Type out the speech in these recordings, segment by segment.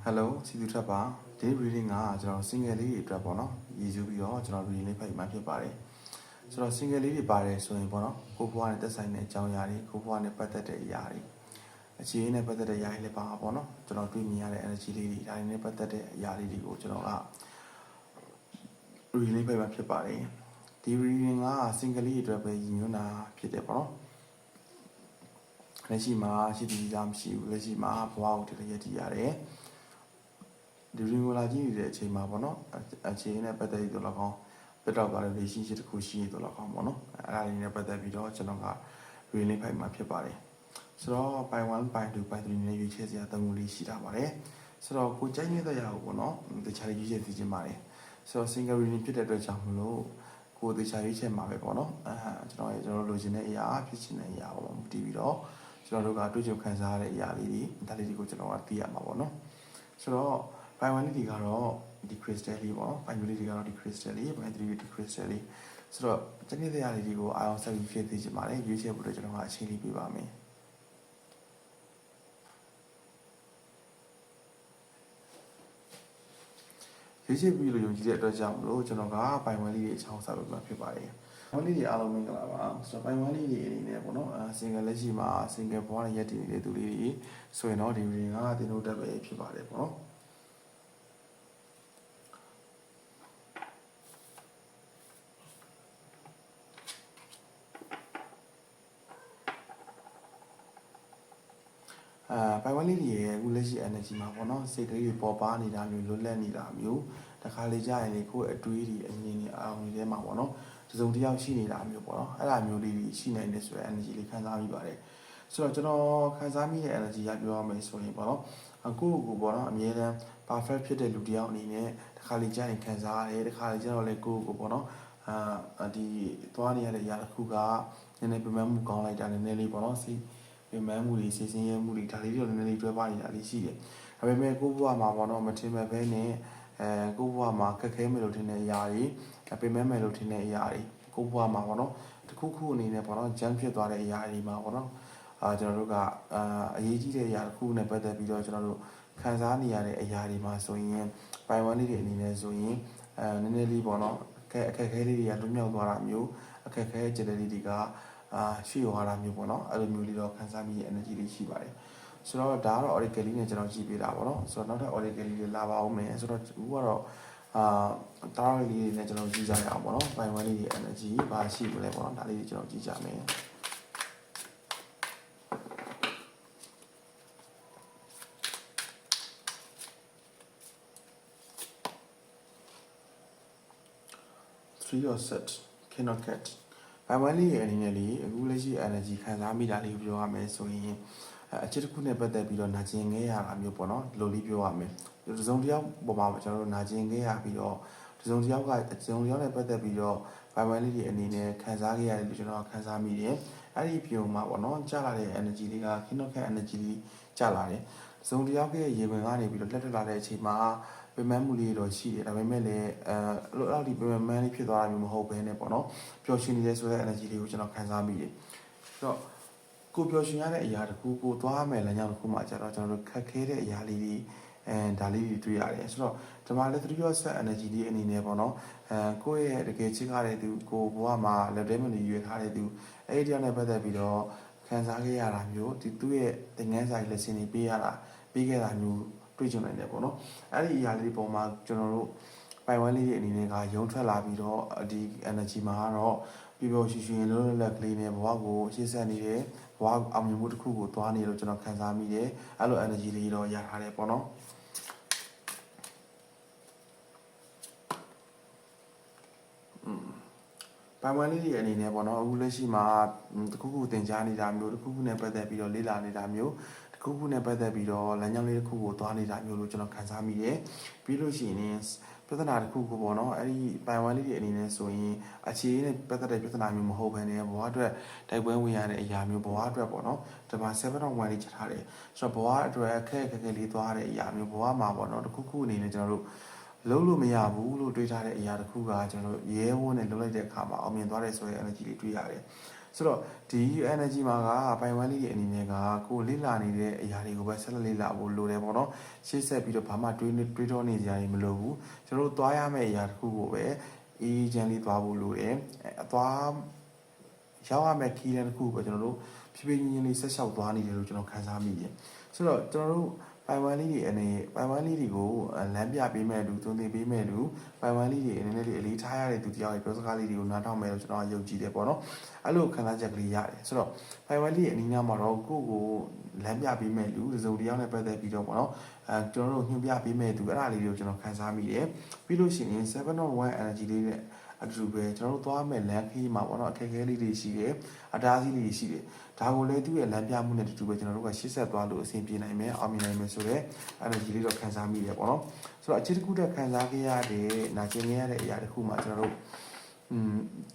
Hello စီသူထပ်ပါဒီ reading ကကျွန်တော် single လေးတွေအတွက်ပေါ့နော်ရည်စူးပြီးတော့ကျွန်တော် reading လေးဖတ်မှဖြစ်ပါတယ်ဆိုတော့ single လေးတွေပါတယ်ဆိုရင်ပေါ့နော်ကိုဘွားနဲ့သက်ဆိုင်တဲ့အကြောင်းအရာတွေကိုဘွားနဲ့ပတ်သက်တဲ့အရာတွေအခြေအနေနဲ့ပတ်သက်တဲ့အရာတွေလည်းပါပေါ့နော်ကျွန်တော်တွေ့မြင်ရတဲ့ energy လေးတွေဒါတွေနဲ့ပတ်သက်တဲ့အရာလေးတွေကိုကျွန်တော်က reading လေးဖတ်မှဖြစ်ပါတယ်ဒီ reading က single လေးတွေအတွက်ပဲရည်ညွှန်းတာဖြစ်တယ်ပေါ့နော်လက်ရှိမှာရှိတည်ကြမရှိဘူးလက်ရှိမှာဘွားကိုတည်းရည်တည်ရတယ်ဒီရင်ကိုလာကြည့်နေတဲ့အချိန်မှာပေါ့နော်အခြေအနေနဲ့ပတ်သက်ပြီးတော့လည်းကောင်းပြတ်တော့သွားတဲ့ relationship တစ်ခုရှိရတော့လည်းကောင်းပေါ့နော်အဲ့ဒါလေးနဲ့ပတ်သက်ပြီးတော့ကျွန်တော်က reading ဖိုင်မှာဖြစ်ပါတယ်ဆိုတော့ by 1 by 2 by 3နဲ့ရွေးချယ်စရာ၃ခုလေးရှိတာပါတယ်ဆိုတော့ကိုကြိုက်နေတဲ့ရာကိုပေါ့နော်တခြားရွေးချယ်သိချင်ပါတယ်ဆိုတော့ single reading ဖြစ်တဲ့အတွက်ကြောင့်မလို့ကိုတခြားရွေးချယ်မှာပဲပေါ့နော်ကျွန်တော်လိုချင်တဲ့အရာဖြစ်ချင်တဲ့အရာပေါ့မတည်ပြီးတော့ကျွန်တော်တို့ကတွေ့ကြုံခံစားရတဲ့အရာလေးတွေဒါလေးတွေကိုကျွန်တော်ကသိရမှာပေါ့နော်ဆိုတော့ by 1လေးတွေကတော့ဒီ crystal လေးပေါ့နော် by 2လေးတွေကတော့ဒီ crystal လေး by 3လေးဒီ crystal လေးဆိုတော့တကယ်တရားလေးတွေကိုအာရုံစိုက်ပြီးဖြစ်သိချင်ပါတယ်ရွေးချယ်ဖို့အတွက်ကျွန်တော်ကအချိန်လေးပေးပါမယ်ရွေးချယ်ပြီးလို့ယုံကြည်တဲ့အတွက်ကြောင့်မလို့ကျွန်တော်က by 1လေးတွေအချောင်းစားပေးမှာဖြစ်ပါတယ်1လေးတွေအားလုံးမင်္ဂလာပါဆိုတော့ by 1လေးတွေအနေနဲ့ပေါ့နော်single လက်ရှိမှာ single ဘွားနဲ့ရက်တည်နေတဲ့သူလေးတွေဆိုရင်တော့ဒီ reading ကတင်လို့တက်ပဲဖြစ်ပါတယ်ပေါ့နော်ပိုင်ဝမ်လေးတွေရဲ့အခုလက်ရှိ energy မှာပေါ့နော်စိတ်ကလေးတွေပေါ်ပါနေတာမျိုးလွတ်လပ်နေတာမျိုးတခါလေကြာရင်လေကိုယ့်အတွေးတွေအမြင်တွေအာရုံတွေထဲမှာပေါ့နော်တစုံတစ်ယောက်ရှိနေတာမျိုးပေါ့နော်အဲ့ဒါမျိုးလေးရှိနိုင်တယ်ဆိုတဲ့ energy လေးခံစားမိပါတယ်ဆိုတော့ကျွန်တော်ခံစားမိတဲ့ energy ရပြောရမယ်ဆိုရင်ပေါ့နော်ကိုယ့်ကိုပေါ့နော်အမြဲတမ်း perfect ဖြစ်တဲ့လူတစ်ယောက်အနေနဲ့တခါလေကြာရင်ခံစားရတယ်တခါလေကြာတော့လေကိုယ့်ကိုပေါ့နော်ဒီသွားနေရတဲ့အရာတစ်ခုကနည်းနည်းပြမမှုကောင်းလိုက်တာနည်းနည်းလေးပေါ့နော်စိတ်ပြန်မှန်းမှုတွေစီစဉ်ရမှုတွေဒါလေးတွေလည်းနည်းနည်းလေးတွဲပါနေတာလေးရှိတယ်။ဒါပေမဲ့ကိုယ့်ဘဝမှာပေါ့နော်မထင်မဲ့ဘဲနဲ့ကိုယ့်ဘဝမှာခက်ခဲမယ်လို့ထင်တဲ့အရာတွေပြန်မှန်းမယ်လို့ထင်တဲ့အရာတွေကိုယ့်ဘဝမှာပေါ့နော်တစ်ခုခုအနေနဲ့ပေါ့နော်ဂျမ်းဖြစ်သွားတဲ့အရာတွေမှာပေါ့နော်ကျွန်တော်တို့ကအရေးကြီးတဲ့အရာတစ်ခုနဲ့ပတ်သက်ပြီးတော့ကျွန်တော်တို့ခံစားနေရတဲ့အရာတွေမှာဆိုရင်ပိုင်ဝမ်လေးတွေအနေနဲ့ဆိုရင်နည်းနည်းလေးပေါ့နော်အခက်အခဲလေးတွေကလွတ်မြောက်သွားတာမျိုးအခက်အခဲကြတဲ့လေးတွေကရှိရတာမျိုးပေါ့နော်အဲ့လိုမျိုးလေးတော့ခံစားမိရဲ့ energy လေးရှိပါတယ်ဆိုတော့ဒါကတော့ oracle လေးနဲ့ကျွန်တော်ကြည့်ပေးတာပေါ့နော်ဆိုတော့နောက်ထပ် oracle လေးတွေလာပါအောင်မယ်ဆိုတော့အခုကတော့တားရလေးတွေနဲ့ကျွန်တော်ကြည့်ကြရအောင်ပေါ့နော်ပိုင်ဝမ်လေးတွေ energy ဘာရှိမလဲပေါ့နော်ဒါလေးတွေကျွန်တော်ကြည့်ကြမယ်3 or set cannot get ပိုင်ဝမ်လေးရဲ့အနေနဲ့လေအခုလက်ရှိ energy ခံစားမိတာလေးပြောရမယ်ဆိုရင်အချက်တစ်ခုနဲ့ပတ်သက်ပြီးတော့နာကျင်ခဲ့ရတာမျိုးပေါ့နော်ဒီလိုလေးပြောရမယ်ဒီစုံတစ်ယောက်ပေါ်မှာကျွန်တော်တို့နာကျင်ခဲ့ရပြီးတော့ဒီစုံတစ်ယောက်နဲ့ပတ်သက်ပြီးတော့ပိုင်ဝမ်လေးတွေအနေနဲ့ခံစားခဲ့ရတယ်လို့ကျွန်တော်ခံစားမိတယ်အဲ့ဒီပြုံမှာပေါ့နော်ကြာလာတဲ့ energy လေးက cannot get energy လေးကြာလာတယ်စုံတစ်ယောက်ရဲ့ရေဝင်ကနေပြီးတော့လက်ထက်လာတဲ့အချိန်မှာပင်မမှုလေးတော့ရှိတယ်ဒါပေမဲ့လည်းအဲ့လိုဒီပင်မလေးဖြစ်သွားတာမျိုးမဟုတ်ဘဲနဲ့ပေါ့နော်ပျော်ရွှင်နေတဲ့ဆိုတဲ့ energy လေးကိုကျွန်တော်ခံစားမိတယ်ဆိုတော့ကိုပျော်ရွှင်ရတဲ့အရာတခုကိုသွားမယ်လမ်းကြောင်းတစ်ခုမှကျတော့ကျွန်တော်တို့ခက်ခဲတဲ့အရာလေးတွေဒါလေးတွေတွေ့ရတယ်ဆိုတော့ဒီမှာလည်း3 your set energy လေးအနေနဲ့ပေါ့နော်ကိုယ့်ရဲ့တကယ်ချစ်ရတဲ့သူကိုဘဝမှာလက်ထဲမှာနေရွေးထားတဲ့သူအဲ့ဒီတယောက်နဲ့ပတ်သက်ပြီးတော့ခံစားခဲ့ရတာမျိုးဒီသူ့ရဲ့သင်ခန်းစာရေး lesson တွေပေးခဲ့တာမျိုးတွေ့ကြုံနိုင်တယ်ပေါ့နော်အဲ့ဒီအရာလေးပုံမှာကျွန်တော်တို့ပိုင်ဝမ်လေးရဲ့အနေနဲ့ကရုံထွက်လာပြီးတော့ဒီ energy မှာကတော့ပျော်ရွှင်ရွှင်လွတ်လပ်ကလေးနဲ့ဘဝကိုရှေ့ဆက်နေတယ်ဘဝအောင်မြင်မှုတစ်ခုကိုသွားနေလို့ကျွန်တော်ခံစားမိတယ်အဲ့လို energy လေးတော့ရထားတယ်ပေါ့နော်ပိုင်ဝမ်လေးတွေအနေနဲ့ပေါ့နော်အခုလက်ရှိမှာတစ်ခုခုသင်ကြားနေတာမျိုးတစ်ခုခုနဲ့ပတ်သက်ပြီးတော့လေ့လာနေတာမျိုးတစ်ခုခုနဲ့ပတ်သက်ပြီးတော့လမ်းကြောင်းလေးတစ်ခုကိုသွားနေတာမျိုးလို့ကျွန်တော်ခံစားမိတယ်ပြီးလို့ရှိရင်ပြဿနာတစ်ခုကိုပေါ့နော်အဲ့ဒီပိုင်ဝမ်လေးတွေအနေနဲ့ဆိုရင်အခြေအနေနဲ့ပတ်သက်တဲ့ပြဿနာမျိုးမဟုတ်ဘဲနဲ့ဘဝအတွက်တိုက်ပွဲဝင်ရတဲ့အရာမျိုးဘဝအတွက်ပေါ့နော်ဒီမှာ7 on 1လေးချက်ထားတယ်ဆိုတော့ဘဝအတွက်အခက်အခဲလေးသွားတဲ့အရာမျိုးဘဝမှာပေါ့နော်တစ်ခုခုအနေနဲ့ကျွန်တော်တို့လုံးလို့မရဘူးလို့တွေးထားတဲ့အရာတစ်ခုကကျွန်တော်တို့ရဲဝန်းနဲ့လုံးလိုက်တဲ့အခါမှာအောင်မြင်သွားတယ်ဆိုတဲ့ energy လေးတွေ့ရတယ် ဆိုတော့ဒီ energy မှာကပိုင်ဝမ်လေးတွေအနေနဲ့ကကိုလိလာနေတဲ့အရာတွေကိုပဲဆက်လက်လိလာဖို့လိုတယ်ပေါ့နော်ရှေ့ဆက်ပြီးတော့ဘာမှတွေးတော့နေကြရင်မလိုဘူးကျွန်တော်တို့သွားရမယ့်အရာတစ်ခုကိုပဲအေးချမ်းလေးသွားဖို့လိုတယ်အသွားရောက်ရမယ့်ခီးလန်းတစ်ခုပဲကျွန်တော်တို့ဖြည်းဖြည်းချင်းလေးဆက်လျှောက်သွားနေတယ်လို့ကျွန်တော်ခန်းစားမိတယ်ဆိုတော့ကျွန်တော်တို့ပိုင်ဝမ်လေးတွေအနေပိုင်ဝမ်လေးတွေကိုလမ်းပြပေးမဲ့လူသွန်သင်ပေးမဲ့လူပိုင်ဝမ်လေးတွေအနေနဲ့အလေးထားရတဲ့သူတယောက်ရဲ့ပြောစကားလေးတွေကိုနားထောင်မယ်လို့ကျွန်တော်ယုံကြည်တယ်ပေါ့နော်အဲ့လိုခံစားချက်ကလေးရတယ်ဆိုတော့ပိုင်ဝမ်လေးရဲ့အနီးနားမှာတော့ကိုလမ်းပြပေးမဲ့လူစုံတယောက်နဲ့ပတ်သက်ပြီးတော့ပေါ့နော်ကျွန်တော်တို့ညွှန်ပြပေးမဲ့သူအဲ့ဒါလေးတွေကိုကျွန်တော်ခန်းစားမိတယ်ပြီးလို့ရှိရင်701 energy လေးနဲ့အတူပဲကျွန်တော်တို့သွားမဲ့လမ်းခီးမှာပေါ့နော်အခက်အခဲလေးတွေရှိတယ်အတားအဆီးလေးတွေရှိတယ်ဒါကိုလည်းသူ့ရဲ့လမ်းပြမှုနဲ့တူတူပဲကျွန်တော်တို့ကရှေ့ဆက်သွားလို့အဆင်ပြေနိုင်မယ်အောင်မြင်နိုင်မယ်ဆိုတော့ energy လေးတော့ခံစားမိတယ်ပေါ့နော်ဆိုတော့အခြေတစ်ခုတည်းခံစားခဲ့ရတဲ့နာကျင်ခဲ့ရတဲ့အရာတစ်ခုမှာကျွန်တော်တို့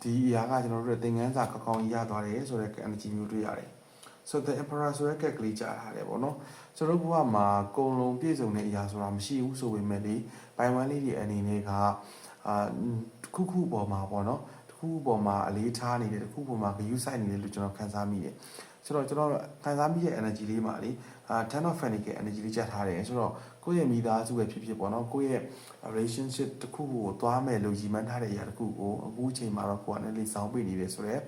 ဒီအရာကကျွန်တော်တို့သင်ခန်းစာကောင်းကြီးရသွားတယ်ဆိုတော့ energy မျိုးတွေ့ရတယ်ဆိုတော့ the emperor ဆိုတဲ့ကက်ကလေးကြားထားတယ်ပေါ့နော်ကျွန်တော်တို့ဘဝမှာကုံလုံးပြည့်စုံတဲ့အရာဆိုတာမရှိဘူးဆိုပေမဲ့လေပိုင်ဝမ်လေးတွေအနေနဲ့ကတစ်ခုပေါ်မှာပေါ့နော်တစ်ခုပေါ်မှာအလေးထားနေတယ်တစ်ခုပေါ်မှာဂရုစိုက်နေတယ်လို့ကျွန်တော်ခန်းစားမိတယ်ဆိုတော့ကျွန်တော်ခန်းစားမိတဲ့ energy လေးမှာလေ10 of fanical energy လေးကြားထားတယ်ဆိုတော့ကိုယ့်ရဲ့မိသားစုပဲဖြစ်ဖြစ်ပေါ့နော်ကိုယ့်ရဲ့ relationship တစ်ခုကိုသွားမယ်လို့ရည်မှန်းထားတဲ့အရာတစ်ခုကိုအခုအချိန်မှာတော့ကိုယ်ကနေလေးစောင်းပေးနေတယ်ဆိုတော့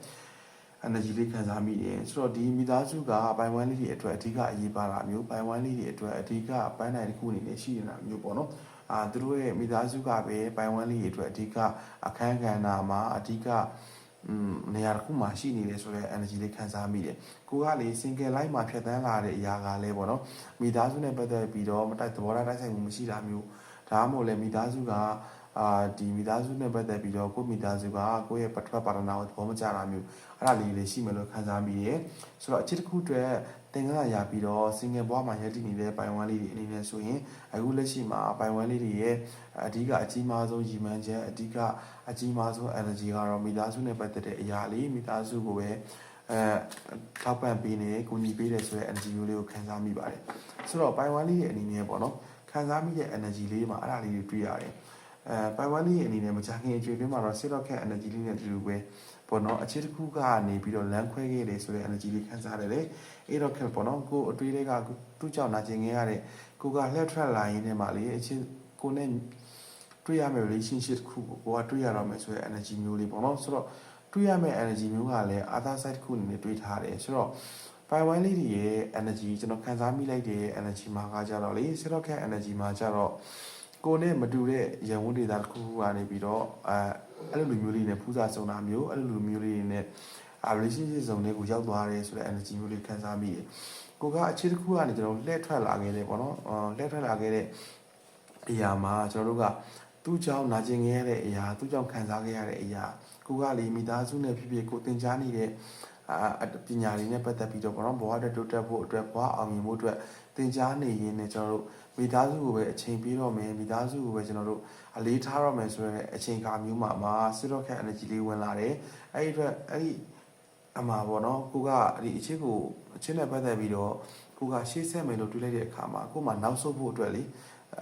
energy လေးခံစားမိတယ်ဆိုတော့ဒီမိသားစုကပိုင်ဝမ်လေးတွေအတွက်အဓိကအရေးပါတာမျိုးပိုင်ဝမ်လေးတွေအတွက်အဓိကပန်းနိုင်တစ်ခုအနေနဲ့ရှိနေတာမျိုးပေါ့နော်သူတို့ရဲ့မိသားစုကပဲပိုင်ဝမ်လေးတွေအတွက်အဓိကအခန်းကဏ္ဍမှာအဓိကနေရာတစ်ခုမှာရှိနေတယ်ဆိုတော့ energy လေးခံစားမိတယ်ကိုကလေ single life မှာဖြတ်သန်းလာတဲ့အရာကလည်းပေါ့နော်မိသားစုနဲ့ပတ်သက်ပြီးတော့မတိုက်သဘောထားတိုက်ဆိုင်မှုမရှိတာမျိုးဒါမှမဟုတ်လေမိသားစုကဒီမိသားစုနဲ့ပတ်သက်ပြီးတော့ကိုမိသားစုကကိုယ့်ရဲ့ပတ်သက်ပါတနာကိုသဘောမကျတာမျိုးအဲ့ဒါလေးတွေရှိမယ်လို့ခန်းစားမိတယ်ဆိုတော့အချစ်တစ်ခုတည်းသင်္ကန်းရပြီးတော့ single ဘွားမှာရည်တည်နေတဲ့ပိုင်ဝမ်လေးတွေအနေနဲ့ဆိုရင်အခုလက်ရှိမှာပိုင်ဝမ်လေးတွေရဲ့အဓိကအကြီးမားဆုံးရည်မှန်းချက်အဓိကအကြီးမားဆုံး energy ကတော့မိသားစုနဲ့ပတ်သက်တဲ့အရာလေးမိသားစုကိုပဲထောက်ပံ့ပေးနေကူညီပေးတယ်ဆိုတဲ့ energy မျိုးလေးကိုခန်းစားမိပါတယ်ဆိုတော့ပိုင်ဝမ်လေးရဲ့အနေနဲ့ပေါ့နော်ခန်းစားမိတဲ့ energy လေးမှာအဲ့ဒါလေးတွေတွေ့ရတယ်ပိုင်ဝမ်လေးရဲ့အနေနဲ့မကြခင်အကျွေးတွင်းမှာတော့ sit rock cat energy လေးနဲ့တူတူပဲပေါ့နော်အခြေတစ်ခုကနေပြီးတော့လမ်းခွဲခဲ့တယ်ဆိုတဲ့ energy လေးခန်းစားတယ်လေအဲ့တော့ခက်ပေါ့နော်ကိုအတွေးတွေကသူ့ကြောင့်နာကျင်ခဲ့ရတဲ့ကိုကလှည့်ထွက်လာရင်းနဲ့မှလေအခြေကိုနဲ့တွေ့ရမယ့် relationship တစ်ခုကိုကတွေ့ရတော့မယ်ဆိုတဲ့ energy မျိုးလေးပေါ့နော်ဆိုတော့တွေ့ရမယ့် energy မျိုးကလည်း other side တစ်ခုအနေနဲ့တွေ့ထားတယ်ဆိုတော့ပိုင်ဝမ်လေးတွေရဲ့ energy ကျွန်တော်ခန်းစားမိလိုက်တဲ့ energy မှာကကြတော့လေ sit rock cat energy မှာကြတော့ကိုနဲ့မတူတဲ့ရန်ဝန်းဒေတာတစ်ခုကနေပြီးတော့အဲ့လိုလူမျိုးလေးနဲ့ဖူးစာစုံတာမျိုးအဲ့လိုလူမျိုးလေးနဲ့relationship စုံလေးကိုရောက်သွားတယ်ဆိုတဲ့ energy မျိုးလေးခံစားမိတယ်ကိုကအခြေတစ်ခုကနေကျွန်တော်လှည့်ထွက်လာခဲ့တယ်ပေါ့နော်လှည့်ထွက်လာခဲ့တဲ့အရာမှာကျွန်တော်တို့ကသူ့ကြောင့်နာကျင်ခဲ့ရတဲ့အရာသူ့ကြောင့်ခံစားခဲ့ရတဲ့အရာကိုကလေမိသားစုနဲ့ဖြစ်ဖြစ်ကိုသင်ကြားနေတဲ့ပညာတွေနဲ့ပတ်သက်ပြီးတော့ပေါ့နော်ဘဝအတွက်တိုးတက်ဖို့အတွက်ဘဝအောင်မြင်ဖို့အတွက်သင်ကြားနေရင်းနဲ့ကျွန်တော်တို့မိသားစုကိုပဲအချိန်ပေးတော့မယ်မိသားစုကိုပဲကျွန်တော်တို့အလေးထားတော့မယ်ဆိုတဲ့အချိန်ကာမျိုးမှာ sit rock cat energy လေးဝင်လာတယ်အဲ့ဒီအတွက်အဲ့ဒီအမှာပေါ့နော်ကိုကဒီအချင်းနဲ့ပတ်သက်ပြီးတော့ကိုကရှေ့ဆက်မယ်လို့တွေးလိုက်တဲ့အခါမှာကိုမှနောက်ဆုတ်ဖို့အတွက်လေ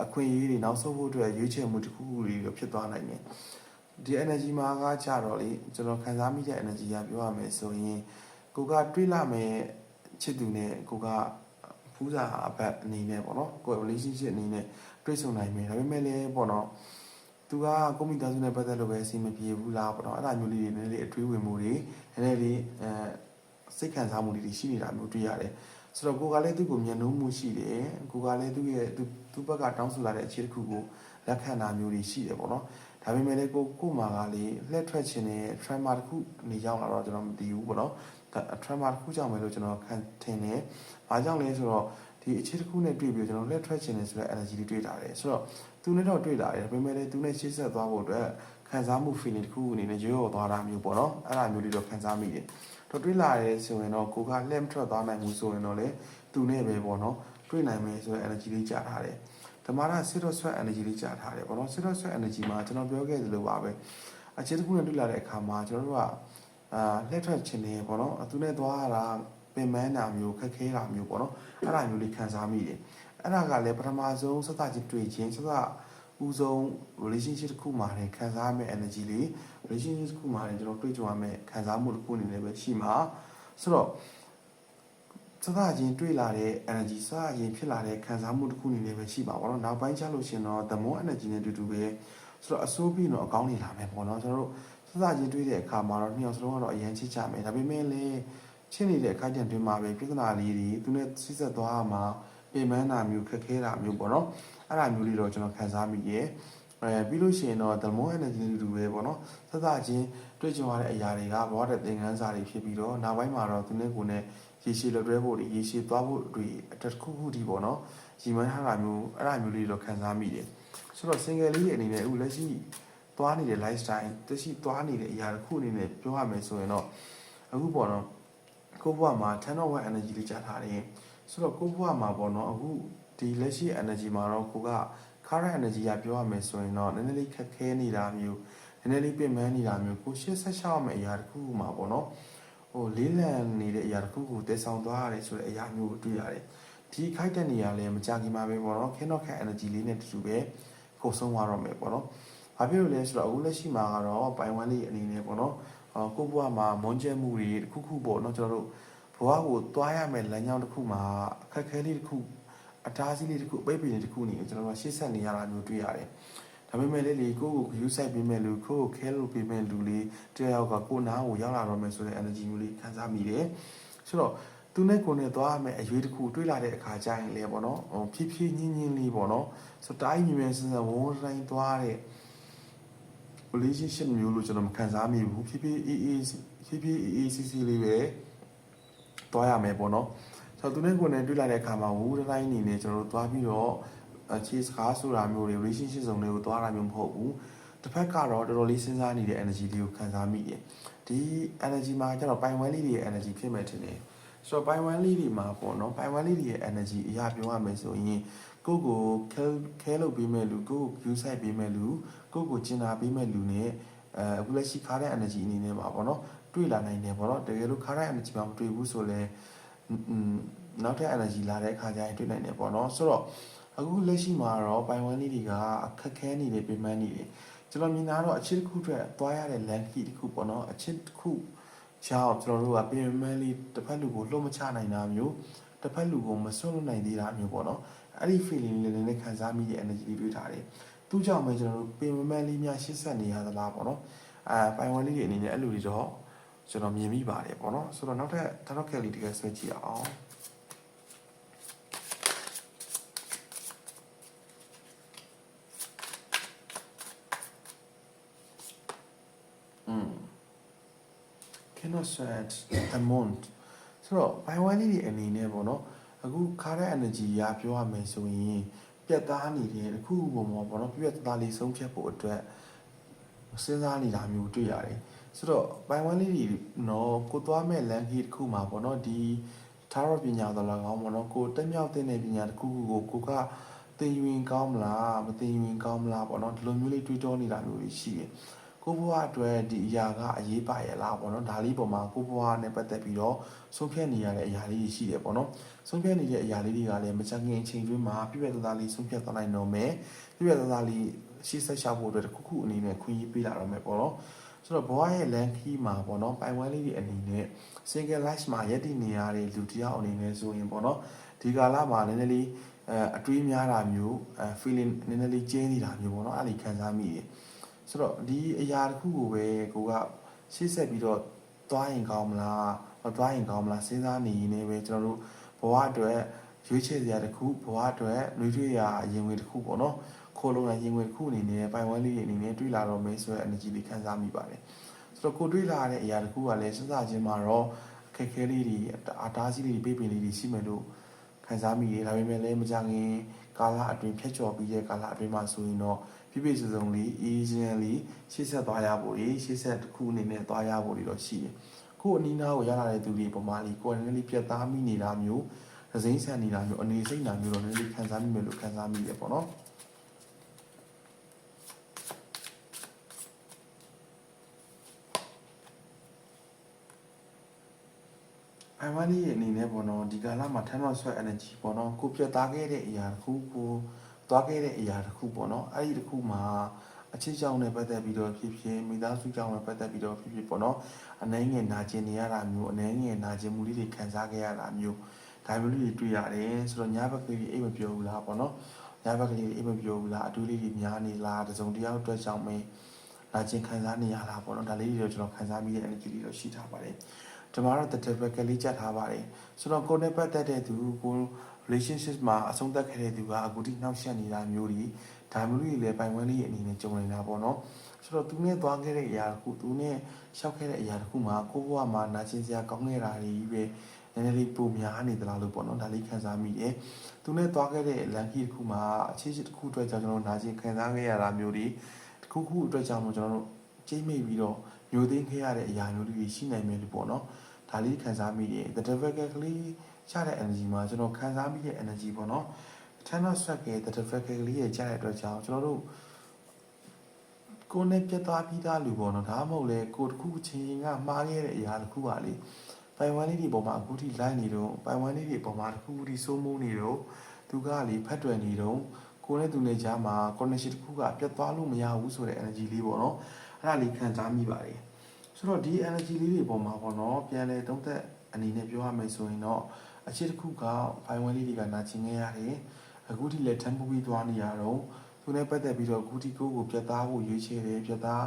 အခွင့်အရေးတွေနောက်ဆုတ်ဖို့အတွက်ရွေးချယ်မှုတစ်ခုခုတွေဖြစ်သွားနိုင်တယ်ဒီ energy မှာကကြတော့လေကျွန်တော်ခံစားမိတဲ့ energy ကပြောရမယ်ဆိုရင်ကိုကတွေးလာမယ်ချစ်သူနဲ့ကိုကဖူးစာအဘက်အနေနဲ့ပေါ့နော်ကိုယ် relationship အနေနဲ့တွေ့ဆုံနိုင်မယ်ဒါပေမဲ့လည်းပေါ့နော်သူကကိုမိသားစုနဲ့ပတ်သက်လို့ပဲအစီမပြေဘူးလားပေါ့နော်အဲ့ဒါမျိုးလေးတွေနည်းနည်းလေးအတွေးဝင်မှုတွေနည်းနည်းလေးစိတ်ခံစားမှုတွေရှိနေတာမျိုးတွေ့ရတယ်ဆိုတော့ကိုကလည်းသူ့ကိုမျက်နှာမှုရှိတယ်ကိုကလည်းသူ့ရဲ့သူ့ဘက်ကတောင်းဆိုလာတဲ့အခြေတစ်ခုကိုလက်ခံတာမျိုးတွေရှိတယ်ပေါ့နော်ဒါပေမဲ့လည်းကိုမှာကလေလှည့်ထွက်ခြင်းနဲ့ trauma တစ်ခုနေရောက်လာတော့ကျွန်တော်မသိဘူးပေါ့နော် trauma တစ်ခုကြောင့်ပဲလို့ကျွန်တော်ခံထင်တယ်။ဘာကြောင့်လဲဆိုတော့ဒီအခြေတစ်ခုနဲ့တွေ့ပြီးကျွန်တော်လက်ထွက်ခြင်းနဲ့ဆိုတဲ့ energy တွေတွေ့တာတယ်။ဆိုတော့သူနဲ့တော့တွေ့တာတယ်။ဒါပေမဲ့လည်းသူနဲ့ရှေ့ဆက်သွားဖို့အတွက်ခံစားမှု feeling တစ်ခုအနေနဲ့ရိုးရိုးသွားတာမျိုးပေါ့နော်။အဲ့ဒါမျိုးလေးတော့ခံစားမိတယ်။တော့တွေ့လာရဲဆိုရင်တော့ကိုကလက်မထွက်သွားနိုင်ဘူးဆိုရင်တော့လေသူနဲ့ပဲပေါ့နော်။တွေ့နိုင်မယ်ဆိုတဲ့ energy လေးကြာထားတယ်။ဓမ္မရ sit rock sweat energy လေးကြာထားတယ်ပေါ့နော် sit rock sweat energy မှာကျွန်တော်ပြောခဲ့သလိုပါပဲအခြေတစ်ခုနဲ့တွေ့လာတဲ့အခါမှာကျွန်တော်တို့ကလက်ထွက်ခြင်းနေပေါ့နော်သူနဲ့သွားရတာပင်ပန်းတာမျိုးခက်ခဲတာမျိုးပေါ့နော်အဲ့ဒါမျိုးလေးခံစားမိတယ်အဲ့ဒါကလည်းပထမဆုံးစသချင်းတွေ့ချင်းစသ ဦးဆုံး relationship တစ်ခုမှာလည်းခံစားရမယ့် energy လေး relationship တစ်ခုမှာလည်းကျွန်တော်တွေ့ကြုံရမယ့်ခံစားမှုတစ်ခုအနေနဲ့ပဲရှိမှာဆိုတော့စသချင်းတွေ့လာတဲ့ energy စသချင်းဖြစ်လာတဲ့ခံစားမှုတစ်ခုအနေနဲ့ပဲရှိပါဘောနော်နောက်ပိုင်းကျလို့ရှင်တော့ the more energy နဲ့တူတူပဲဆိုတော့အဆိုးပြီးတော့အကောင်းနေလာမယ်ပေါ့နော်ကျွန်တော်တို့စသချင်းတွေ့တဲ့အခါမှာတော့နှစ်ယောက်စလုံးကတော့အရင်ချစ်ကြမယ်ဒါပေမဲ့လည်းချင်းနေတဲ့အခါကျန်တွင်မှာပဲပြဿနာလေးတွေသူနဲ့ဆိဆက်သွားမှာပြင်ပန်းတာမျိုးခက်ခဲတာမျိုးပေါ့နော်အဲ့ဒါမျိုးလေးတော့ကျွန်တော်ခံစားမိရဲ့ပြီးလို့ရှိရင်တော့ the more energy နဲ့တူတူပဲပေါ့နော်စသချင်းတွေ့ကြုံရတဲ့အရာတွေကဘောတဲ့သင်ခန်းစာတွေဖြစ်ပြီးတော့နောက်ပိုင်းမှာတော့သူနဲ့ကိုယ်နဲ့ရေရှည်လွတ်တွဲဖို့တွေရေရှည်သွားဖို့တွေအတက်ခုခုဒီပေါ့နော်ရီမန်းထားတာမျိုးအဲ့ဒါမျိုးလေးတော့ခံစားမိတယ်ဆိုတော့ single လေးတွေအနေနဲ့အခုလက်ရှိသွားနေတဲ့ lifestyle တရှိသွားနေတဲ့အရာတစ်ခုအနေနဲ့ပြောရမယ်ဆိုရင်တော့အခုပေါ့နော်ကိုဘွားမှာ10 of 1 energy လေးကြာထားတယ်ဆိုတော့ကိုဘွားမှာပေါ့နော်အခုဒီလက်ရှိ energy မှာတော့ကိုက current energy ကပြောရမယ်ဆိုရင်တော့နည်းနည်းလေးခက်ခဲနေတာမျိုးနည်းနည်းလေးပြင်ပန်းနေတာမျိုးကိုရှေ့ဆက်ရှောက်မယ့်အရာတစ်ခုမှာပေါ့နော်ဟိုလေးလံနေတဲ့အရာတစ်ခုကိုတည်ဆောင်သွားရတယ်ဆိုတဲ့အရာမျိုးကိုတွေ့ရတယ်ဒီခိုက်တဲ့နေရာလည်းမကြခင်မှာပဲပေါ့နော်ခင်းတော့ခက် energy လေးနဲ့တူတူပဲကိုဆုံးသွားတော့မယ်ပေါ့နော်ဘာဖြစ်လို့လဲဆိုတော့အခုလက်ရှိမှာကတော့ပိုင်ဝမ်လေးအနေနဲ့ပေါ့နော်ကိုဘွားမှာမွန်ကျဲမှုတွေတစ်ခုခုပေါ့နော်ကျွန်တော်တို့ဘဝကိုတွားရမယ်လမ်းကြောင်းတစ်ခုမှာအခက်ခဲလေးတစ်ခုအတားစီးလေးတစ်ခုပိတ်ပင်လေးတစ်ခုနေကျွန်တော်တို့ရှေ့ဆက်နေရတာမျိုးတွေ့ရတယ်ဒါပေမဲ့လေကိုကို view site ပေးမဲ့လူကိုခဲလို့ပေးမဲ့လူလေးတယောက်ကကိုနားကိုရောက်လာတော့မယ်ဆိုတဲ့ energy မျိုးလေးခံစားမိတယ်ဆိုတော့သူနဲ့ကိုနဲ့သွားရမယ်အရွေးတစ်ခုတွေးလာတဲ့အခါကျရင်လေပေါ့နော်ဖြည်းဖြည်းညင်းညင်းလေးပေါ့နော်ဆိုတော့တိုင်းမြင်မြင်စစဝုန်းတိုင်းသွားတဲ့ relationship မျိုးလို့ကျွန်တော်မခံစားမိဘူးဖြည်းဖြည်းအေးစီလေးပဲသွားရမယ်ပေါ့နော်ဆိုတော့သူနဲ့ကိုနဲ့တွေ့လာတဲ့အခါမှာဝူတိုင်းအနေနဲ့ကျွန်တော်တို့သွားပြီးတော့အခြေစကားဆိုတာမျိုးတွေ relationship စုံတွေကိုသွားတာမျိုးမဟုတ်ဘူးတစ်ဖက်ကတော့တော်တော်လေးစဉ်းစားနေတဲ့ energy လေးကိုခံစားမိတယ်ဒီ energy မှာကျတော့ပိုင်ဝမ်လေးတွေရဲ့ energy ဖြစ်မဲ့တင်တယ်ဆိုတော့ပိုင်ဝမ်လေးတွေမှာပေါ့နော်ပိုင်ဝမ်လေးတွေရဲ့ energy အရာပြောရမယ်ဆိုရင်ကိုကိုခဲလုပ်ပေးမဲ့လူကို view site ပေးမဲ့လူကိုကျင်နာပေးမဲ့လူနဲ့အခုလက်ရှိခါတဲ့ energy အနေနဲ့ပါပေါ့နော်တွေ့လာနိုင်တယ်ပေါ့နော်တကယ်လို့ခါတဲ့ energy မှာမတွေ့ဘူးဆိုလဲနောက်ထပ် energy လာတဲ့အခါကျရင်တွေ့နိုင်တယ်ပေါ့နော်ဆိုတော့အခုလက်ရှိမှာတော့ပိုင်ဝမ်လေးတွေကအခက်ခဲနေတယ်ပြင်ပန်းနေတယ်ကျွန်တော်မြင်တာတော့အချစ်တစ်ခုအတွက်သွားရတဲ့ land key တစ်ခုပေါ့နော်အချစ်တစ်ခုကြောင့်ကျွန်တော်တို့ကပြင်ပန်းလေးတစ်ဖက်လူကိုလှုပ်မချနိုင်တာမျိုးတစ်ဖက်လူကိုမစွန့်လွတ်နိုင်သေးတာမျိုးပေါ့နော်အဲ့ဒီ feeling လေးနဲ့ခံစားမိတဲ့ energy လေးတွေ့ထားတယ်သူ့ကြောင့်ပဲကျွန်တော်တို့ပြင်ပန်းလေးများရှစ်ဆက်နေရသလားပေါ့နော်ပိုင်ဝမ်လေးတွေအနေနဲ့အဲ့လိုတွေတော့ကျွန်တော်မြင်မိပါတယ်ပေါ့နော်ဆိုတော့နောက်ထပ်tarot card လေးတကယ်ဆွဲကြည့်အောင်cannot set the moon ဆိုတော့ပိုင်ဝမ်လေးတွေအနေနဲ့ပေါ့နော်အခုခါတဲ့ energy ရပြောရမယ်ဆိုရင်ပြတ်သားနေတယ်အခုပုံပေါ်ပေါ့နော်ပြတ်သားလေးဆုံးဖြတ်ဖို့အတွက်စဉ်းစားနေတာမျိုးတွေ့ရတယ်ဆိုတော့ပိုင်ဝမ်လေးတွေနော်ကိုသွားမဲ့ land key တစ်ခုမှာပေါ့နော်ဒီသာရပညာတော်လာကောင်းပေါ့နော်ကိုတက်မြောက်တဲ့ပညာတစ်ခုခုကိုကသင်ယူရင်ကောင်းမလားမသင်ယူရင်ကောင်းမလားပေါ့နော်ဒီလိုမျိုးလေးတွေးတောနေတာမျိုးတွေရှိတယ်ကိုဘွားအတွက်ဒီအရာကအရေးပါရဲ့လားပေါ့နော်ဒါလေးပေါ်မှာကိုဘွားနဲ့ပတ်သက်ပြီးတော့ဆုံးဖြတ်နေရတဲ့အရာလေးတွေရှိတယ်ပေါ့နော်ဆုံးဖြတ်နေတဲ့အရာလေးတွေကလည်းမချင်ခင်အချိန်တွင်းမှာပြည့်ပြည့်သားသားလေးဆုံးဖြတ်သွားနိုင်တော့မယ်ပြည့်ပြည့်သားသားလေးရှေ့ဆက်ရှောက်ဖို့အတွက်တစ်ခုခုအနေနဲ့ခွင့်ရေးပေးလာတော့မယ်ပေါ့နော်ဆိုတော့ဘွားရဲ့ land key မှာပေါ့နော်ပိုင်ဝမ်လေးတွေအနေနဲ့ single life မှာရည်တည်နေရတဲ့လူတစ်ယောက်အနေနဲ့ဆိုရင်ပေါ့နော်ဒီကာလမှာနည်းနည်းလေးအတွေးများတာမျိုးfeeling နည်းနည်းလေးကျင်းနေတာမျိုးပေါ့နော်အဲ့ဒီခံစားမိတယ်ဆိုတော့ဒီအရာတစ်ခုကိုပဲကိုကရှေ့ဆက်ပြီးတော့သွားရင်ကောင်းမလားမသွားရင်ကောင်းမလားစဉ်းစားနေရင်လည်းပဲကျွန်တော်တို့ဘဝအတွက်ရွေးချယ်စရာတစ်ခုဘဝအတွက်နှွေးထွေးရာရင်ဝင်တစ်ခုပေါ့နော်ခိုးလုံးရရင်ဝင်တစ်ခုအနေနဲ့ပိုင်ဝမ်လေးတွေအနေနဲ့တွေးလာတော့မယ်ဆိုတဲ့ energy လေးခံစားမိပါတယ်ဆိုတော့ကိုတွေးလာတဲ့အရာတစ်ခုကလည်းစဉ်းစားခြင်းမှာတော့အခက်အခဲလေးတွေအတားစီးလေးတွေပြေးပင်လေးတွေရှိမယ်လို့ခံစားမိတယ်ဒါပေမဲ့လည်းမကြခင်ကာလအတွင်းဖြတ်ကျော်ပြီးတဲ့ကာလအတွင်းမှာဆိုရင်တော့ပြည့်ပြည့်စုံစုံလေး easily ရှေ့ဆက်သွားရဖို့ရှေ့ဆက်တစ်ခုအနေနဲ့သွားရဖို့တော့ရှိတယ်ကို့အနီးနားကိုရလာတဲ့သူတွေပုံမှန်လေးကိုယ်နဲ့လေးပြတ်သားမိနေတာမျိုးသစိမ်းဆန်နေတာမျိုးအနေစိတ်နာမျိုးတော့နည်းနည်းခံစားမိမယ်လို့ခံစားမိရပေါ့နော်ပိုင်ဝမ်လေးရဲ့အနေနဲ့ပေါ့နော်ဒီကာလမှာထမ်းတော့ဆွဲ energy ပေါ့နော်ကိုပြတ်သားခဲ့တဲ့အရာတစ်ခုကို သွားခဲ့တဲ့အရာတစ်ခုပေါ့နော်အဲ့ဒီတစ်ခုမှာအချစ်ကြောင့်နဲ့ပတ်သက်ပြီးတော့ဖြစ်ဖြစ်မိသားစုကြောင့်နဲ့ပတ်သက်ပြီးတော့ဖြစ်ဖြစ်ပေါ့နော်အနှဲငယ်နာကျင်နေရတာမျိုးအနှဲငယ်နာကျင်မှုလေးတွေခံစားခဲ့ရတာမျိုးဒါမျိုးလေးတွေတွေ့ရတယ်ဆိုတော့ညဘက်ကလေးအိမ်မပြောဘူးလားပေါ့နော်ညဘက်ကလေးအိမ်မပြောဘူးလားအတူလေးတွေများနေလားတစုံတယောက်အတွက်ကြောင့်မင်းနာကျင်ခံစားနေရလားပေါ့နော်ဒါလေးတွေတော့ကျွန်တော်ခံစားမိတဲ့ energy လေးတော့ရှိထားပါတယ်ဒီမှာတော့ the backup လေးကြက်ထားပါတယ်ဆိုတော့ကိုယ်နဲ့ပတ်သက်တဲ့သူကို relationship မှာအဆုံးသတ်ခဲ့တဲ့သူကအခုထိနှောက်ယှက်နေတာမျိုးတွေဒါမျိုးတွေလည်းပိုင်ဝန်းလေးအနေနဲ့ကြုံနေတာပေါ့နော်ဆိုတော့သူနဲ့သွားခဲ့တဲ့အရာတစ်ခုသူနဲ့ရှောက်ခဲ့တဲ့အရာတစ်ခုမှာကိုယ့်ဘဝမှာနာကျင်စရာကောင်းခဲ့တာတွေပဲနည်းနည်းလေးပုံများနေသလားလို့ပေါ့နော်ဒါလေးခံစားမိတယ်သူနဲ့သွားခဲ့တဲ့လမ်းကြီးတစ်ခုမှာအခြေချစ်တစ်ခုအတွက်ကြောင့်ကျွန်တော်နာကျင်ခံစားခဲ့ရတာမျိုးတွေတစ်ခုခုအတွက်ကြောင့်မို့ကျွန်တော်တို့ကြိတ်မိတ်ပြီးတော့မျိုးသိမ်းခဲ့ရတဲ့အရာမျိုးတွေရှိနိုင်မယ်လို့ပေါ့နော်ဒါလေးခံစားမိတယ် the devil ကလေးချတဲ့ energy မှာကျွန်တော်ခံစားမိတဲ့ energy ပေါ့နော် Channel Strike ရဲ့ the devil ကလေးရဲ့ချတဲ့အတွက်ကြောင့်ကျွန်တော်တို့ကိုယ်နဲ့ပြတ်သွားပြီးသားလူပေါ့နော်ဒါမှမဟုတ်လေကိုယ်တစ်ခုချင်းကမှားခဲ့တဲ့အရာတစ်ခုပါလေပိုင်ဝမ်းလေးတွေပေါ်မှာအခုထိလိုက်နေတော့ပိုင်ဝမ်းလေးတွေပေါ်မှာတစ်ခုထိစိုးမိုးနေတော့သူကလေဖတ်တွယ်နေတော့ကိုယ်နဲ့သူနဲ့ကြားမှာ connection တစ်ခုကပြတ်သွားလို့မရဘူးဆိုတဲ့ energy လေးပေါ့နော်အဲ့ဒါလေးခံစားမိပါတယ်ဆိုတော့ဒီ energy လေးတွေပေါ်မှာပေါ့နော်ပြန်လဲသုံးသက်အနေနဲ့ပြောရမယ်ဆိုရင်တော့အချစ်တစ်ခုကပိုင်ဝမ်းလေးတွေကနာကျင်ခဲ့ရတယ်အခုထိလည်းထမ်းပူပြီးသွားနေရတော့သူနဲ့ပတ်သက်ပြီးတော့အခုထိကိုပြတ်သားဖို့ရွေးချယ်တယ်ပြတ်သား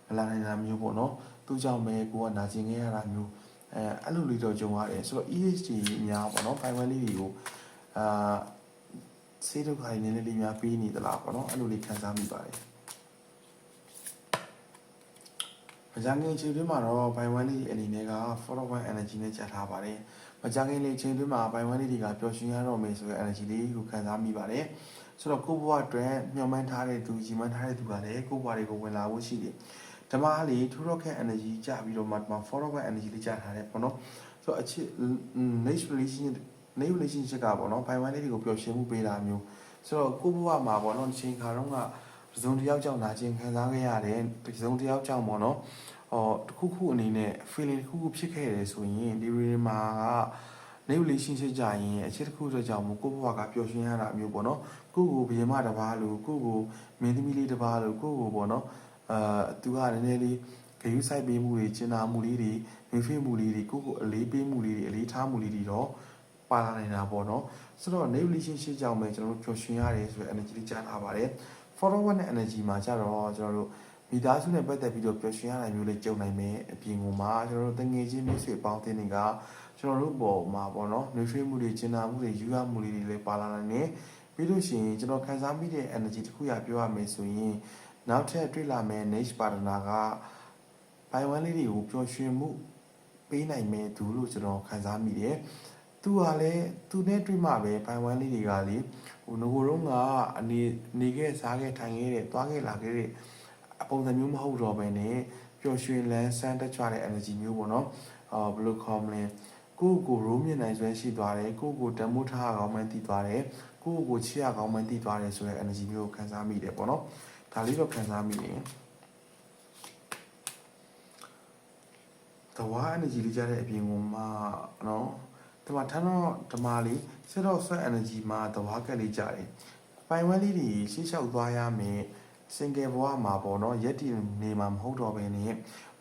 မလာနိုင်တာမျိုးပေါ့နော်သူကြောင့်ပဲကိုကနာကျင်ခဲ့ရတာမျိုးအဲ့လိုလေးတော့ကြုံရတယ်ဆိုတော့ EHD များပေါ့နော်ပိုင်ဝမ်းလေးတွေကိုစေဒုက္ခတွေနည်းနည်းလေးများပေးနေသလားပေါ့နော်အဲ့လိုလေးခံစားမိပါတယ်မကြခင်အချိန်တွင်းမှာတော့ပိုင်ဝမ်းလေးအနေနဲ့က forward energy နဲ့ကြာထားပါတယ်မကြခင်လေးအချိန်တွင်းမှာပိုင်ဝမ်းလေးတွေကပျော်ရွှင်ရတော့မယ်ဆိုတဲ့ energy လေးကိုခံစားမိပါတယ်ဆိုတော့ကိုယ့်ဘဝအတွက်မျှော်မှန်းထားတဲ့သူရည်မှန်းထားတဲ့သူကလည်းကိုယ့်ဘဝတွေကိုဝင်လာဖို့ရှိတယ်ဓမ္မလေးထူတော့ခဲ့ energy ကြပြီးတော့မှဒီမှာ forward energy လေးကြာထားတယ်ပေါ့နော်ဆိုတော့အချစ် next relationship ကပေါ့နော်ပိုင်ဝမ်းလေးတွေကိုပျော်ရွှင်မှုပေးတာမျိုးဆိုတော့ကိုယ့်ဘဝမှာပေါ့နော်ချိန်ခါတော့ကတစ်စုံတစ်ယောက်ကြောင့်နာကျင်ခံစားခဲ့ရတယ်တစ်စုံတစ်ယောက်ကြောင့်ပေါ့နော်တစ်ခုခုအနေနဲ့ feeling တစ်ခုခုဖြစ်ခဲ့တယ်ဆိုရင်ဒီမှာက နေ relationship ကြရင်အချစ်တစ်ခုအတွက်ကြောင့်မို့ကိုယ့်ဘဝကပျော်ရွှင်ရတာမျိုးပေါ့နော်ကိုယ့်ကိုဘယမတစ်ပါးလို့ကိုယ့်ကိုမင်းသမီးလေးတစ်ပါးလို့ကိုယ့်ကိုပေါ့နော်သူကနည်းနည်းလေးဂရုစိုက်ပေးမှုတွေကျင်နာမှုလေးတွေမိဖေးမှုလေးတွေကိုယ့်ကိုအလေးပေးမှုလေးတွေအလေးထားမှုလေးတွေတော့ပါလာနေတာပေါ့နော်ဆိုတော့ ne relationship ကြောင့်ပဲကျွန်တော်တို့ပျော်ရွှင်ရတယ်ဆိုတဲ့ energy လေးကြားထားပါတယ် forward နဲ့ energy မှာကြတော့ကျွန်တော်တို့မိသားစုနဲ့ပတ်သက်ပြီးတော့ပျော်ရွှင်ရတာမျိုးလေးကြုံနိုင်မယ်အပြင်ကိုမှာကျွန်တော်တို့တငယ်ချင်းမိတ်ဆွေပေါင်းတင်တွေကကျွန်တော်တို့ပေါ်မှာပေါ့နော်နှွေးထွေးမှုတွေကျင်နာမှုတွေယူရမှုတွေလည်းပါလာနိုင်တယ်ပြီးလို့ရှိရင်ကျွန်တော်ခံစားမိတဲ့ energy တစ်ခုရပြောရမယ်ဆိုရင်နောက်ထပ်တွေ့လာမယ့် next partner ကပိုင်ဝမ်းလေးတွေကိုပျော်ရွှင်မှုပေးနိုင်မယ်သူလို့ကျွန်တော်ခံစားမိတယ်သူကလည်းသူနဲ့တွေ့မှပဲပိုင်ဝမ်းလေးတွေကလေဟိုငကိုတော့ကနေခဲ့စားခဲ့ထိုင်ခဲ့တဲ့သွားခဲ့လာခဲ့တဲ့အပုံစံမျိုးမဟုတ်တော့ဘဲနဲ့ပျော်ရွှင်လန်းဆန်းတက်ကြွတဲ့ energy မျိုးပေါ့နော်ဘယ်လိုခေါ်မလဲကိုယ့်ကိုရိုးမြင့်နိုင်စွမ်းရှိသွားတယ်ကိုယ့်ကိုတမိုးထားကောင်းမှန်းသိသွားတယ်ကိုယ့်ကိုချစ်ရကောင်းမှန်းသိသွားတယ်ဆိုတဲ့ energy မျိုးကိုခံစားမိတယ်ပေါ့နော်ဒါလေးတော့ခံစားမိတယ်တဝါ energy လေးကြတဲ့အပြင်ကမှနော်ဒီမှာထမ်းတော့ဓမ္မလေးစစ်တော့ဆွဲ energy မှာတဝါကလေးကြတယ်ပိုင်ဝဲလေးတွေရှေ့လျှောက်သွားရမယ်single ဘဝမှာပေါ့နော်ရက်တည်နေမှာမဟုတ်တော့ဘဲနဲ့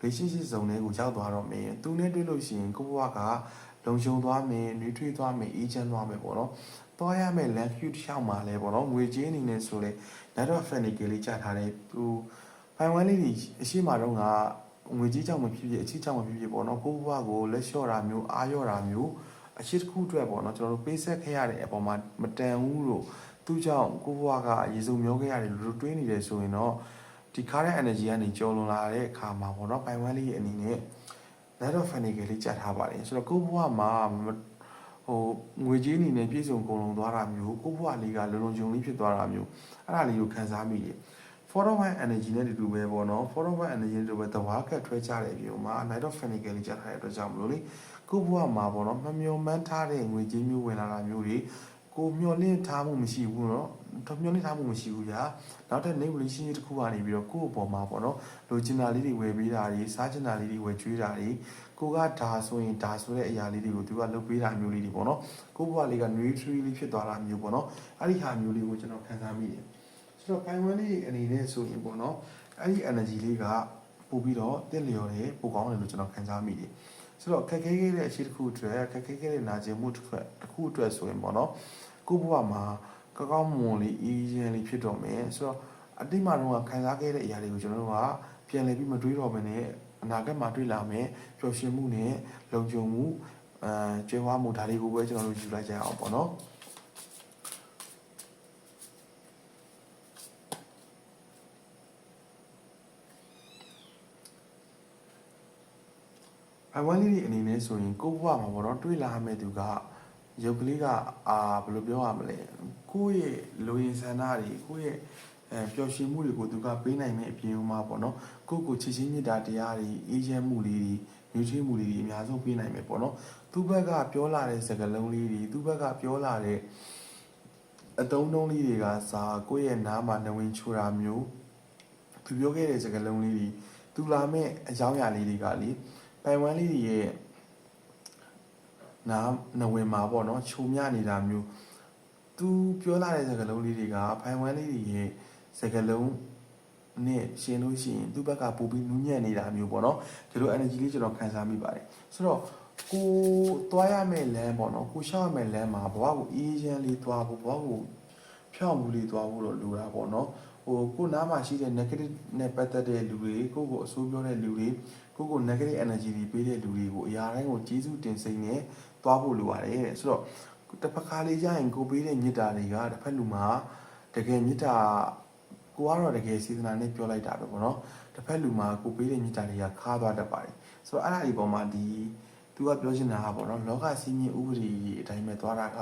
relationship ဇုံတွေကိုရောက်သွားတော့မယ်သူနဲ့တွေ့လို့ရှိရင်ကိုယ့်ဘဝကလုံခြုံသွားမယ်နှွေးထွေးသွားမယ်အေးချမ်းသွားမယ်ပေါ့နော်သွားရမယ်လမ်းကျူတစ်လျှောက်မှာလဲပေါ့နော်ငွေကြေးအနေနဲ့ဆိုလဲ net of family လေးကြာထားတယ်သူပိုင်ဝဲလေးတွေအရှိမတော့ကငွေကြေးကြောင့်မဖြစ်ဖြစ်အချစ်ကြောင့်မဖြစ်ဖြစ်ပေါ့နော်ကိုယ့်ဘဝကိုလက်လျှော့တာမျိုးအားလျော့တာမျိုးအချစ်တစ်ခုအတွက်ပေါ့နော်ကျွန်တော်တို့ပေးဆက်ခဲ့ရတဲ့အပေါ်မှာမတန်ဘူးလို့သူကြောင့်ကိုယ့်ဘဝကရေစုံမျောခဲ့ရတယ်လို့တွေးနေတယ်ဆိုရင်တော့ဒီခါတဲ့ energy ကနေကြော်လွန်လာတဲ့အခါမှာပေါ့နော်ပိုင်ဝမ်းလေးရဲ့အနေနဲ့ net of family လေးကြာထားပါတယ်ဆိုတော့ကိုယ့်ဘဝမှာဟိုငွေကြေးအနေနဲ့ပြည့်စုံကုန်လုံးသွားတာမျိုးကိုယ့်ဘဝလေးကလုံလုံခြုံလေးဖြစ်သွားတာမျိုးအဲ့ဒါလေးကိုခံစားမိတယ် forward energy နဲ့တူပဲပေါ့နော် forward energy နဲ့တူပဲတဝါကတ်ထွဲကြတဲ့အပြင်မှာ night of family လေးကြာထားတဲ့အတွက်ကြောင့်မလို့လေကိုယ့်ဘဝမှာပေါ့နော်မမျောမှန်းထားတဲ့ငွေကြေးမျိုးဝင်လာတာမျိုးတွေကို ကိုမျောလင့်ထားမှုမရှိဘူးเนาะမျောလင့်ထားမှုမရှိဘူးညာနောက်ထပ်နေဝလေးရှင်းတစ်ခုကနေပြီးတော့ကိုယ့်အပေါ်မှာပေါ့နော်လိုချင်တာလေးတွေဝယ်ပေးတာတွေစားချင်တာလေးတွေဝယ်ကျွေးတာတွေကိုကဒါဆိုရင်ဒါဆိုတဲ့အရာလေးတွေကိုသူကလုပ်ပေးတာမျိုးလေးတွေပေါ့နော်ကိုယ့်ဘဝလေးက nurturing လေးဖြစ်သွားတာမျိုးပေါ့နော်အဲ့ဒီဟာမျိုးလေးကိုကျွန်တော်ခံစားမိတယ်ဆိုတော့ပိုင်းဝန်းလေးအနေနဲ့ဆိုရင်ပေါ့နော်အဲ့ဒီ energy လေးကပို့ပြီးတော့တင့်လျော်တယ်ပိုကောင်းတယ်လို့ကျွန်တော်ခံစားမိတယ်ဆိုတော့ခက်ခဲခဲ့တဲ့အခြေတစ်ခုအတွက်ခက်ခဲခဲ့တဲ့နာကျင်မှုတစ်ခုအတွက်ဆိုရင်ပေါ့နော်ကိုယ့်ဘဝမှာကောင်းမွန်လေးအေးချမ်းလေးဖြစ်တော့မယ်ဆိုတော့အတိတ်မှာတော့ခံစားခဲ့တဲ့အရာတွေကိုကျွန်တော်တို့ကပြန်လည်ပြီးမတွေးတော့ဘဲနဲ့အနာဂတ်မှာတွေ့လာမယ်ပျော်ရွှင်မှုနဲ့လုံခြုံမှုကျွမ်းဝမှုဒါတွေကိုပဲကျွန်တော်တို့ယူလိုက်ကြအောင်ပေါ့နော်အဝမ်းလေးအနေနဲ့ဆိုရင်ကိုယ့်ဘဝမှာပေါ့နော်တွေးလာမယ့်သူကရုပ်ကလေးကဘယ်လိုပြောရမလဲကိုယ့်ရဲ့လိုရင်းဆန္ဒတွေကိုယ့်ရဲ့ပျော်ရွှင်မှုတွေကိုသူကပေးနိုင်မယ့်အပြင်မှာပေါ့နော်ကိုယ့်ကိုချစ်ချင်းမြတ်တာတရားတွေအေးချမ်းမှုလေးတွေညှို့ချမှုလေးတွေအများဆုံးပေးနိုင်မယ်ပေါ့နော်သူ့ဘက်ကပြောလာတဲ့စကားလုံးလေးတွေသူ့ဘက်ကပြောလာတဲ့အတုံးတုံးလေးတွေကစာကိုယ့်ရဲ့နားမှာနှဝင်ချိုတာမျိုးသူပြောခဲ့တဲ့စကားလုံးလေးတွေသူလာမဲ့အကြောင်းအရာလေးတွေကလေပိုင်ဝမ်းလေးတွေရဲ့နားနဝင်မှာပေါ့နော်ချုံမြနေတာမျိုးသူပြောလာတဲ့စကားလုံးလေးတွေကပိုင်ဝမ်းလေးတွေရဲ့စကားလုံးနဲ့ရှင်းလို့ရှိရင်သူ့ဘက်ကပို့ပြီးနူးညံ့နေတာမျိုးပေါ့နော်ဒီလို energy လေးကျွန်တော်ခံစားမိပါတယ်ဆိုတော့ကိုသွားရမယ့်လမ်းပေါ့နော်ကိုရှောက်ရမယ့်လမ်းမှာဘဝကိုအေးချမ်းလေးသွားဖို့ဘဝကိုဖြောင့်မှုလေးသွားဖို့တော့လိုတာပေါ့နော်ကိုနားမှာရှိတဲ့ negative နဲ့ပတ်သက်တဲ့လူတွေကိုအဆိုးပြောတဲ့လူတွေကို negative energy တွေပေးတဲ့လူတွေကိုအရာတိုင်းကိုကျေးဇူးတင်စိတ်နဲ့သွားဖို့လိုပါတယ်တဲ့ဆိုတော့တစ်ဖက်ခါလေးကျရင်ကိုပေးတဲ့မေတ္တာတွေကတစ်ဖက်လူမှာတကယ်မေတ္တာကိုကတော့တကယ်စေတနာနဲ့ပြောလိုက်တာပဲပေါ့နော်တစ်ဖက်လူမှာကိုပေးတဲ့မေတ္တာတွေကခါသွားတတ်ပါတယ်ဆိုတော့အဲ့ဒါဒီပေါ်မှာသူကပြောချင်တာကပေါ့နော်လောကစီးမြင်ဥပဒေအတိုင်းပဲသွားတာက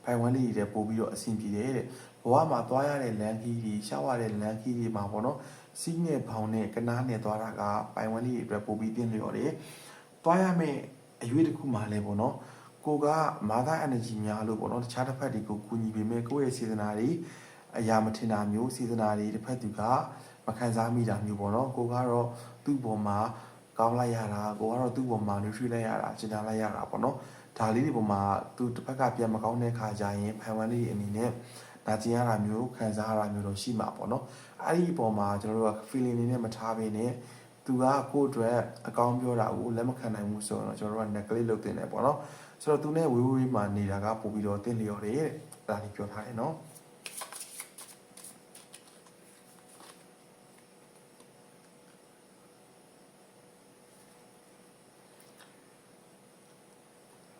ဖိုင်ဝမ်လေးတွေပို့ပြီးတော့အဆင်ပြေတယ်တဲ့ဘဝမှာသွားရတဲ့လမ်းကြီးတွေရှောက်ရတဲ့လမ်းကြီးတွေမှာပေါ့နော်စီးနဲ့ဘောင်နဲ့ကနားနဲ့သွားတာကပိုင်ဝမ်လေးတွေအတွက်ပို့ပြီးတင်းလျော်တယ်သွားရမယ့်အရွေးတစ်ခုမှလည်းပေါ့နော်ကိုကမာသာ energy များလို့ပေါ့နော်တခြားတစ်ဖက်တွေကိုကူညီပေးမယ်ကိုယ့်ရဲ့စေတနာတွေအရာမထင်တာမျိုးစေတနာတွေတစ်ဖက်သူကမခံစားမိတာမျိုးပေါ့နော်ကိုကတော့သူ့ပေါ်မှာကောင်းလိုက်ရတာကိုကတော့သူ့ပေါ်မှာ nutrient လိုက်ရတာကျင်နာလိုက်ရတာပေါ့နော်ဒါလေးတွေပေါ်မှာသူတစ်ဖက်ကပြန်မကောင်းတဲ့ခါကျရင်ဖန်ဝမ်းလေးအနေနဲ့နာကျင်ရတာမျိုးခံစားရတာမျိုးတော့ရှိမှာပေါ့နော်အဲ့ဒီအပေါ်မှာကျွန်တော်တို့က feeling နေနဲ့မထားဘဲနဲ့သူကကိုယ့်အတွက်အကောင်းပြောတာကိုလက်မခံနိုင်ဘူးဆိုတော့ကျွန်တော်တို့က neglect လုပ်တင်တယ်ပေါ့နော်ဆိုတော့သူနဲ့ဝေးဝေးမှာနေတာကပို့ပြီးတော့တင်းလျော်တယ်တဲ့ဒါလေးပြောထားတယ်နော်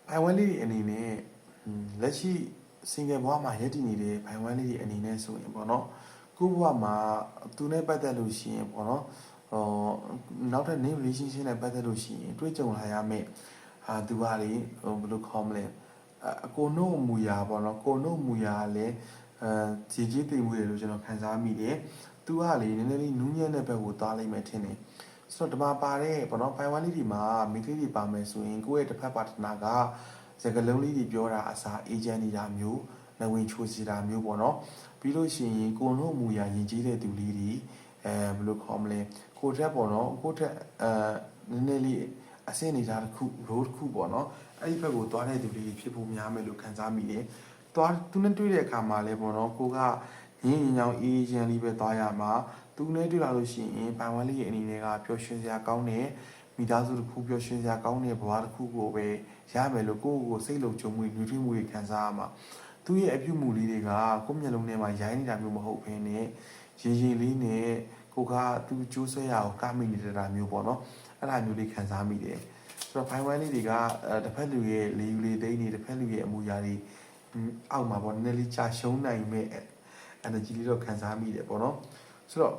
ဘိုင်ဝမ်လေးတွေအနေနဲ့လက်ရှိ single ဘဝမှာရည်တည်နေတဲ့ဘိုင်ဝမ်လေးတွေအနေနဲ့ဆိုရင်ပေါ့နော်ကိုယ့်ဘဝမှာသူနဲ့ပတ်သက်လို့ရှိရင်ပေါ့နော်နောက်ထပ် name relationship နဲ့ပတ်သက်လို့ရှိရင်တွေ့ကြုံလာရမယ့်သူကလေဘယ်လိုခေါ်မလဲအကိုနှုတ်မူရာပေါ့နော်ကိုနှုတ်မူရာလည်းခြေကြီးသိမ်မှုတယ်လို့ကျွန်တော်ခံစားမိတယ်သူကလေနည်းနည်းလေးနူးညံ့တဲ့ဘက်ကိုသွားလိုက်မယ်ထင်တယ်ဆိုတော့ဒီမှာပါတဲ့ပေါ့နော်ဘိုင်ဝမ်လေးတွေမှာမိကလေးတွေပါမယ်ဆိုရင်ကိုယ့်ရဲ့တစ်ဖက်ပါတနာကစကားလုံးလေးတွေပြောတာအစားအေဂျင့်နေတာမျိုးနဝင်ချိုစီတာမျိုးပေါ့နော်ပြီးလို့ရှိရင်ကိုနှုတ်မူရာယဉ်ကျေးတဲ့သူလေးတွေဘယ်လိုခေါ်မလဲကိုထက်ပေါ့နော်ကိုထက်နည်းနည်းလေးအဆင့်နေတာတစ်ခု road တစ်ခုပေါ့နော်အဲ့ဒီဘက်ကိုသွားတဲ့သူလေးဖြစ်ဖို့များမယ်လို့ခံစားမိတယ်သွားသူနဲ့တွေ့တဲ့အခါမှာလည်းပေါ့နော်ကိုကရင်းညောင်းအေးချမ်းလေးပဲသွားရမှာသူနဲ့တွေ့လာလို့ရှိရင်ဘိုင်ဝမ်လေးရဲ့အနေနဲ့ကပျော်ရွှင်စရာကောင်းတဲ့မိသားစုတစ်ခုပျော်ရွှင်စရာကောင်းတဲ့ဘဝတစ်ခုကိုပဲရမယ်လို့ကိုယ့်ကိုစိတ်လုံခြုံမှုညှို့ထွေးမှုတွေခံစားရမှာသူရဲ့အပြုမှုလေးတွေကကိုယ့်မျက်လုံးထဲမှာရိုင်းနေတာမျိုးမဟုတ်ဘဲနဲ့ရေရေလေးနဲ့ကိုကသူကျိုးဆွဲရအောင်ကမိနေတာမျိုးပေါ့နော်အဲ့ဒါမျိုးလေးခံစားမိတယ်ဆိုတော့ဘိုင်ဝမ်လေးတွေကတစ်ဖက်လူရဲ့လေယူလေသိန်းတွေတစ်ဖက်လူရဲ့အမူအရာတွေအောက်မှာပေါ့နည်းနည်းလေးကြာရှုံးနိုင်မဲ့ energy လေးတော့ခံစားမိတယ်ပေါ့နော်ဆိုတော့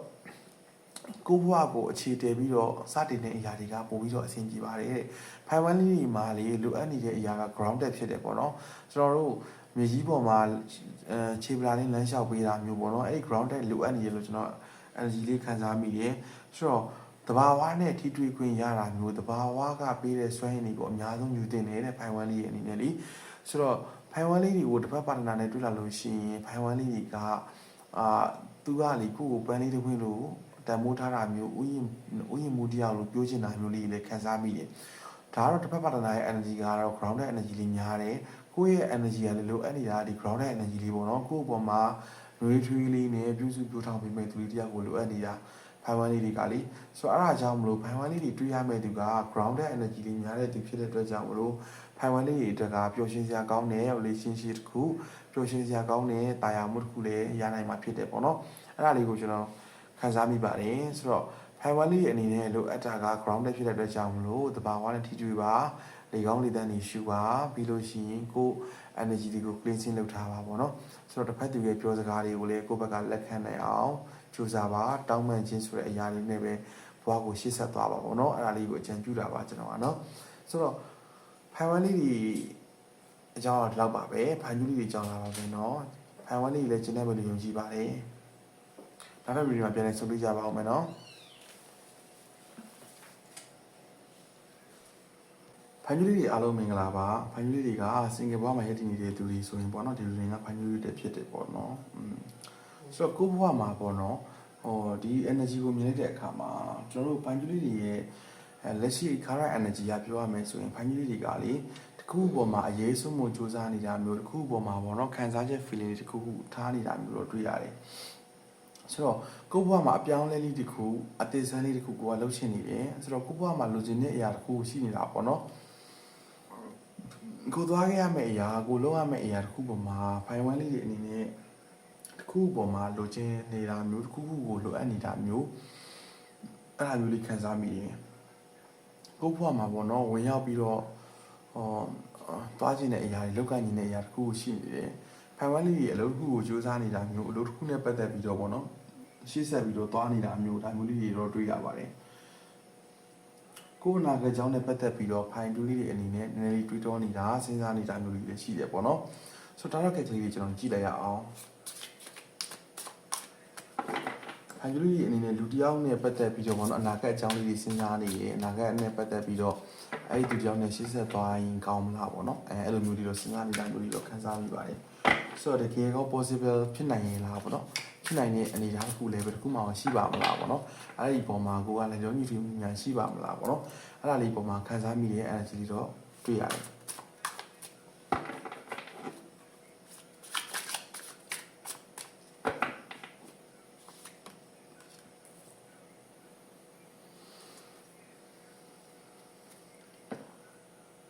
ကိုဘွားကိုအခြေတည်ပြီးတော့စတင်တဲ့အရာတွေကပို့ပြီးတော့အဆင်ပြေပါတယ်တဲ့ဘိုင်ဝမ်လေးတွေမှာလေလိုအပ်နေတဲ့အရာက grounded ဖြစ်တယ်ပေါ့နော်ကျွန်တော်တို့မြေကြီးပေါ်မှာခြေပလာလေးလမ်းလျှောက်ပေးတာမျိုးပေါ့နော်အဲ့ဒီ grounded လိုအပ်နေရလို့ကျွန်တော် energy လေးခံစားမိတယ်ဆိုတော့တဘာဝနဲ့ထိတွေ့ခွင့်ရတာမျိုးတဘာဝကပေးတဲ့စွမ်းရည်တွေကိုအများဆုံးယူတင်နေတဲ့ဘိုင်ဝမ်လေးရဲ့အနေနဲ့လေဆိုတော့ဘ ဖိုင်ဝမ်လေးတွေကိုတစ်ဖက်ပါတနာနဲ့တွေ့လာလို့ရှိရင်ဖိုင်ဝမ်လေးတွေကသူကလေကိုပန်းလေးတစ်ခွင်းလို့တန်မိုးထားတာမျိုးဥယျာဉ်မူတရားလို့ပြောချင်တာမျိုးလေးလည်းခံစားမိတယ်ဒါကတော့တစ်ဖက်ပါတနာရဲ့ energy ကတော့ grounded energy လေးများတယ်ကိုယ့်ရဲ့ energy ကလည်းလိုအပ်နေတာဒီ grounded energy လေးပေါ့နော်ကိုယ့်အပေါ်မှာနွေးထွေးလေးနဲ့ပြုစုပြောထောင်ပေးမဲ့သူလေးတရားကိုလိုအပ်နေတာဖိုင်ဝမ်လေးတွေကလေဆိုတော့အဲ့ဒါကြောင့်မလို့ဖိုင်ဝမ်လေးတွေတွေ့ရမဲ့သူက grounded energy လေးများတဲ့သူဖြစ်တဲ့အတွက်ကြောင့်မလို့ဖိုင်ဝမ်လေးတွေအတွက်ကပျော်ရွှင်စရာကောင်းတဲ့ relationship တစ်ခုပျော်ရွှင်စရာကောင်းတဲ့တာယာမှုတစ်ခုလည်းရနိုင်မှာဖြစ်တယ်ပေါ့နော်အဲ့ဒါလေးကိုကျွန်တော်ခံစားမိပါတယ်ဆိုတော့ဖိုင်ဝမ်လေးရဲ့အနေနဲ့လိုအပ်တာက grounded ဖြစ်တဲ့အတွက်ကြောင့်မလို့တဘာဝနဲ့ထိတွေ့ပါလေကောင်းလေတန်းနေရှူပါပြီးလို့ရှိရင်ကို energy တွေကို cleansing လုပ်ထားပါပေါ့နော်ဆိုတော့တစ်ဖက်သူရဲ့ပြောစကားတွေကိုလည်းကိုယ့်ဘက်ကလက်ခံနိုင်အောင်ကြိုးစားပါတောင်းပန်ခြင်းဆိုတဲ့အရာလေးနဲ့ပဲဘဝကိုရှေ့ဆက်သွားပါပေါ့နော်အဲ့ဒါလေးကိုအကြံပြုတာပါကျွန်တော်ကနော်ဆိုတော့ဖိုင်ဝမ်လေးတွေအကြောင်းတော့ပါပဲဖိုင်ကျူးလေးတွေအကြောင်းလာပါပဲနော်ဖိုင်ဝမ်လေးတွေလည်းကျင်းတဲ့ဘယ်လိုယုံကြည်ပါတယ်နောက်ထပ်ဗီဒီယိုမှာပြန်လည်ဆုံတွေ့ကြပါဦးမယ်နော်ဖိုင်ကျူးလေးတွေအားလုံးမင်္ဂလာပါဖိုင်ကျူးလေးတွေကစင်ကာပူမှာရည်တည်နေတဲ့သူတွေဆိုရင်ပေါ့နော်ဒီလူတွေကဖိုင်ကျူးလေးတွေဖြစ်တယ်ပေါ့နော်ဆိုတော့ကိုယ့်ဘဝမှာပေါ့နော်ဒီ energy ကိုမြင်လိုက်တဲ့အခါမှာကျွန်တော်တို့ဖိုင်ကျူးလေးတွေရဲ့လက်ရှိ current energy ကပြောရမယ်ဆိုရင်ဖိုင်ကျူးလေးတွေကလေတခုပေါ်မှာအရေးဆုံးမှုစူးစမ်းနေတာမျိုးတခုပေါ်မှာပေါ့နော်ခံစားချက် feeling တခုခုထားနေတာမျိုးတော့တွေ့ရတယ်ဆိုတော့ကိုယ့်ဘဝမှာအပြောင်းလဲလေးတခုအသေးစမ်းလေးတခုကိုကလှုပ်ရှင်နေတယ်ဆိုတော့ကိုယ့်ဘဝမှာလိုချင်တဲ့အရာတခုရှိနေတာပေါ့နော်ကိုသွားခဲ့ရမယ့်အရာကိုလုပ်ရမယ့်အရာတစ်ခုပေါ်မှာဖိုင်ဝမ်လေးတွေအနေနဲ့တစ်ခုပေါ်မှာလိုချင်နေတာမျိုးတစ်ခုခုကိုလိုအပ်နေတာမျိုးအဲ့ဒါမျိုးလေးခံစားမိရင်ကိုယ့်ဘဝမှာပေါ့နော်ဝင်ရောက်ပြီးတော့သွားခြင်းတဲ့အရာတွေလောက်ကညီတဲ့အရာတစ်ခုရှိနေတယ်ဖိုင်ဝမ်လေးတွေအလုပ်တစ်ခုကိုစူးစမ်းနေတာမျိုးအလုပ်တစ်ခုနဲ့ပတ်သက်ပြီးတော့ပေါ့နော်ရှေ့ဆက်ပြီးတော့သွားနေတာမျိုးဒါမျိုးလေးတွေတော့တွေ့ရပါတယ်ကိုယ်နာကကြောင်းနဲ့ပတ်သက်ပြီးတော့ဖိုင်တူးလေးတွေအနေနဲ့နည်းနည်းလေးတွေးတောနေတာစဉ်းစားနေတာမျိုးတွေလည်းရှိတယ်ပေါ့နော်ဆိုတော့ဒါတော့ကဲကလေးတွေကျွန်တော်ကြည့်လိုက်ရအောင်ဖိုင်တူးလေးအနေနဲ့လူတစ်ယောက်နဲ့ပတ်သက်ပြီးတော့ပေါ့နော်အနာဂတ်အကြောင်းလေးတွေစဉ်းစားနေတယ်အနာဂတ်နဲ့ပတ်သက်ပြီးတော့အဲ့ဒီသူတစ်ယောက်နဲ့ရှေ့ဆက်သွားရင်ကောင်းမလားပေါ့နော်အဲ့လိုမျိုးတွေတော့စဉ်းစားနေတာမျိုးတွေတော့ခံစားမိပါတယ်ဆိုတော့တကယ်ကော possible ဖြစ်နိုင်ရင်လားပေါ့နော်ဖြစ်နိုင်တဲ့အနေအထားတစ်ခုလည်းပဲတစ်ခုမှရှိပါမလားပေါ့နော်အဲ့ဒီပုံမှာကိုကလည်းကြောညီထွေညာရှိပါမလားပေါ့နော်အဲ့ဒါလေးပုံမှာခံစားမိတဲ့ energy လေးတော့တွေ့ရတယ်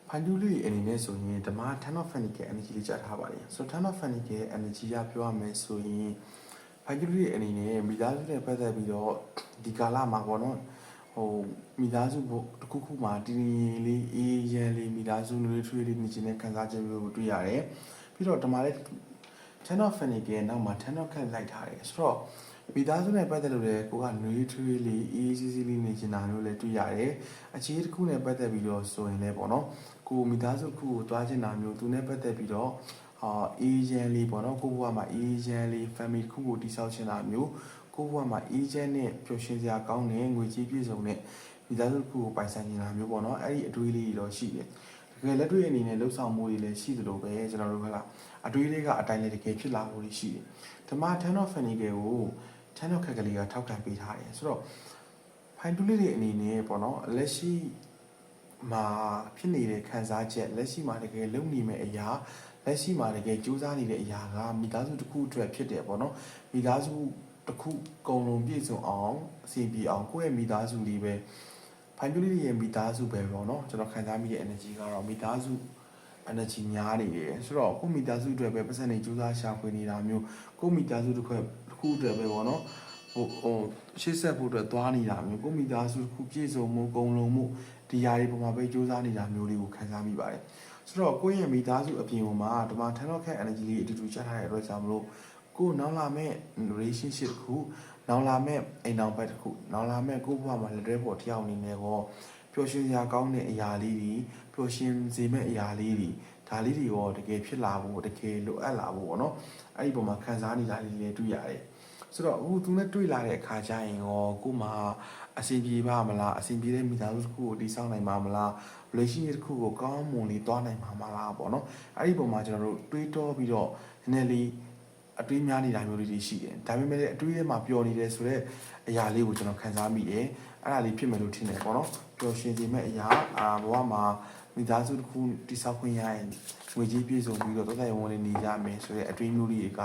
ဖိုင်တူးလေးအနေနဲ့ဆိုရင်ဓမ္မ Ten of Pentacles energy လေးကြားထားပါတယ်ဆိုတော့ Ten of Pentacles energy ရပြောရမယ်ဆိုရင်ဖိုင်တူးလေးအနေနဲ့မိသားစုနဲ့ပတ်သက်ပြီးတော့ဒီကာလမှာပေါ့နော်မိသားစုတစ်ခုခုမှာတင်းတင်းလေးအေးရန်လေးမိသားစုတွေထွေးလေးနေခြင်းနဲ့ခံစားချက်မျိုးကိုတွေ့ရတယ်ပြီးတော့ဓမ္မလေး Ten of Pentacles နောက်မှာ Ten of Cups လိုက်ထားတယ်ဆိုတော့မိသားစုနဲ့ပတ်သက်လို့လည်းကိုကနှွေးထွေးလေးအေးစီးစီးလေးနေခြင်းတာမျိုးလည်းတွေ့ရတယ်အခြေတစ်ခုနဲ့ပတ်သက်ပြီးတော့ဆိုရင်လည်းပေါ့နော်ကိုမိသားစုတစ်ခုကိုတွားခြင်းတာမျိုးသူနဲ့ပတ်သက်ပြီးတော့အေးရန်လေးပေါ့နော်ကိုဘဝမှာအေးရန်လေး family တစ်ခုကိုတည်ဆောက်ခြင်းတာမျိုးကိုဘဝမှာအေးချမ်းနဲ့ပျော်ရွှင်စရာကောင်းတဲ့ငွေကြေးပြည့်စုံတဲ့မိသားစုတစ်ခုကိုပိုင်ဆိုင်နေတာမျိုးပေါ့နော်အဲ့ဒီအတွေးလေးတွေတော့ရှိတယ်တကယ်လက်တွေ့အနေနဲ့လှုပ်ဆောင်မှုတွေလည်းရှိသလိုပဲကျွန်တော်တို့ကအတွေးလေးကအတိုင်းလေးတကယ်ဖြစ်လာမှုတွေရှိတယ်ဓမ္မ Ten of Pentacles ကို Ten of Cups ကလေးကထောက်ခံပေးထားတယ်ဆိုတော့ဖိုင်တူးလေးတွေအနေနဲ့ပေါ့နော်လက်ရှိမှာဖြစ်နေတဲ့ခံစားချက်လက်ရှိမှာတကယ်လုံနေမဲ့အရာလက်ရှိမှာတကယ်စူးစမ်းနေတဲ့အရာကမိသားစုတစ်ခုအတွက်ဖြစ်တယ်ပေါ့နော်မိသားစုတစ်ခုကုံလုံးပြည့်စုံအောင်အစီအပြေအောင်ကိုယ့်ရဲ့မိသားစုလေးပဲဖိုင်တူးလေးရဲ့မိသားစုပဲပေါ့နော်ကျွန်တော်ခံစားမိတဲ့ energy ကတော့မိသားစု energy များနေတယ်ဆိုတော့ကိုယ့်မိသားစုအတွက်ပဲပတ်စံနေစူးစမ်းရှာဖွေနေတာမျိုးကိုယ့်မိသားစုတစ်ခုအတွက်ပဲပေါ့နော်ရှေ့ဆက်ဖို့အတွက်သွားနေတာမျိုးကိုယ့်မိသားစုတစ်ခုပြည့်စုံမှုကုံလုံးမှုဒီຢာတွေပုံမှာပဲစူးစမ်းနေတာမျိုးလေးကိုခံစားမိပါတယ်ဆိုတော့ကိုယ့်ရဲ့မိသားစုအပြင်မှာဒီမှာ Ten of Cups energy လေးအတူတူချက်ထားတဲ့အတွက်ကြောင့်မလို့ကိုနောက်လာမဲ့ relationship တစ်ခုနောက်လာမဲ့အိမ်တော်ဘက်တစ်ခုနောက်လာမဲ့ကိုယ့်ဘဝမှာလက်တွဲပေါ်တယောက်အနေနဲ့ကောပျော်ရွှင်စရာကောင်းတဲ့အရာလေးတွေပျော်ရွှင်စေမဲ့အရာလေးတွေဒါလေးတွေရောတကယ်ဖြစ်လာဖို့တကယ်လိုအပ်လာဖို့ပေါ့နော်အဲ့ဒီပုံမှာခံစားနေတာလေးတွေတွေ့ရတယ် ဆိုတော့အခုသူနဲ့တွေ့လာတဲ့အခါကျရင်ရောကိုမှအစီပြေပါမလားအစီပြေတဲ့မိသားစုတစ်ခုကိုတည်ဆောက်နိုင်ပါမလား relationship တစ်ခုကိုကောင်းမွန်လေးတွားနိုင်ပါမလားပေါ့နော်အဲ့ဒီပုံမှာကျွန်တော်တို့တွေးတောပြီးတော့နည်းနည်းလေးအတွေးများနေတာမျိုးလေးတွေရှိတယ်ဒါပေမဲ့လည်းအတွေးထဲမှာပျော်နေတယ်ဆိုတော့အရာလေးကိုကျွန်တော်ခံစားမိတယ်အဲ့ဒါလေးဖြစ်မယ်လို့ထင်တယ်ပေါ့နော်ပျော်ရွှင်စေမဲ့အရာဘဝမှာမိသားစုတစ်ခုတည်ဆောက်ခွင့်ရရင်ငွေကြီးပြည့်စုံပြီးတော့တိုးတက်ဝင်နေကြမယ်ဆိုတဲ့အတွေးမျိုးလေးတွေက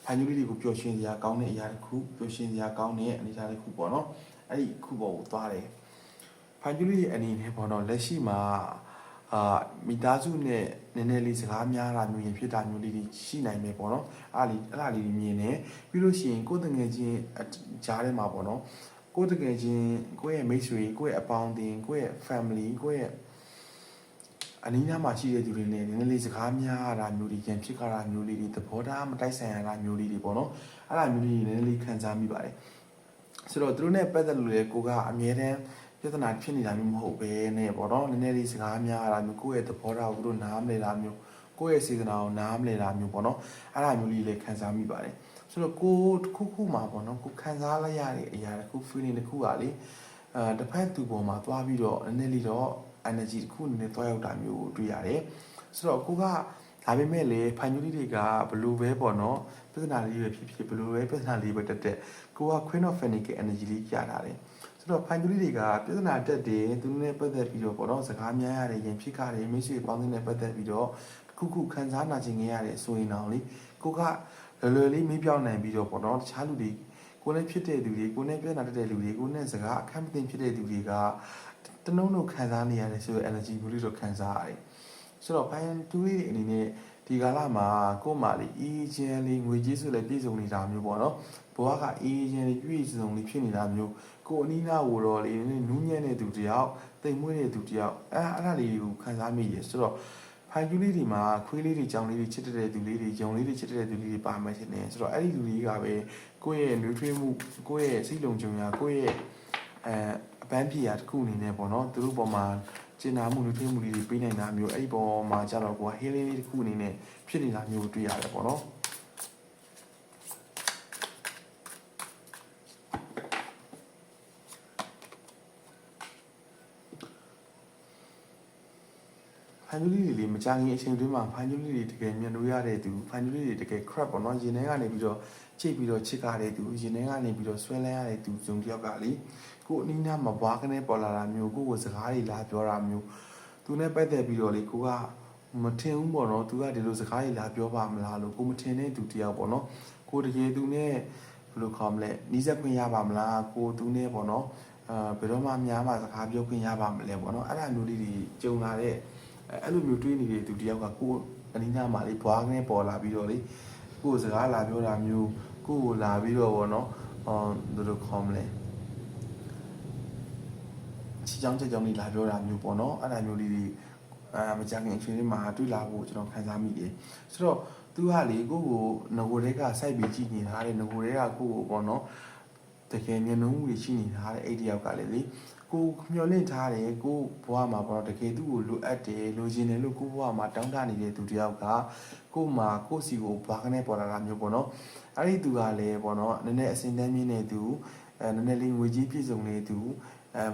ဖန်ယူလေးတွေကိုပျော်ရွှင်စရာကောင်းတဲ့အရာတစ်ခုပျော်ရွှင်စရာကောင်းတဲ့အနေအထားတစ်ခုပေါ့နော်အဲ့ဒီခုပေါ်ကိုသွားတယ်ဖန်ယူလေးရဲ့အနေနဲ့ပေါ့နော်လက်ရှိမှာမိသားစုနဲ့နည်းနည်းလေးစကားများတာမျိုးရင်ဖြစ်တာမျိုးလေးတွေရှိနိုင်မယ်ပေါ့နော်အဲ့ဒါလေးမြင်နေပြီးလို့ရှိရင်ကိုယ်တငယ်ချင်းကြားထဲမှာပေါ့နော်ကိုယ်တငယ်ချင်းကိုယ့်ရဲ့မိတ်ဆွေကိုယ့်ရဲ့အပေါင်းအသင်းကိုယ့်ရဲ့ family ကိုယ့်ရဲ့အနည်းနားမှာရှိတဲ့သူတွေနဲ့နည်းနည်းလေးစကားများတာမျိုးတွေပြန်ဖြစ်ကြတာမျိုးလေးတွေသဘောထားမတိုက်ဆိုင်ရတာမျိုးလေးတွေပေါ့နော်အဲ့ဒါမျိုးလေးတွေနည်းနည်းလေးခံစားမိပါတယ်ဆိုတော့သူတို့နဲ့ပတ်သက်လို့လေကိုကအမြဲတမ်းပြဿနာဖြစ်နေတာမျိုးမဟုတ်ပဲနဲ့ပေါ့နော်နည်းနည်းလေးစကားများတာမျိုးကိုယ့်ရဲ့သဘောထားကိုသူတို့နားမလည်တာမျိုးကိုယ့်ရဲ့စေတနာကိုနားမလည်တာမျိုးပေါ့နော်အဲ့ဒါမျိုးလေးလည်းခံစားမိပါတယ်ဆိုတော့ကိုတစ်ခုမှာပေါ့နော်ကိုခံစားလိုက်ရတဲ့အရာတစ်ခု feeling တစ်ခုကလေတစ်ဖက်သူပေါ်မှာသွားပြီးတော့နည်းနည်းလေးတော့ energy တစ်ခုနည်းနည်းသွားရောက်တာမျိုးတွေ့ရတယ်ဆိုတော့ကိုကဒါပေမဲ့လေဖန်ယူလေးတွေကဘလို့ပဲပေါ့နော်ပြဿနာလေးပဲဖြစ်ဖြစ်ဘလို့ပဲပြဿနာလေးပဲတက်ကိုက Queen of Fenix energy လေးကြားထားတယ်ဆိုတော့ဖန်ယူလေးတွေကပြဿနာတက်တယ်သူနဲ့ပတ်သက်ပြီးတော့ပေါ့နော်စကားများရတယ်ရင်ဖြစ်ကြတယ်မိတ်ဆွေပေါင်းတဲ့နဲ့ပတ်သက်ပြီးတော့ခုခံစားနာကျင်ခဲ့ရတယ်ဆိုရင်တော့လေကိုကလွယ်လေးမေးပြောင်းနိုင်ပြီးတော့ပေါ့နော်တခြားလူတွေကိုနဲ့ဖြစ်တဲ့သူတွေကိုနဲ့ပြဿနာတက်တဲ့လူတွေကိုနဲ့စကားအခက်မသိဖြစ်တဲ့သူတွေကတနှုံးလုံးခံစားနေရတယ်ဆိုတော့ energy မျိုးလေးတော့ခံစားရတယ်ဆိုတော့ဖန်တူလေးအနေနဲ့ဒီကာလမှာကို့မာလေးအေးချမ်းလေးငွေကြေးဆိုလည်းပြည့်စုံနေတာမျိုးပေါ့နော်ဘဝကအေးချမ်းလေးပြည့်စုံလေးဖြစ်နေတာမျိုးကိုအနီးနားကိုတော့လေနူးညံ့တဲ့သူတယောက်တိမ်မွေးတဲ့သူတယောက်အဲ့ဒါလေးကိုခံစားမိရဆိုတော့ဖန်ကျူးလေးတွေမှာခွေးလေးတွေကြောင်လေးတွေချစ်တဲ့သူလေးတွေဂျုံလေးတွေချစ်တဲ့သူလေးတွေပါမယ်ရှင်နေဆိုတော့အဲ့ဒီလူတွေကပဲကိုယ့်ရဲ့နှွေးထွေးမှုကိုယ့်ရဲ့စိတ်လုံခြုံရာကိုယ့်ရဲ့အပန်းဖြေရာတစ်ခုအနေနဲ့ပေါ့နော်သူတို့ပေါ်မှာကျင်နာမှုနှွေးထွေးမှုလေးတွေပေးနိုင်တာမျိုးအဲ့ဒီပေါ်မှာကျတော့ကိုယ်ဟေးလေးတစ်ခုအနေနဲ့ဖြစ်နေတာမျိုးတွေ့ရတယ်ပေါ့နော်ဖန်ကျူးလေးတွေမကြခင်အချိန်တွင်းမှာဖန်ကျူးလေးတွေတကယ်မြင်လို့ရတဲ့သူဖန်ကျူးလေးတွေတကယ် crap ပေါ့နော်ရင်ထဲကနေပြီးတော့ချိတ်ပြီးတော့ချစ်ကြတဲ့သူရင်ထဲကနေပြီးတော့ဆွဲလန်းရတဲ့သူစုံတယောက်ကလေကိုအနည်းနားမှာဘွားကနေပေါ်လာတာမျိုးကိုစကားတွေလာပြောတာမျိုးသူနဲ့ပတ်သက်ပြီးတော့လေကိုကမထင်ဘူးပေါ့နော်သူကဒီလိုစကားတွေလာပြောပါမလားလို့ကိုမထင်တဲ့သူတယောက်ပေါ့နော်ကိုတကယ်သူနဲ့ဘယ်လိုခေါ်မလဲနီးစပ်ခွင့်ရပါမလားကိုသူနဲ့ပေါ့နော်ဘယ်တော့မှများမှစကားပြောခွင့်ရပါမလဲပေါ့နော်အဲ့ဒါမျိုးလေးတွေကြုံလာတဲ့အဲ့လိုမျိုးတွေးနေတဲ့သူတယောက်ကကိုအနည်းနားမှာလေဘွားကနေပေါ်လာပြီးတော့လေကိုစကားလာပြောတာမျိုးကိုလာပြီးတော့ပေါ့နော်ဘယ်လိုခေါ်မလဲချီချောင်းချက်ချောင်းလေးလာပြောတာမျိုးပေါ့နော်အဲ့ဒါမျိုးလေးတွေမကြခင်အချိန်လေးမှာတွေ့လာဖို့ကျွန်တော်ခံစားမိတယ်ဆိုတော့သူကလေကိုငကိုတွေကစိုက်ပြီးကြည့်နေတာတဲ့ငကိုတွေကကိုပေါ့နော်တကယ်မျက်နှာမှုတွေရှိနေတာတဲ့အဲ့ဒီယောက်ကလေကိုမျောလင့်ထားတယ်ကိုဘဝမှာပေါ့နော်တကယ်သူ့ကိုလိုအပ်တယ်လိုချင်တယ်လို့ကိုဘဝမှာတောင်းတနေတဲ့သူတယောက်ကကိုမှာကိုစီကိုဘာကနေပေါ်လာတာမျိုးပေါ့နော်အဲ့ဒီသူကလည်းပေါ့နော်နည်းနည်းအစင်တန်းမြင့်နေသူနည်းနည်းလေးငွေကြီးပြည့်စုံနေသူ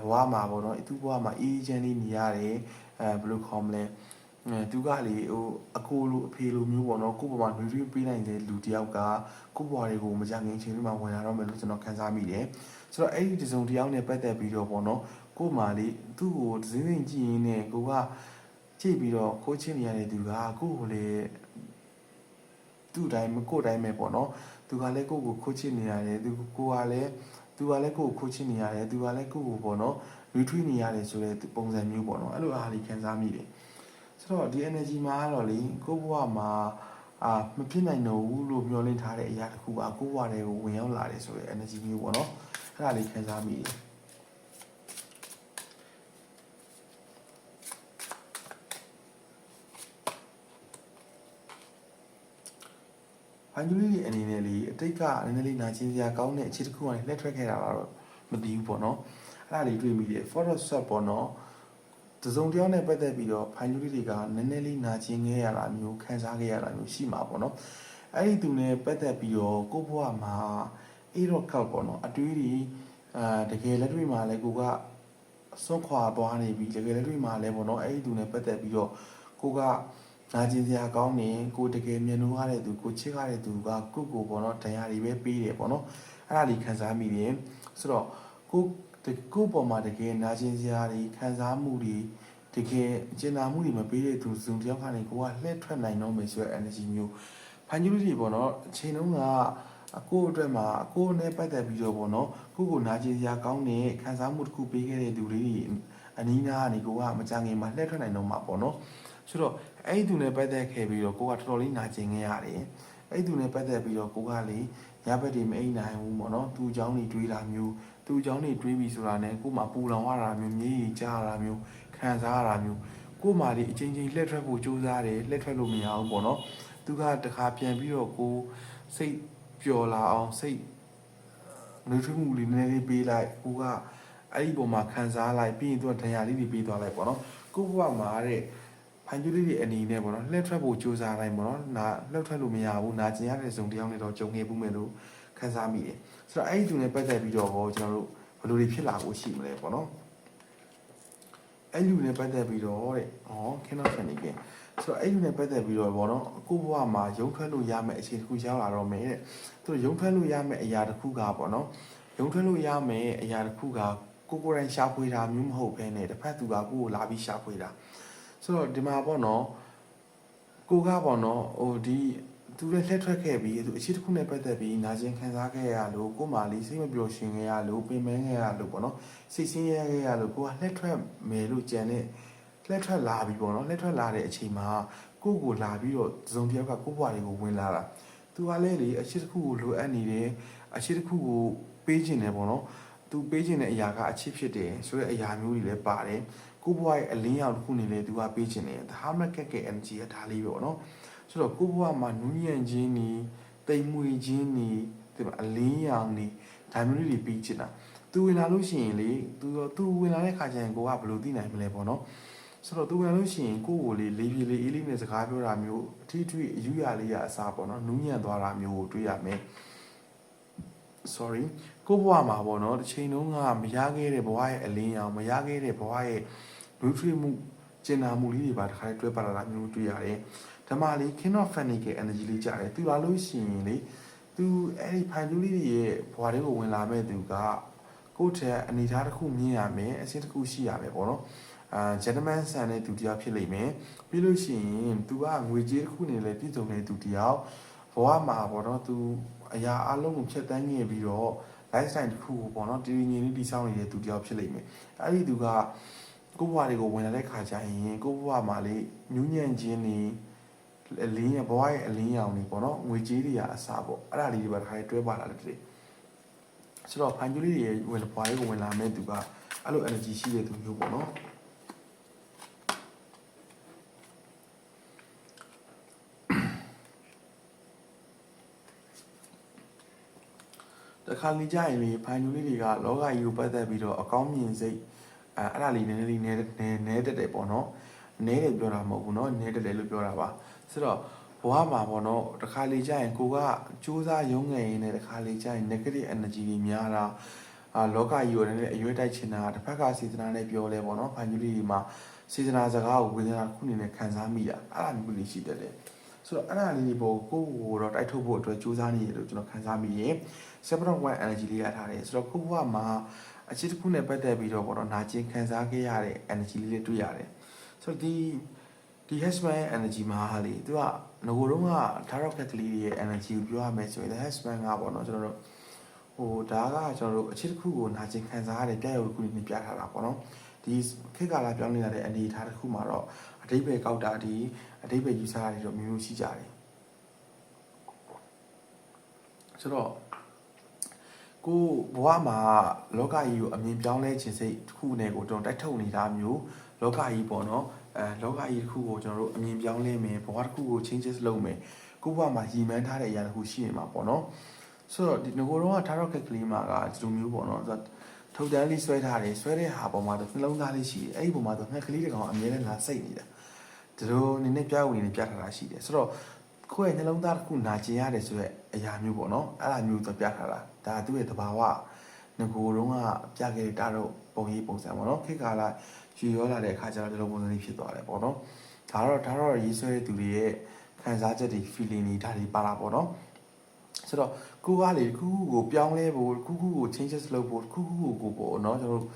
ဘဝမှာပေါ့နော်သူ့ဘဝမှာအေးချမ်းလေးနေရတယ်ဘယ်လိုခေါ်မလဲသူကလေဟိုအကိုလိုအဖေလိုမျိုးပေါ့နော်ကိုယ့်ဘဝမှာနှွေးထွေးပေးနိုင်တဲ့လူတယောက်ကကိုယ့်ဘဝတွေကိုမကြခင်အချိန်လေးမှာဝင်လာတော့မယ်လို့ကျွန်တော်ခန်းစားမိတယ်ဆိုတော့အဲ့ဒီတစုံတယောက်နဲ့ပတ်သက်ပြီးတော့ပေါ့နော်ကို့မှာလေသူ့ကိုဒစင်းစင်းကြည့်ရင်းနဲ့ကိုကကြည့်ပြီးတော့ခိုးချင်းနေရတဲ့သူကကို့ကိုလေသူ့တိုင်းကို့တိုင်းပဲပေါ့နော်သူကလည်းကို့ကိုခိုးချင်းနေရတယ်သူကလည်းကို့ကိုခိုးချင်းနေရတယ်သူကလည်းကို့ကိုပေါ့နော်ရီထွေးနေရတယ်ဆိုတဲ့ပုံစံမျိုးပေါ့နော်အဲ့လိုအားလေးခံစားမိတယ်ဆိုတော့ဒီ energy မှာကတော့လေကို့ဘဝမှာမဖြစ်နိုင်တော့ဘူးလို့မျှော်လင့်ထားတဲ့အရာတစ်ခုကကို့ဘဝတွေကိုဝင်ရောက်လာတယ်ဆိုတဲ့ energy မျိုးပေါ့နော်အဲ့ဒါလေးခံစားမိတယ်ဖန်ကျူးလေးအနေနဲ့လေအတိတ်ကနည်းနည်းလေးနာကျင်စရာကောင်းတဲ့အခြေတစ်ခုကနေလက်ထွက်ခဲ့တာတော့မသိဘူးပေါ့နော်အဲ့ဒါလေးတွေ့မိတယ် Photoshop ပေါ့နော်တစုံတယောက်နဲ့ပတ်သက်ပြီးတော့ဖန်ကျူးလေးတွေကနည်းနည်းလေးနာကျင်ခဲ့ရတာမျိုးခံစားခဲ့ရတာမျိုးရှိမှာပေါ့နော်အဲ့ဒီသူနဲ့ပတ်သက်ပြီးတော့ကိုယ့်ဘဝမှာ အေးတော့ကောက်ပေါ့နော်အတွေးတွေတကယ်လက်တွေ့မှာလဲကိုကစွန့်ခွာသွားနေပြီတကယ်လက်တွေ့မှာလဲပေါ့နော်အဲ့ဒီသူနဲ့ပတ်သက်ပြီးတော့ကိုကနာကျင်စရာကောင်းနေကိုတကယ်မျက်နှာရတဲ့သူကိုချစ်ရတဲ့သူကကိုပေါ့နော်တရားတွေပဲပေးတယ်ပေါ့နော်အဲ့ဒါလေးခံစားမိတယ်ဆိုတော့ကိုပေါ်မှာတကယ်နာကျင်စရာတွေခံစားမှုတွေတကယ်ကျင်နာမှုတွေမပေးတဲ့သူစုံတယောက်ကနေကိုကလှည့်ထွက်နိုင်တော့မယ်ဆိုတဲ့ energy မျိုးဖန်ကျူးလေးတွေပေါ့နော်အချိန်တုန်းကအကိုအတွက်မှာအကိုနဲ့ပတ်သက်ပြီးတော့ပေါ့နော်ကိုနာကျင်စရာကောင်းတဲ့ခံစားမှုတစ်ခုပေးခဲ့တဲ့သူတွေအနီးနားကနေကိုကမကြငင်မှာလှည့်ထွက်နိုင်တော့မှာပေါ့နော်ဆိုတော့အဲ့ဒီသူနဲ့ပတ်သက်ခဲ့ပြီးတော့ကိုကတော်တော်လေးနာကျင်ခဲ့ရတယ်အဲ့ဒီသူနဲ့ပတ်သက်ပြီးတော့ကိုကလေညဘက်တွေမအိပ်နိုင်ဘူးပေါ့နော်သူ့အကြောင်းတွေတွေးတာမျိုးသူ့အကြောင်းတွေတွေးပြီးဆိုတာနဲ့ကိုမှပူလောင်ရတာမျိုးမြေကြီးကြားရတာမျိုးခံစားရတာမျိုးကိုမှလေအချိန်ချင်းလှည့်ထွက်ဖို့ကြိုးစားတယ်လှည့်ထွက်လို့မရဘူးပေါ့နော်သူကတခါပြန်ပြီးတော့ကိုစိတ်ပျော်လာအောင်စိတ်နှွေးထွေးမှုလေးနည်းနည်းလေးပေးလိုက်ကိုကအဲ့ဒီပုံမှာခံစားလိုက်ပြီးရင်သူကဒဏ်ရာလေးတွေပေးသွားလိုက်ပေါ့နော်ကိုဘဝမှာတဲ့ဖန်ကျူးလေးတွေအနေနဲ့ပေါ့နော်လှည့်ထွက်ဖို့ကြိုးစားတိုင်းပေါ့နော်နာလှည့်ထွက်လို့မရဘူးနာကျင်ရတဲ့စုံတယောက်နဲ့တော့ကြုံခဲ့ဘူးမယ်လို့ခံစားမိတယ်ဆိုတော့အဲ့ဒီသူနဲ့ပတ်သက်ပြီးတော့ကျွန်တော်တို့ဘယ်လိုတွေဖြစ်လာဖို့ရှိမလဲပေါ့နော်အဲ့လူနဲ့ပတ်သက်ပြီးတော့တဲ့ခင်းတော့ခင်းနေခင်ဆိုတော့အဲ့လူနဲ့ပတ်သက်ပြီးတော့ပေါ့နော်ကိုဘဝမှာရုံထွက်လို့ရမယ့်အခြေတစ်ခုရောက်လာတော့မယ်တဲ့သူရုံထွက်လို့ရမယ့်အရာတစ်ခုကပေါ့နော်ရုံထွက်လို့ရမယ့်အရာတစ်ခုကကိုယ်တိုင်ရှာဖွေတာမျိုးမဟုတ်ဘဲနဲ့တစ်ဖက်သူကကိုယ်ကိုလာပြီးရှာဖွေတာဆိုတော့ဒီမှာပေါ့နော်ကိုကပေါ့နော်ဒီသူလည်းလက်ထွက်ခဲ့ပြီးသူအချစ်တစ်ခုနဲ့ပတ်သက်ပြီးနာကျင်ခံစားခဲ့ရလို့ကိုမှလေးစိတ်မပျော်ရွှင်ခဲ့ရလို့ပင်ပန်းခဲ့ရလို့ပေါ့နော်စိတ်ဆင်းရဲခဲ့ရလို့ကိုကလက်ထွက်မယ်လို့ကြံတဲ့လက်ထွက်လာပြီပေါ့နော်လက်ထွက်လာတဲ့အချိန်မှာကိုလာပြီးတော့ဇုံတယောက်ကကိုဘွားတွေကိုဝင်လာတာသူကလည်းလေအချစ်တစ်ခုကိုလိုအပ်နေတယ်အချစ်တစ်ခုကိုပေးခြင်းတယ်ပေါ့နော်သူပေးခြင်းတဲ့အရာကအချစ်ဖြစ်တယ်ဆိုတဲ့အရာမျိုးတွေလည်းပါတယ်ကိုဘွားရဲ့အလင်းရောင်တစ်ခုနေလေသူကပေးခြင်းတယ်ဒါမှမကက်ကဲ energy ကဒါလေးပဲပေါ့နော်ဆိုတော့ကိုဘွားမှာနူးညံ့ခြင်းနေတိမ်မွေခြင်းနေဒီမှာအလင်းရောင်နေဒါမျိုးတွေပြီးချင်တာသူဝင်လာလို့ရှိရင်လေသူဝင်လာတဲ့ခါကျရင်ကိုကဘယ်လိုသိနိုင်မလဲပေါ့နော်ဆိုတော့သူဝင်လာလို့ရှိရင်ကိုကိုလေးလေးပြေးလေးအေးလေးနဲ့စကားပြောတာမျိုးအထီးထွေအယူရလေးရအစားပေါ့နော်နူးညံ့သွားတာမျိုးကိုတွေ့ရမယ် sorry ကိုဘွားမှာပေါ့နော်တစ်ချိန်လုံးကမရခဲ့တဲ့ဘွားရဲ့အလင်းရောင်မရခဲ့တဲ့ဘွားရဲ့နူးထွေမှုကျင်နာမှုလေးတွေပါတစ်ခါတွဲပါလာတာမျိုးတွေ့ရတယ်ဓမ္မလေး king of funny က energy လေးကြားတယ်သူလာလို့ရှိရင်လေသူအဲ့ဒီဖိုင်ကျူးလေးတွေရဲ့ဘွားတွေကိုဝင်လာမဲ့သူကကိုယ့်ထက်အနေထားတစ်ခုမြင်ရမယ်အဆင့်တစ်ခုရှိရမယ်ပေါ့နော်gentleman ဆန်တဲ့သူတယောက်ဖြစ်လိမ့်မယ်ပြီးလို့ရှိရင်သူကငွေကြေးတစ်ခုနဲ့လည်းပြည့်စုံတဲ့သူတယောက်ဘဝမှာပေါ့နော်သူအရာအလုံးကိုဖြတ်တန်းခဲ့ပြီးတော့ lifestyle တစ်ခုကိုပေါ့နော်တည်ငြိမ်လေးတည်ဆောက်နေတဲ့သူတယောက်ဖြစ်လိမ့်မယ်အဲ့ဒီသူကကိုယ့်ဘဝတွေကိုဝင်လာတဲ့ခါကျရင်ကိုယ့်ဘဝမှာလေညှဉ်းညံ့ခြင်းနေအလင်းရဘဝရဲ့အလင်းရောင်နေပေါ့နော်ငွေကြေးတွေကအစားပေါ့အဲ့ဒါလေးတွေပါတစ်ခါတွဲပါလာတယ်တည်းဆိုတော့ဖန်ကျူးလေးတွေဝင်ဘဝတွေကိုဝင်လာမဲ့သူကအဲ့လို energy ရှိတဲ့သူမျိုးပေါ့နော်တခါလေးကြရင်လေဖန်ကျူးလေးတွေကလောကကြီးကိုပတ်သက်ပြီးတော့အကောင်းမြင်စိတ်အဲ့ဒါလေးနည်းနည်းလေးနဲတက်တယ်ပေါ့နော်နဲတယ်ပြောတာမဟုတ်ဘူးเนาะနဲတက်တယ်လို့ပြောတာပါဆိုတော့ဘဝမှာပေါ့နော်တခါလေးကြရင်ကိုကစူးစမ်းရုံးငယ်ရင်းနဲ့တခါလေးကြရင် negative energy တွေများတာလောကကြီးကိုလည်းအရွယ်တိုက်ချင်တာတစ်ဖက်ကစေတနာနဲ့ပြောလဲပေါ့နော်ဖန်ကျူးလေးတွေမှာစေတနာစကားကိုဝေဒနာတစ်ခုအနေနဲ့ခံစားမိတာအဲ့ဒါမျိုးလေးရှိတတ်တယ်ဆိုတော့အဲ့ဒါလေးကိုကိုတော့တိုက်ထုတ်ဖို့အတွက်စူးစမ်းနေရလို့ကျွန်တော်ခံစားမိရင် 7.1 energy လေးရထားတယ်ဆိုတော့ကိုကမှာအချစ်တစ်ခုနဲ့ပတ်သက်ပြီးတော့ပေါ့နော်နာကျင်ခံစားခဲ့ရတဲ့ energy လေးတွေ့ရတယ်ဆိုတော့ဒီ husband ရဲ့ energy မှာဟာလေသူကငကိုတော့က tarot ကလေးရဲ့ energy ကိုပြောရမယ်ဆိုရင် husband ကပေါ့နော်ကျွန်တော်တို့ဒါကကျွန်တော်တို့အချစ်တစ်ခုကိုနာကျင်ခံစားရတဲ့ပြရုပ်တစ်ခုနဲ့ပြထားတာပေါ့နော်ဒီခေတ်ကာလပြောင်းလဲလာတဲ့အနေအထားတစ်ခုမှာတော့အတိတ်ပဲကောက်တာဒီအတိတ်ပဲယူဆတာတွေတော့မျိုးရှိကြတယ်ဆိုတော့ကိုဘဝမှာလောကကြီးကိုအမြင်ပြောင်းလဲခြင်းစိတ်တစ်ခုနဲ့ကိုကျွန်တော်တိုက်ထုတ်နေတာမျိုးလောကကြီးပေါ့နော်လောကကြီးတစ်ခုကိုကျွန်တော်တို့အမြင်ပြောင်းလဲမယ်ဘဝတစ်ခုကို changes လုပ်မယ်ကိုဘဝမှာရည်မှန်းထားတဲ့အရာတစ်ခုရှိနေမှာပေါ့နော်ဆိုတော့ဒီငကိုတော့ထားတော့ခက်ကလေးမှာကဒီလိုမျိုးပေါ့နော်ဆိုတော့ထုတ်တန်းလေးဆွဲထားတယ်ဆွဲတဲ့ဟာပေါ်မှာတော့နှလုံးသားလေးရှိတယ်အဲ့ဒီပေါ်မှာတော့ငှက်ကလေးတစ်ကောင်အမြဲတမ်းလာစိတ်နေတာဒီလိုနည်းနည်းပြဝင်နေပြထားတာရှိတယ်ဆိုတော့ ကိုယ့်ရဲ့နှလုံးသားတစ်ခုနာကျင်ရတယ်ဆိုတဲ့အရာမျိုးပေါ့နော်အဲ့ဒါမျိုးတော့ပြထားတာဒါသူ့ရဲ့သဘာဝငကိုတုံးကပြခဲ့တဲ့တာတော့ပုံရိပ်ပုံစံပေါ့နော်ခေတ်ကာလယူရောလာတဲ့အခါကျတော့ဒီလိုပုံစံလေးဖြစ်သွားတယ်ပေါ့နော်ဒါတော့ရေးဆွဲတဲ့သူတွေရဲ့ခံစားချက်တွေ feeling တွေဒါတွေပါလာပေါ့နော်ဆိုတော့ကိုကလေခုကိုပြောင်းလဲဖို့ခုကို changes လုပ်ဖို့ခုကိုပေါ့နော်ကျွန်တော်တို့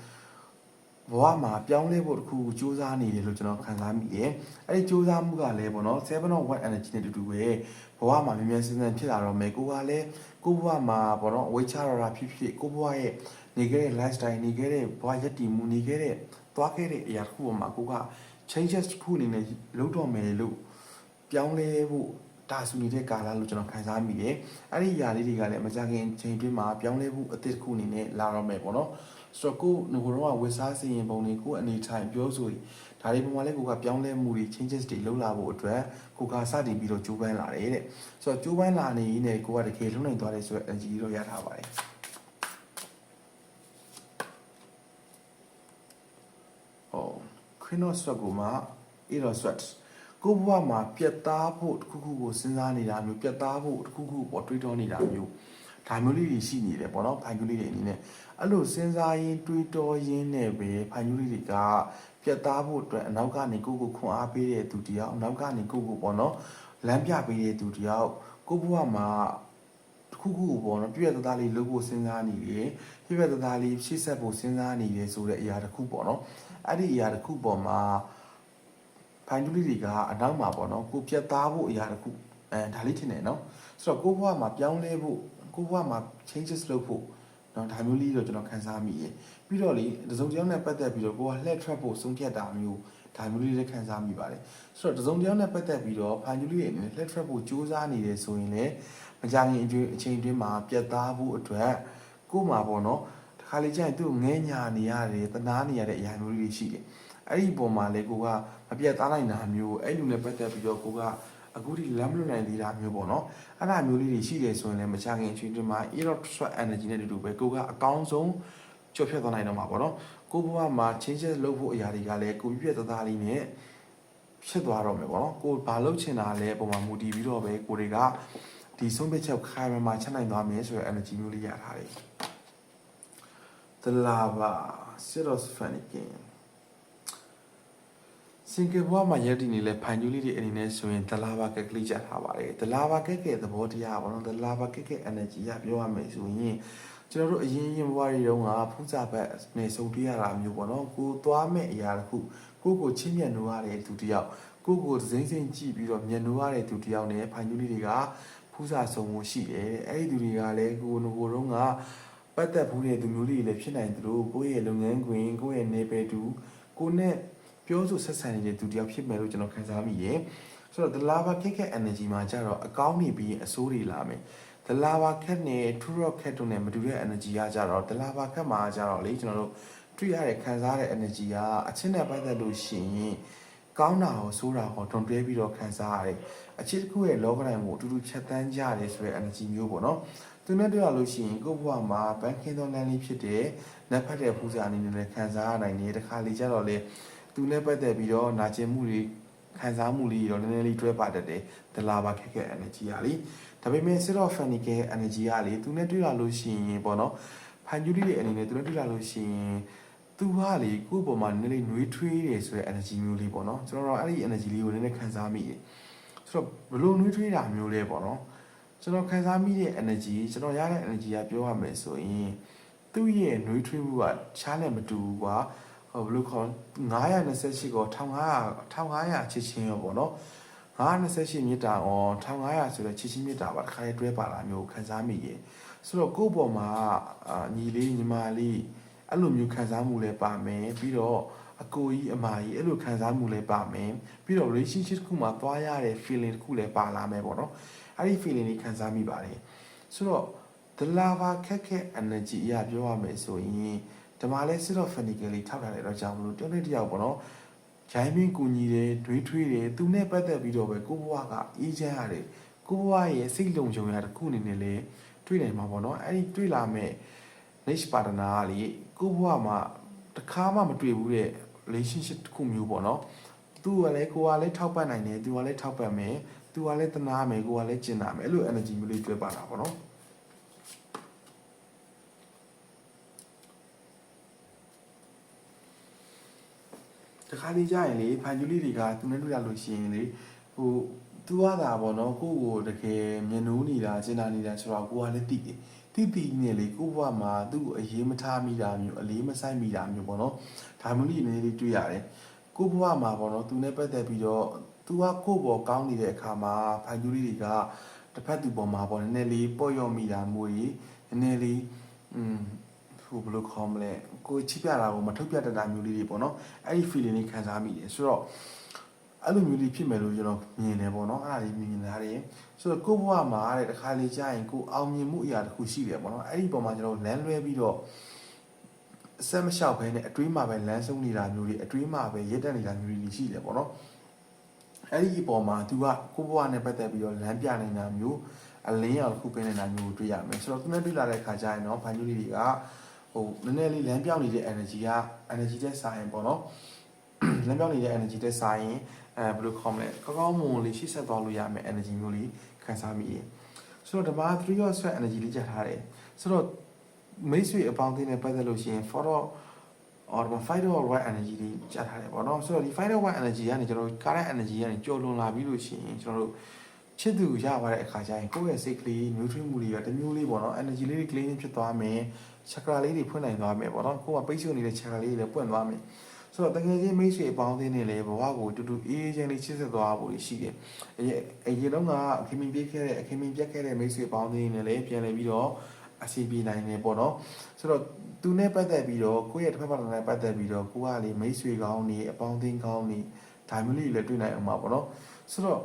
ဘဝမှာပြောင်းလဲဖို့တခုစူးစမ်းနေတယ်လို့ကျွန်တော်ခံစားမိတယ်အဲ့ဒီစူးစမ်းမှုကလည်းပေါ့နော်7 of 1 energy နဲ့တူတူပဲဘဝမှာမြင်မြန်ဆန်းဆန်းဖြစ်လာတော့မယ်ကိုကလည်းကိုဘဝမှာပေါ့နော်ဝေးချရတာဖြစ်ဖြစ်ကိုဘဝရဲ့နေခဲ့တဲ့ lifestyle နေခဲ့တဲ့ဘဝရည်တည်မှုနေခဲ့တဲ့သွားခဲ့တဲ့အရာတစ်ခုပေါ်မှာကိုက changes တစ်ခုအနေနဲ့လုပ်တော့မယ်လို့ပြောင်းလဲဖို့ဒါဆူနေတဲ့ကာလလို့ကျွန်တော်ခံစားမိတယ်အဲ့ဒီຢာလေးတွေကလည်းမကြခင်ချိန်တွင်းမှာပြောင်းလဲဖို့အသစ်တစ်ခုအနေနဲ့လာတော့မယ်ပေါ့နော်ဆိုတော့ကိုငကိုတော့ဝစ်စားစီရင်ပုံတွေကိုအနေထိုင်ပြောဆိုဒါတွေပုံမှန်လဲကိုကပြောင်းလဲမှုတွေ changes တွေလုပ်လာဖို့အတွက်ကိုကစတင်ပြီးတော့ကြိုးပမ်းလာတယ်တဲ့ဆိုတော့ကြိုးပမ်းလာနေနေကိုကတကယ်လုံးနိုင်သွားတယ်ဆိုတော့ energy တော့ရထားပါတယ်Queen of Swords ကိုမှ Eight of Swords ကိုဘဝမှာပြတ်သားဖို့တစ်ခုခုကိုစဉ်းစားနေတာမျိုးပြတ်သားဖို့တစ်ခုခုပေါ်တွေးတောနေတာမျိုးဒါမျိုးလေးတွေရှိနေတယ်ပေါ့နော်ဖိုင်ကျူးလေးတွေအနေနဲ့အဲ့လိုစဉ်းစားရင်းတွေးတောရင်းနဲ့ပဲဖိုင်ကျူးလေးတွေကပြတ်သားဖို့အတွက်အနောက်ကနေကိုခွန်အားပေးတဲ့သူတယောက်အနောက်ကနေကိုပေါ့နော်လမ်းပြပေးတဲ့သူတယောက်ကိုဘဝမှာတစ်ခုခုပေါ့နော်ပြည့်ရသားလေးလုပ်ဖို့စဉ်းစားနေတယ်ပြည့်ရသားလေးရှေ့ဆက်ဖို့စဉ်းစားနေတယ်ဆိုတဲ့အရာတစ်ခုပေါ့နော်အဲ့ဒီအရာတစ်ခုပေါ်မှာဖိုင်ကျူးလေးတွေကအနောက်မှာပေါ့နော်ကိုပြတ်သားဖို့အရာတစ်ခုဒါလေးထင်တယ်နော်ဆိုတော့ကိုဘဝမှာပြောင်းလဲဖို့ကိုဘဝမှာ changes လုပ်ဖို့နော်ဒါမျိုးလေးတော့ကျွန်တော်ခန်းစားမိရပြီးတော့လေတစုံတစ်ယောက်နဲ့ပတ်သက်ပြီးတော့ကိုကလှည့်ထွက်ဖို့ဆုံးဖြတ်တာမျိုးဒါမျိုးလေးလည်းခန်းစားမိပါတယ်ဆိုတော့တစုံတစ်ယောက်နဲ့ပတ်သက်ပြီးတော့ဖိုင်ကျူးလေးတွေအနေနဲ့လှည့်ထွက်ဖို့စူးစမ်းနေတယ်ဆိုရင်လည်းမကြခင်အချိန်တွင်းမှာပြတ်သားဖို့အတွက်ကို့မှာပေါ့နော်တခါလေကျရင်သူ့ငဲညာနေရတယ်တနာနေရတဲ့အရာမျိုးလေးရှိတယ်အဲ့ဒီပုံမှာလေကိုကမပြတ်သားနိုင်တာမျိုးအဲ့လူနဲ့ပတ်သက်ပြီးတော့ကိုကအခုဒီလမ်းမလွတ်နိုင်သေးတာမျိုးပေါ့နော်အဲ့ဒါမျိုးလေးတွေရှိတယ်ဆိုရင်လည်းမချခင်အချိန်တွင်းမှာ electric energy နဲ့တူတူပဲကိုကအကောင်းဆုံးကျော်ဖြတ်သွားနိုင်တော့မှာပေါ့နော်ကိုဘဝမှာ changes လုပ်ဖို့အရာတွေကလည်းကိုပြည့်ပြည့်သားသားလေးနဲ့ဖြစ်သွားတော့မယ်ပေါ့နော်ကိုဘာလုပ်ချင်တာလဲပုံမှာမူတည်ပြီးတော့ပဲကိုတွေကဒီဆုံးဖြတ်ချက်ခိုင်မာချက်နိုင်သွားမယ်ဆိုတဲ့ energy မျိုးလေးရထားတယ်တလာပါစစ်တော့ဖန်ကင်စင်ကာပူမှာရည်တည်နေလဲဖိုင်ကျူးလေးတွေအနေနဲ့ဆိုရင်ဒလာဘာကက်ကလေးကြထားပါတယ်ဒလာဘာကက်ကဲသဘောတရားပေါ့နော်ဒလာဘာကက်ကဲ energy ရပြောရမယ်ဆိုရင်ကျွန်တော်တို့အရင်ဘဝတွေတုန်းကဖူးစာဘက်နဲ့စုံတွေ့ရတာမျိုးပေါ့နော်ကိုသွားမဲ့အရာတစ်ခုကိုချင်းမြတ်နိုးရတဲ့သူတယောက်ကိုစိမ့်စိမ့်ကြည့်ပြီးတော့မြတ်နိုးရတဲ့သူတယောက်နဲ့ဖိုင်ကျူးလေးတွေကဖူးစာစုံမှုရှိတယ်အဲ့ဒီသူတွေကလည်းကိုတုန်းကပတ်သက်ဘူးတဲ့သူမျိုးလေးတွေလည်းဖြစ်နိုင်သလိုကိုယ့်ရဲ့လုပ်ငန်းခွင်ကိုယ့်ရဲ့နေပယ်တူကိုနဲ့ပြောဆိုဆက်ဆံနေတဲ့သူတယောက်ဖြစ်မယ်လို့ကျွန်တော်ခံစားမိရယ်ဆိုတော့ the lava cake energy မှာကျတော့အကောင်းနေပြီးအဆိုးတွေလာမယ် the lava cake နဲ့ true rock cake တို့နဲ့မတူတဲ့ energy ကကျတော့ the lava cake မှာကျတော့လေကျွန်တော်တို့တွေ့ရတဲ့ခံစားတဲ့ energy ကအချင်းနဲ့ပတ်သက်လို့ရှိရင်ကောင်းတာကိုဆိုးတာကိုတွန်တွဲပြီးတော့ခံစားရတယ်အချစ်တစ်ခုရဲ့လောကတိုင်းကိုအတူတူဖြတ်သန်းကြရတယ်ဆိုတဲ့ energy မျိုးပေါ့နော်သူနဲ့တွေ့ရလို့ရှိရင်ကိုယ့်ဘဝမှာဘန်ကင်တော်လန်လေးဖြစ်တဲ့နက်ဖက်တဲ့ဖူးစာအနေနဲ့ခံစားရနိုင်တယ်တခါလေကျတော့လေသူနဲ့ပတ်သက်ပြီးတော့နာကျင်မှုတွေခံစားမှုလေးတော့နည်းနည်းလေးတွဲပါတတ်တယ်ဒလာဘာခက်ခဲ energy ကလေဒါပေမဲ့ zero fanic energy ကလေသူနဲ့တွေ့ရလို့ရှိရင်ပေါ့နော်ဖိုင်ကျူးလေးတွေအနေနဲ့သူနဲ့တွေ့ရလို့ရှိရင်သူကလေကိုယ့်ပေါ်မှာနည်းနည်းလေးနှွေးထွေးတယ်ဆိုတဲ့ energy မျိုးလေးပေါ့နော်ကျွန်တော်တို့အဲ့ဒီ energy လေးကိုနည်းနည်းခံစားမိတယ်ဆိုတော့ဘလို့နှွေးထွေးတာမျိုးလဲပေါ့နော်ကျွန်တော်ခံစားမိတဲ့ energy ကျွန်တော်ရတဲ့ energy ကပြောရမယ်ဆိုရင်သူ့ရဲ့နှွေးထွေးမှုကချားနဲ့မတူဘူးကွာဘယ်လိုခေါ်928ကို1500ချစ်ချင်းရောပေါ့နော်928မြစ်တာအော်1500ဆိုတဲ့ချစ်ချင်းမြစ်တာပါတစ်ခါလေးတွဲပါလာမျိုးခံစားမိရေဆိုတော့ကိုယ့်ပေါ်မှာညီလေးညီမလေးအဲ့လိုမျိုးခံစားမှုလည်းပါမယ်ပြီးတော့အကိုကြီးအမကြီးအဲ့လိုခံစားမှုလည်းပါမယ်ပြီးတော့ relationship တစ်ခုမှာသွားရတဲ့ feeling တစ်ခုလည်းပါလာမယ်ပေါ့နော်အဲ့ဒီ feeling လေးခံစားမိပါတယ်ဆိုတော့ the lava ခက်ခဲ energy အရာပြောရမယ်ဆိုရင်ဒီမှာလဲစစ်တော့ funnically ထောက်ထားတယ်တော့ကြောင့်မလို့တယောက်နဲ့တယောက်ပေါ့နော်ရိုင်းမင်းကူညီတယ်တွေးထွေးတယ်သူနဲ့ပတ်သက်ပြီးတော့ပဲကိုဘွားကအေးချမ်းရတယ်ကိုဘွားရဲ့စိတ်လုံခြုံရတဲ့ခုအနေနဲ့လဲတွေးနိုင်မှာပေါ့နော်အဲ့ဒီတွေးလာမဲ့ next partner ကလေကိုဘွားမှာတခါမှမတွေ့ဘူးတဲ့ relationship တစ်ခုမျိုးပေါ့နော်သူကလည်းကိုကလည်းထောက်ပံ့နိုင်တယ်သူကလည်းထောက်ပံ့မယ် သူကလည်းတနာမယ်ကိုကလည်းကျင်နာမယ်အဲ့လို energy မျိုးလေးတွေ့ပါတာပေါ့နော်တခါလေးကြာရင်လေဖန်ကျူလေးတွေကသူနဲ့တွေ့ရလို့ရှိရင်လေဟိုသူကတာပေါ့နော်ကိုကိုတကယ်မျက်နှိုးနေတာကျင်နာနေတာဆိုတော့ကိုကလည်းတိနေလေကိုဘဝမှာသူ့ကိုအရေးမထားမိတာမျိုးအလေးမဆိုင်မိတာမျိုးပေါ့နော်ဒါမျိုးလေးနည်းလေးတွေ့ရတယ်ကိုဘဝမှာပေါ့နော်သူနဲ့ပတ်သက်ပြီးတော့သူကကိုပေါ်ကောင်းနေတဲ့အခါမှာဖန်ကျူလေးတွေကတစ်ဖက်သူပေါ်မှာပေါ့နည်းနည်းလေးပေါ့ရော့မိတာမျိုးကြီးနည်းနည်းလေးဟိုဘယ်လိုခေါ်မလဲကိုချိပြတာကိုမထုတ်ပြတတ်တာမျိုးလေးတွေပေါ့နော်အဲ့ဒီ feeling လေးခံစားမိတယ်ဆိုတော့အဲ့လိုမျိုးလေးဖြစ်မယ်လို့ကျွန်တော်မြင်တယ်ပေါ့နော်အဲ့ဒါလေးမြင်လာတယ်ဆိုတော့ကိုဘဝမှာတဲ့တစ်ခါလေကြာရင်ကိုအောင်မြင်မှုအရာတစ်ခုရှိတယ်ပေါ့နော်အဲ့ဒီပုံမှာကျွန်တော်လမ်းလွဲပြီးတော့အဆက်မလျှောက်ဘဲနဲ့အတွေးမှာပဲလမ်းဆုံးနေတာမျိုးတွေအတွေးမှာပဲရက်တက်နေတာမျိုးတွေရှိတယ်ပေါ့နော်အဲ့ဒီအပေါ်မှာသူကကိုဘဝနဲ့ပတ်သက်ပြီးတော့လမ်းပြနေတာမျိုးအလင်းရောင်တစ်ခုပေးနေတာမျိုးကိုတွေ့ရမယ်ဆိုတော့သူနဲ့တွေ့လာတဲ့အခါကျရင်တော့ဘန်ကျူလေးတွေကဟိုနည်းနည်းလေးလမ်းပြောင်းနေတဲ့ energy တဲ့စာရင်ပေါ့နော်လမ်းပြောင်းနေတဲ့ energy တဲ့စာရင်ဘယ်လိုခေါ်မလဲကောင်းမွန်လေးရှေ့ဆက်သွားလို့ရမယ် energy မျိုးလေးခံစားမိတယ်ဆိုတော့ဒီမှာ3 of sweat energy လေးချက်ထားတယ်ဆိုတော့မိတ်ဆွေအပေါင်းအသင်းနဲ့ပတ်သက်လို့ရှိရင် for or 5 of white energy လေးချက်ထားတယ်ပေါ့နော်ဆိုတော့ဒီ5 of white energy ကနေကျွန်တော် current energy ကနေကြော်လွန်လာပြီးလို့ရှိရင်ကျွန်တော်တို့ချစ်သူရပါတဲ့အခါကျရင်ကိုယ့်ရဲ့စိတ်ကလေး nutrient မှုတွေကတမျိုးလေးပေါ့နော် energy လေးတွေ clean ဖြစ်သွားမယ် chakra လေးတွေဖွင့်နိုင်သွားမယ်ပေါ့နော်ကိုယ်ကပိတ်ဆို့နေတဲ့ chakra လေးတွေလည်းပွင့်သွားမယ်ဆိုတော့တကယ်ချင်းမိတ်ဆွေအပေါင်းအသင်းတွေလည်းဘဝကိုတူတူအေးအေးချမ်းလေးချစ်ဆက်သွားဖို့ရှိတယ်အရင်တော့ကခင်မင်ပြက်ခဲ့တဲ့မိတ်ဆွေအပေါင်းအသင်းတွေလည်းပြန်လည်ပြီးတော့အစီပြေနိုင်တယ်ပေါ့နော်ဆိုတော့သူနဲ့ပတ်သက်ပြီးတော့ကိုယ့်ရဲ့တစ်ဖက်ပတ်နဲ့ပတ်သက်ပြီးတော့ကိုကလေမိတ်ဆွေကောင်းနေအပေါင်းအသင်းကောင်းနေဒါမျိုးလေးလည်းတွေ့နိုင်အောင်ပါပေါ့နော်ဆိုတော့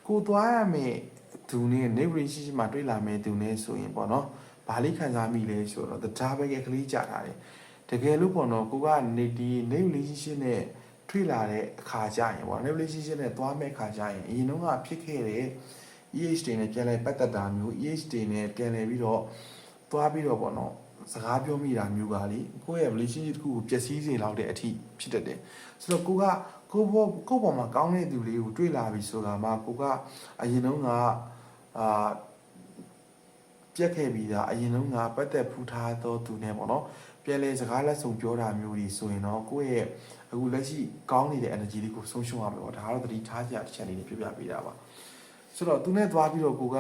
ကိုသွားရမယ်သူနဲ့ new relationship မှာတွေ့လာမယ်သူနဲ့ဆိုရင်ပေါ့နော်ဘာလေးခံစားမိလဲဆိုတော့တရားပဲကလေးကြာထားတယ်တကယ်လို့ပေါ့နော်ကိုကနေဒီ new relationship နဲ့တွေ့လာတဲ့အခါကျရင်ပေါ့ new relationship နဲ့သွားမဲ့အခါကျရင်အရင်တော့ကဖြစ်ခဲ့တဲ့ EH တွေနဲ့ပြန်လဲပတ်သက်တာမျိုး EH တွေနဲ့ပြန်လဲပြီးတော့သွားပြီးတော့ပေါ့နော်စကားပြောမိတာမျိုးကလေကိုယ့်ရဲ့ relationship တစ်ခုကိုပျက်စီးစေလောက်တဲ့အထိဖြစ်တတ်တယ်ဆိုတော့ကိုပေါ်မှာကောင်းတဲ့သူလေးကိုတွေ့လာပြီဆိုတာမှကိုကအရင်တော့ကပြက်ခဲ့ပြီးသားအရင်တော့ကပတ်သက်ဖူးထားသောသူနဲ့ပေါ့နော်ပြန်လဲစကားလက်ဆောင်ပြောတာမျိုးတွေဆိုရင်တော့ကိုယ့်ရဲ့အခုလက်ရှိကောင်းနေတဲ့ energy လေးကိုဆုံးရှုံးရမယ်ပေါ့ဒါကတော့သတိထားကြတစ်ချက်လေးပြပြပေးတာပါဆိုတော့သူနဲ့သွားပြီးတော့ကိုက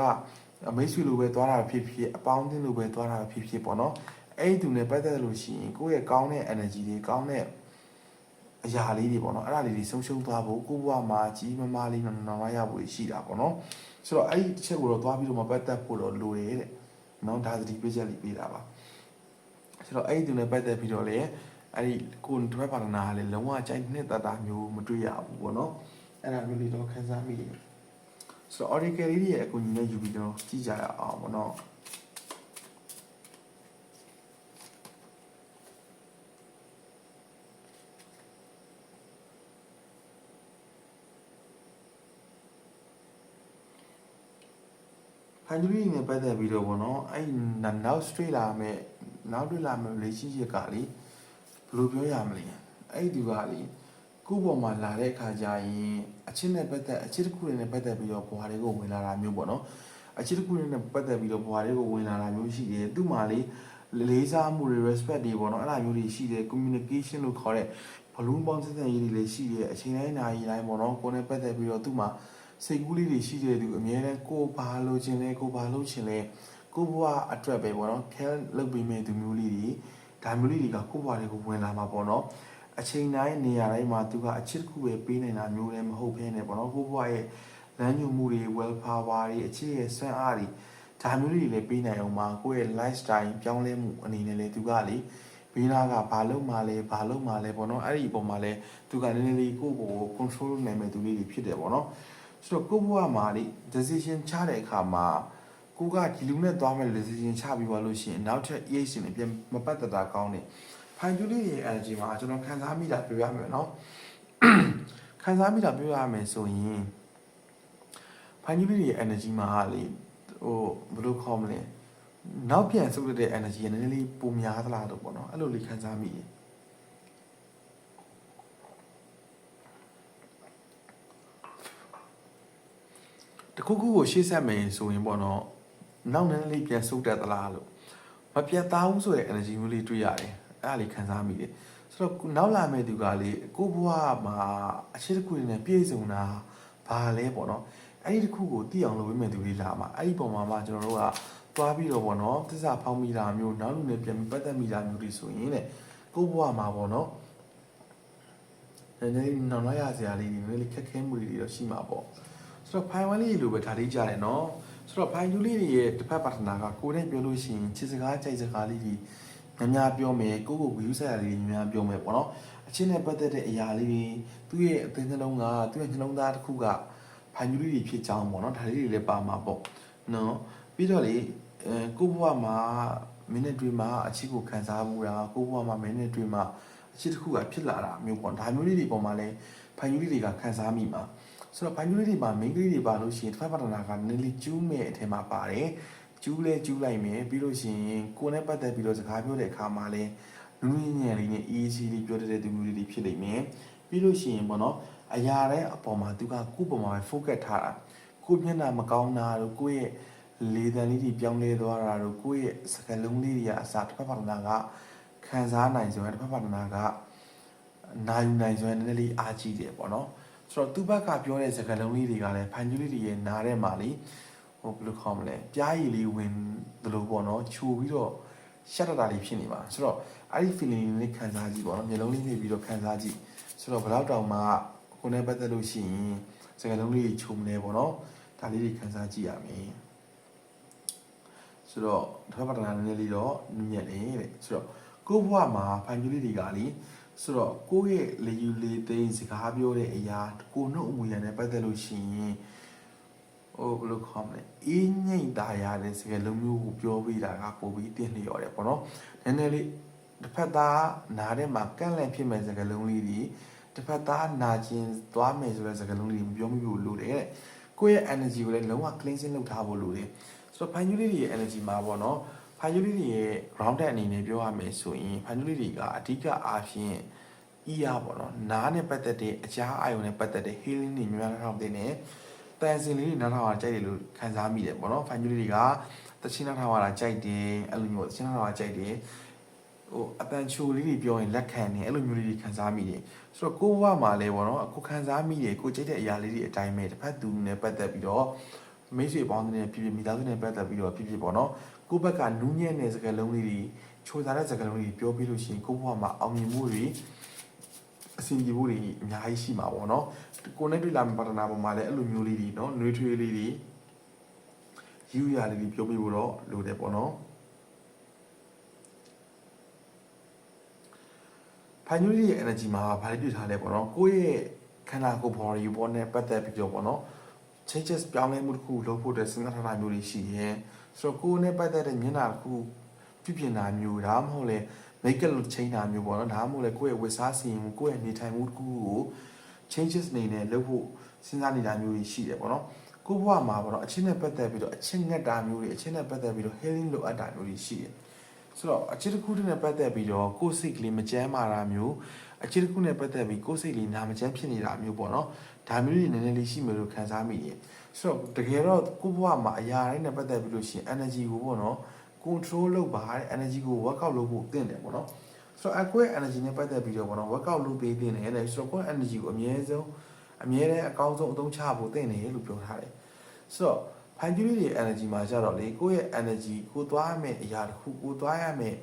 မိတ်ဆွေလိုပဲသွားတာဖြစ်ဖြစ်အပေါင်းအသင်းလိုပဲသွားတာဖြစ်ဖြစ်ပေါ့နော်အဲ့ဒီသူနဲ့ပတ်သက်လို့ရှိရင်ကိုယ့်ရဲ့ကောင်းတဲ့ energy တွေကောင်းတဲ့အရာလေးတွေပေါ့နော်အဲ့ဒါလေးတွေဆုံးရှုံးသွားဖို့ကိုယ့်ဘဝမှာကြီးမားမားလေးနောင်ရဖို့ရှိတာပေါ့နော်ဆိုတော့အဲ့ဒီတစ်ချက်ကိုတော့သွားပြီးတော့မပတ်သက်ဖို့တော့လိုတယ်တဲ့နော်ဒါသတိပေးချက်လေးပေးတာပါဆိုတော့အဲ့ဒီသူနဲ့ပတ်သက်ပြီးတော့လေအဲ့ဒီကိုယ်တစ်ဖက်ပါဒနာကလည်းလုံးဝကြိုက်နှစ်သက်တာမျိုးမတွေ့ရဘူးပေါ့နော်အဲ့ဒါမျိုးလေးတော့ခံစားမိတယ်ဆိုတော့ oracle လေးရဲ့အကူအညီနဲ့ယူပြီးတော့ကြည့်ကြရအောင်ပေါ့နော်ဖန်ဂျူရီနဲ့ပတ်သက်ပြီးတော့ပေါ့နော်အဲ့နောက်တွေ့လာမယ် relationship ကလေဘယ်လိုပြောရမလဲအဲ့ဒီသူကလေကိုယ့်ပေါ်မှာလာတဲ့အခါကျရင်အချစ်တစ်ခုနဲ့ပတ်သက်ပြီးတော့ဘွားတွေကိုဝင်လာတာမျိုးပေါ့နော်အချစ်တစ်ခုနဲ့ပတ်သက်ပြီးတော့ဘွားတွေကိုဝင်လာတာမျိုးရှိတယ်သူ့မှာလေလေးစားမှုတွေ respect တွေပေါ့နော်အဲ့ဒါမျိုးတွေရှိတယ် communication လို့ခေါ်တဲ့ balloon ပေါင်းဆက်ဆံရေးတွေလည်းရှိတယ်အချိန်တိုင်းနာရီတိုင်းပေါ့နော်ကိုယ်နဲ့ပတ်သက်ပြီးတော့သူ့မှာစိတ်ကူးလေးတွေရှိတဲ့သူအများနဲ့ကိုဘာလို့ခြင်းလဲကိုဘာလို့ခြင်းလဲကိုဘွားအတွက်ပဲပေါ့နော်ခဲလုပ်ပြီးမဲ့သူမျိုးလေးတွေဒါမျိုးလေးတွေကကိုဘွားတွေကိုဝင်လာမှာပေါ့နော်အချိန်တိုင်းနေရာတိုင်းမှာသူကအချစ်တစ်ခုပဲပေးနေတာမျိုးလည်းမဟုတ်ဘဲနဲ့ပေါ့နော်ကိုဘွားရဲ့လမ်းညွှန်မှုတွေ well power တွေအချစ်ရဲ့ဆွမ်းအားတွေဒါမျိုးတွေလည်းပေးနိုင်အောင်မှာကိုယ့်ရဲ့ lifestyle ပြောင်းလဲမှုအနေနဲ့လည်းသူကလေဘေးနာကဘာလုပ်မှလဲပေါ့နော်အဲ့ဒီအပေါ်မှာလည်းသူကနည်းနည်းလေးကိုယ့်ကို control လုပ်နိုင်မဲ့သူလေးတွေဖြစ်တယ်ပေါ့နော်ဆိုတော့ကိုယ့်ဘဝမှာလေ decision ချတဲ့အခါမှာကိုကဒီလူနဲ့သွားမဲ့ decision ချပြီးသွားလို့ရှိရင်နောက်ထပ် EH နဲ့ပြန်မပတ်သက်တာကောင်းတယ်ဖိုင်ဂျူလေးရဲ့ energy မှာကျွန်တော်ခံစားမိတာပြောရမယ်နော်ခံစားမိတာပြောရမယ်ဆိုရင်ဖိုင်ဂျူလေးရဲ့ energy မှာလေဟိုဘယ်လိုခေါ်မလဲနောက်ပြန်ဆုပ်တဲ့ energy ကနည်းနည်းလေးပိုများသလားတော့ပေါ့နော်အဲ့လိုလေးခံစားမိတယ်တ ခုခုကိုရှေ့ဆက်မယ်ဆိုရင်ပေါ့နော်နောက်နည်းနည်းလေးပြန်ဆုတ်တက်သလားလို့မပြတ်သားဘူးဆိုတဲ့ energy မျိုးလေးတွေ့ရတယ်အဲ့ဒါလေးခံစားမိတယ်ဆိုတော့နောက်လာမယ့်သူကလေကိုဘွားမှာအရှိတစ်ခုနဲ့ပြည့်စုံတာဘာလဲပေါ့နော်အဲ့ဒီတစ်ခုကိုသိအောင်လုပ်ပေးမယ်သူလေးလာမှာအဲ့ဒီပုံမှာကျွန်တော်တို့ကသွားပြီးတော့ပေါ့နော်သစ္စာဖောက်မိတာမျိုးနောက်လူနဲ့ပြန်ပြီးပတ်သက်မိတာမျိုးတွေဆိုရင်တဲ့ကိုဘွားမှာပေါ့နော်နည်းနည်းနောက်လာရစရာလေးတွေနည်းနည်းလေးခက်ခဲမှုတွေတော့ရှိမှာပေါ့ဆိုတော့ဖိုင်ဝမ်လေးလိုပဲဒါလေးကြားတယ်နော်ဆိုတော့ဖိုင်ယူလေးတွေရဲ့တစ်ဖက်ပါတနာကကိုယ်နဲ့ပြောလို့ရှိရင်ချစ်စကားကြိုက်စကားလေးတွေများပြောမယ်ကိုကို view ဆက်ရလေးတွေများပြောမယ်ပေါ့နော်အချင်းနဲ့ပတ်သက်တဲ့အရာလေးတွေသူ့ရဲ့အသင်းနှလုံးကသူ့ရဲ့နှလုံးသားတစ်ခုကဖိုင်ယူလေးတွေဖြစ်ကြောင်းပေါ့နော်ဒါလေးတွေလည်းပါမှာပေါ့နော်ပြီးတော့လေကိုဘွားမှာမိနစ်တွေမှာအချစ်ကိုခံစားမှုတာကိုဘွားမှာမိနစ်တွေမှာအချစ်တစ်ခုကဖြစ်လာတာမျိုးပေါ့ဒါမျိုးလေးတွေပေါ်မှာလည်းဖိုင်ယူလေးတွေကခံစားမိမှာဆိုတော့ဘိုင်ယူလေးတွေမှာမိန်းကလေးတွေပါလို့ရှိရင်တစ်ဖက်ပါတနာကနည်းနည်းကျူးမဲ့အထင်မှာပါတယ်ကျူးလဲကျူးလိုက်မယ်ပြီးလို့ရှိရင်ကိုယ်နဲ့ပတ်သက်ပြီးတော့စကားပြောတဲ့အခါမှာလည်းနူးညံ့လေးနဲ့ easy လေးပြောတဲ့သူမျိုးလေးတွေဖြစ်လိမ့်မယ်ပြီးလို့ရှိရင်ပေါ့နော်အရာတဲ့အပေါ်မှာသူကကိုယ့်ပေါ်မှာပဲ focus ထားတာကိုယ့်မျက်နှာမကောင်းတာတို့ကိုယ့်ရဲ့လေသံလေးတွေပြောင်းလဲသွားတာတို့ကိုယ့်ရဲ့စကားလုံးလေးတွေကအစားတစ်ဖက်ပါတနာကခံစားနိုင်စွမ်းတစ်ဖက်ပါတနာကနိုင်စွမ်းနည်းနည်းလေးအားကြီးတယ်ပေါ့နော်ဆိုတော့သူ့ဘက်ကပြောတဲ့စကားလုံးလေးတွေကလည်းဖိုင်ကျူးလေးတွေရဲ့နားထဲမှာလေဟိုဘယ်လိုခေါ်မလဲပြားရည်လေးဝင်သလိုပေါ့နော်ချိုပြီးတော့ရှက်တတာလေးဖြစ်နေပါဆိုတော့အဲ့ဒီ feeling လေးခံစားကြည့်ပေါ့နော်မျက်လုံးလေးနေပြီးတော့ခံစားကြည့်ဆိုတော့ဘယ်တော့တောင်မှကိုယ်နဲ့ပတ်သက်လို့ရှိရင်စကားလုံးလေးချိုမလဲပေါ့နော်ဒါလေးတွေခံစားကြည့်ရမယ်ဆိုတော့တစ်ဖက်ပါတနာနည်းနည်းလေးတော့နူးညံ့တယ်တဲ့ဆိုတော့ကိုယ့်ဘဝမှာဖိုင်ကျူးလေးတွေကလေဆိုတော့ကိုယ့်ရဲ့လေယူလေသိမ်းစကားပြောတဲ့အရာကိုနှုတ်အမူအရာနဲ့ပတ်သက်လို့ရှိရင်ဟိုဘယ်လိုခေါ်မလဲအင်းငိမ့်တာရတဲ့စကားလုံးမျိုးကိုပြောပေးတာကပိုပြီးတင်လျော်တယ်ပေါ့နော်နည်းနည်းလေးတစ်ဖက်သားနားထဲမှာကန့်လန့်ဖြစ်မဲ့စကားလုံးလေးတွေတစ်ဖက်သားနာကျင်သွားမယ်ဆိုတဲ့စကားလုံးလေးတွေမပြောမိဘူးလို့တဲ့ကိုယ့်ရဲ့ energy ကိုလည်းလုံးဝ cleansing လုပ်ထားဖို့လိုတယ်ဆိုတော့ဖိုင်ယူလေးတွေရဲ့ energy မှာပေါ့နော်ဖိုင်ယူလေးတွေရဲ့ grounded အနေနဲ့ပြောရမယ်ဆိုရင်ဖိုင်ယူလေးတွေကအဓိကအားဖြင့်ER ပေါ့နော်နားနဲ့ပတ်သက်တဲ့အကြားအာရုံနဲ့ပတ်သက်တဲ့ healing တွေများများထောက်တဲ့နဲ့တန်စင်လေးတွေနားထောင်ရကြိုက်တယ်လို့ခံစားမိတယ်ပေါ့နော်ဖိုင်ကျူးလေးတွေကတချင်းနားထောင်ရတာကြိုက်တယ်အဲ့လိုမျိုးတချင်းနားထောင်ရကြိုက်တယ်ဟိုအတန်ချိုလေးတွေပြောရင်လက်ခံတယ်အဲ့လိုမျိုးလေးတွေခံစားမိတယ်ဆိုတော့ကိုဘဝမှာလည်းပေါ့နော်ကိုခံစားမိတယ်ကိုကြိုက်တဲ့အရာလေးတွေအတိုင်းပဲတစ်ဖက်သူနဲ့ပတ်သက်ပြီးတော့မိတ်ဆွေပေါင်းတဲ့ဖြစ်ဖြစ်မိသားစုနဲ့ပတ်သက်ပြီးတော့ဖြစ်ဖြစ်ပေါ့နော်ကိုဘက်ကနူးညံ့တဲ့စကားလုံးလေးတွေချိုးစားတဲ့စကားလုံးတွေပြောပြီးလို့ရှိရင်ကိုဘဝမှာအောင်မြင်မှုတွေအစီအပြေဖို့တွေအများကြီးရှိမှာပေါ့နော်ကိုနဲ့တွေ့လာမယ့်ပါတနာပေါ်မှာလည်းအဲ့လိုမျိုးလေးတွေနော်နှွေးထွေးလေးတွေယူရလေးတွေပြောပြဖို့တော့လိုတယ်ပေါ့နော်ဖိုင်ယူလေးရဲ့ energy မှာဘာလေးတွေ့ထားလဲပေါ့နော်ကိုယ့်ရဲ့ခန္ဓာကိုယ် body ပေါ်နဲ့ပတ်သက်ပြီးတော့ပေါ့နော် changes ပြောင်းလဲမှုတစ်ခုလုပ်ဖို့တဲ့စဉ်းစားထားတာမျိုးတွေရှိရင်ဆိုတော့ကိုယ်နဲ့ပတ်သက်တဲ့မျက်နှာတစ်ခုပြုပြင်တာမျိုးဒါမှမဟုတ်လေmake up ချိန်တာမျိုးပေါ့နော်ဒါမှမဟုတ်လေကိုယ့်ရဲ့ဝတ်စားစီရင်မှုကိုယ့်ရဲ့နေထိုင်မှုတစ်ခုကို changes နေနဲ့လုပ်ဖို့စဉ်းစားနေတာမျိုးတွေရှိတယ်ပေါ့နော်ကိုယ့်ဘဝမှာပေါ့နော်အချင်းနဲ့ပတ်သက်ပြီးတော့အချင်းငတ်တာမျိုးတွေအချင်းနဲ့ပတ်သက်ပြီးတော့ healing လိုအပ်တာမျိုးတွေရှိတယ်ဆိုတော့အချင်းတစ်ခုတည်းနဲ့ပတ်သက်ပြီးတော့ကိုယ်စိတ်ကလေးမကြမ်းမာတာမျိုးအချင်းတစ်ခုနဲ့ပတ်သက်ပြီးကိုယ်စိတ်လေးနာမကြမ်းဖြစ်နေတာမျိုးပေါ့နော်ဒါမျိုးတွေနည်းနည်းလေးရှိမယ်လို့ခံစားမိတယ်ဆိုတော့တကယ်တော့ကိုယ့်ဘဝမှာအရာတိုင်းနဲ့ပတ်သက်ပြီးလို့ရှိရင် energy ကိုပေါ့နော်control လုပ်ပါတဲ့ energy ကို workout လုပ်ဖို့သင့်တယ်ပေါ့နော်ဆိုတော့ကိုယ့်ရဲ့ energy နဲ့ပတ်သက်ပြီးတော့ပေါ့နော် workout လုပ်ပေးသင့်တယ်လေဆိုတော့ကိုယ့် energy ကိုအမြဲတမ်းအကောင်းဆုံးအသုံးချဖို့သင့်တယ်လို့ပြောထားတယ်ဆိုတော့ဖိုင်ကျူးလေးတွေ energy မှာကြတော့လေကိုယ့်ရဲ့ energy ကိုသွားရမယ့်အရာတစ်ခုကိုသွားရမယ့်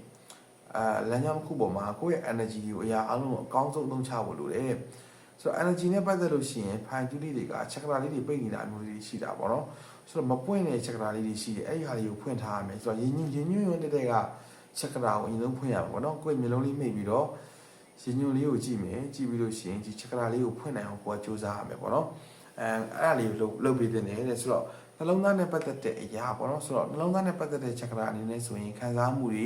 လမ်းကြောင်းတစ်ခုပေါ်မှာကိုယ့်ရဲ့ energy ကိုအရာအလုံးအကောင်းဆုံးအသုံးချဖို့လိုတယ်ဆိုတော့ energy နဲ့ပတ်သက်လို့ရှိရင်ဖိုင်ကျူးလေးတွေကချက်ကရာလေးတွေပိတ်နေတာမျိုးတွေရှိတာပေါ့နော်ဆိုတော့မပွင့်တဲ့ချက်ကရာလေးတွေရှိတယ်အဲ့ဒီဟာလေးကိုဖွင့်ထားရမယ်ဆိုတော့ရင်းညွန့်တဲ့ကချက်ကရာကိုအရင်ဆုံးဖွင့်ရမှာပေါ့နော်ကိုယ့်မျိုးလုံးလေးမိတ်ပြီးတော့ရင်းညွန့်လေးကိုကြည့်မယ်ကြည့်ပြီးလို့ရှိရင်ဒီချက်ကရာလေးကိုဖွင့်နိုင်အောင်ကိုယ်ကစူးစမ်းရမယ်ပေါ့နော်အဲ့ဒါလေးကိုလုပ်ပေးတဲ့နေတယ်ဆိုတော့နှလုံးသားနဲ့ပတ်သက်တဲ့အရာပေါ့နော်ဆိုတော့နှလုံးသားနဲ့ပတ်သက်တဲ့ချက်ကရာအနေနဲ့ဆိုရင်ခံစားမှုတွေ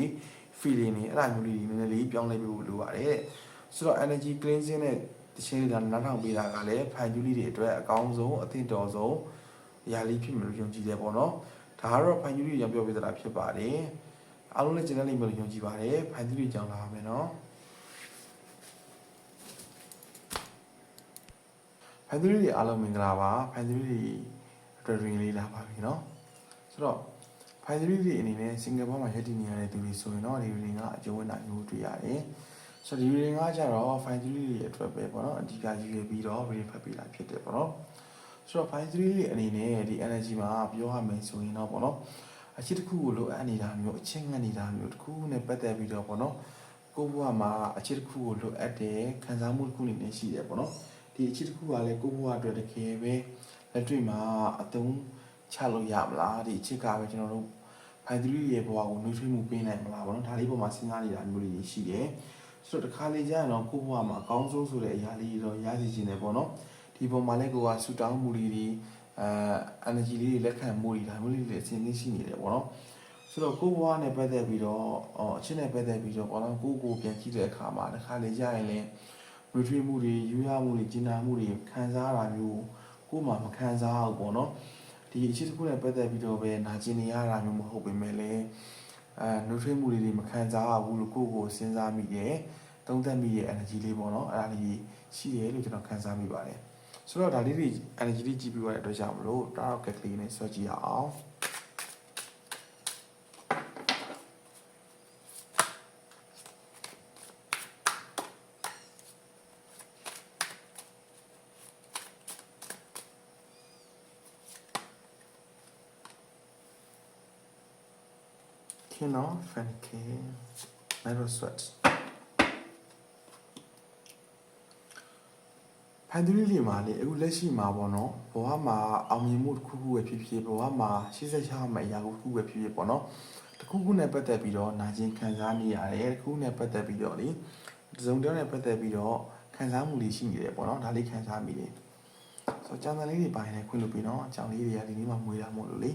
feeling တွေအဲ့ဒါမျိုးလေးနည်းနည်းလေးပြောင်းလဲပြီးလို့လိုပါတယ်ဆိုတော့ energy cleansing နဲ့တခြင်းလေးနားထောင်ပေးတာကလည်းဖိုင်ကျူးလေးတွေအတွက်အကောင်းဆုံးအသင့်တော်ဆုံးအရာလေးဖြစ်မယ်လို့ယုံကြည်တယ်ပေါ့နော်ဒါကတော့ဖိုင်ကျူးလေးကြောင့်ပြောပြတာဖြစ်ပါတယ်အားလုံးလည်းကျန်တဲ့လိမ့်မယ်လို့ယုံကြည်ပါတယ်ဖိုင်ကျူးလေးကြောင့်လာပါမယ်နော်ဖိုင်ကျူးလေးအားလုံးမင်္ဂလာပါဖိုင်ကျူးလေး တော်တော်လေးလာပါပြီเนาะဆိုတော့ ဖိုင်သရီတွေအနေနဲ့စင်ကာပူမှာရပ်တည်နေရတဲ့သူတွေဆိုရင်တော့ဒီရီကအကျုံးဝင်တာမျိုးတွေ့ရတယ်ဆိုတော့ဒီရီကကြတော့ဖိုင်သရီတွေအတွက်ပဲပေါ့နော်အဓိကယူရပြီးတော့ရီဖတ်ပေးတာဖြစ်တယ်ပေါ့နော်ဆိုတော့ဖိုင်သရီတွေအနေနဲ့ဒီ energy မှာပြောရမယ်ဆိုရင်တော့ပေါ့နော်အချစ်တစ်ခုကိုလိုအပ်နေတာမျိုးအချင်းငတ်နေတာမျိုးတစ်ခုနဲ့ပတ်သက်ပြီးတော့ပေါ့နော်ကိုဘွားမှာအချစ်တစ်ခုကိုလိုအပ်တယ်ခံစားမှုတစ်ခုအနေနဲ့ရှိတယ်ပေါ့နော်ဒီအချစ်တစ်ခုကလည်းကိုဘွားအတွက်တကယ်ပဲလက်တွေ့မှာအသုံးချလို့ရမလားဒီအချစ်ကပဲကျွန်တော်တို့ဖိုင်သရီရဲ့ဘဝကိုနှွေးထွေးမှုပေးနိုင်မလားပေါ့နော်ဒါလေးပေါ်မှာစဉ်းစားနေတာမျိုးလေးရှိတယ်ဆိုတော့တခါလေကြာရင်တော့ကိုဘဝမှာအကောင်းဆုံးဆိုတဲ့အရာလေးတော့ရရှိခြင်းတယ်ပေါ့နော်ဒီပုံမှာလည်းကိုကဆူတောင်းမှုတွေenergy လေးတွေလက်ခံမှုတွေဒါမျိုးလေးတွေအစဉ်သင်းရှိနေတယ်ပေါ့နော်ဆိုတော့ကိုဘဝနဲ့ပတ်သက်ပြီးတော့အချင်းနဲ့ပတ်သက်ပြီးတော့ပေါ့နော်ကိုပြန်ကြည့်တဲ့အခါမှာတခါလေကြာရင်လည်းနှွေးထွေးမှုတွေယူရမှုတွေကျဉ်းနာမှုတွေခံစားရတာမျိုးကိုမှမခံစားဘူးပေါ့နော်ဒီအချစ်တစ်ခုနဲ့ပတ်သက်ပြီးတော့ပဲနာကျင်နေရတာမျိုးမဟုတ်ပေမဲ့လည်းနှွေးထွေးမှုတွေမခံစားရဘူးလို့ကိုစဉ်းစားမိတယ်သုံးသပ်မိရဲ့ energy လေးပေါ့နော်အဲ့ဒါလေးရှိတယ်လို့ကျွန်တော်ခံစားမိပါတယ်ဆိုတော့ဒါလေးတွေ energy လေးကြည့်ပြီးရတဲ့အတွက်ကြောင့်မလို့တာရောက်ကက်ကလေးနဲ့ဆွဲကြည့်ရအောင်King of Fenike Never Sweat ဖိုင်သူလေးမှာလေအခုလက်ရှိမှာပေါ့နော်ဘဝမှာအောင်မြင်မှုတစ်ခုခုပဲဖြစ်ဖြစ်ဘဝမှာရှေ့ဆက်ရမယ့်အရာတစ်ခုပဲဖြစ်ဖြစ်ပေါ့နော်တစ်ခုခုနဲ့ပတ်သက်ပြီးတော့နာကျင်ခံစားနေရတယ်တစ်ခုနဲ့ပတ်သက်ပြီးတော့လေတစုံတယောက်နဲ့ပတ်သက်ပြီးတော့ခံစားမှုတွေရှိနေတယ်ပေါ့နော်ဒါလေးခံစားမိတယ်ဆိုတော့ကျန်တဲ့လေးတွေပိုင်းလည်းခွင့်လို့ပြီးတော့အကြောင်းလေးတွေကဒီနေ့မှမွေးလာမို့လို့လေ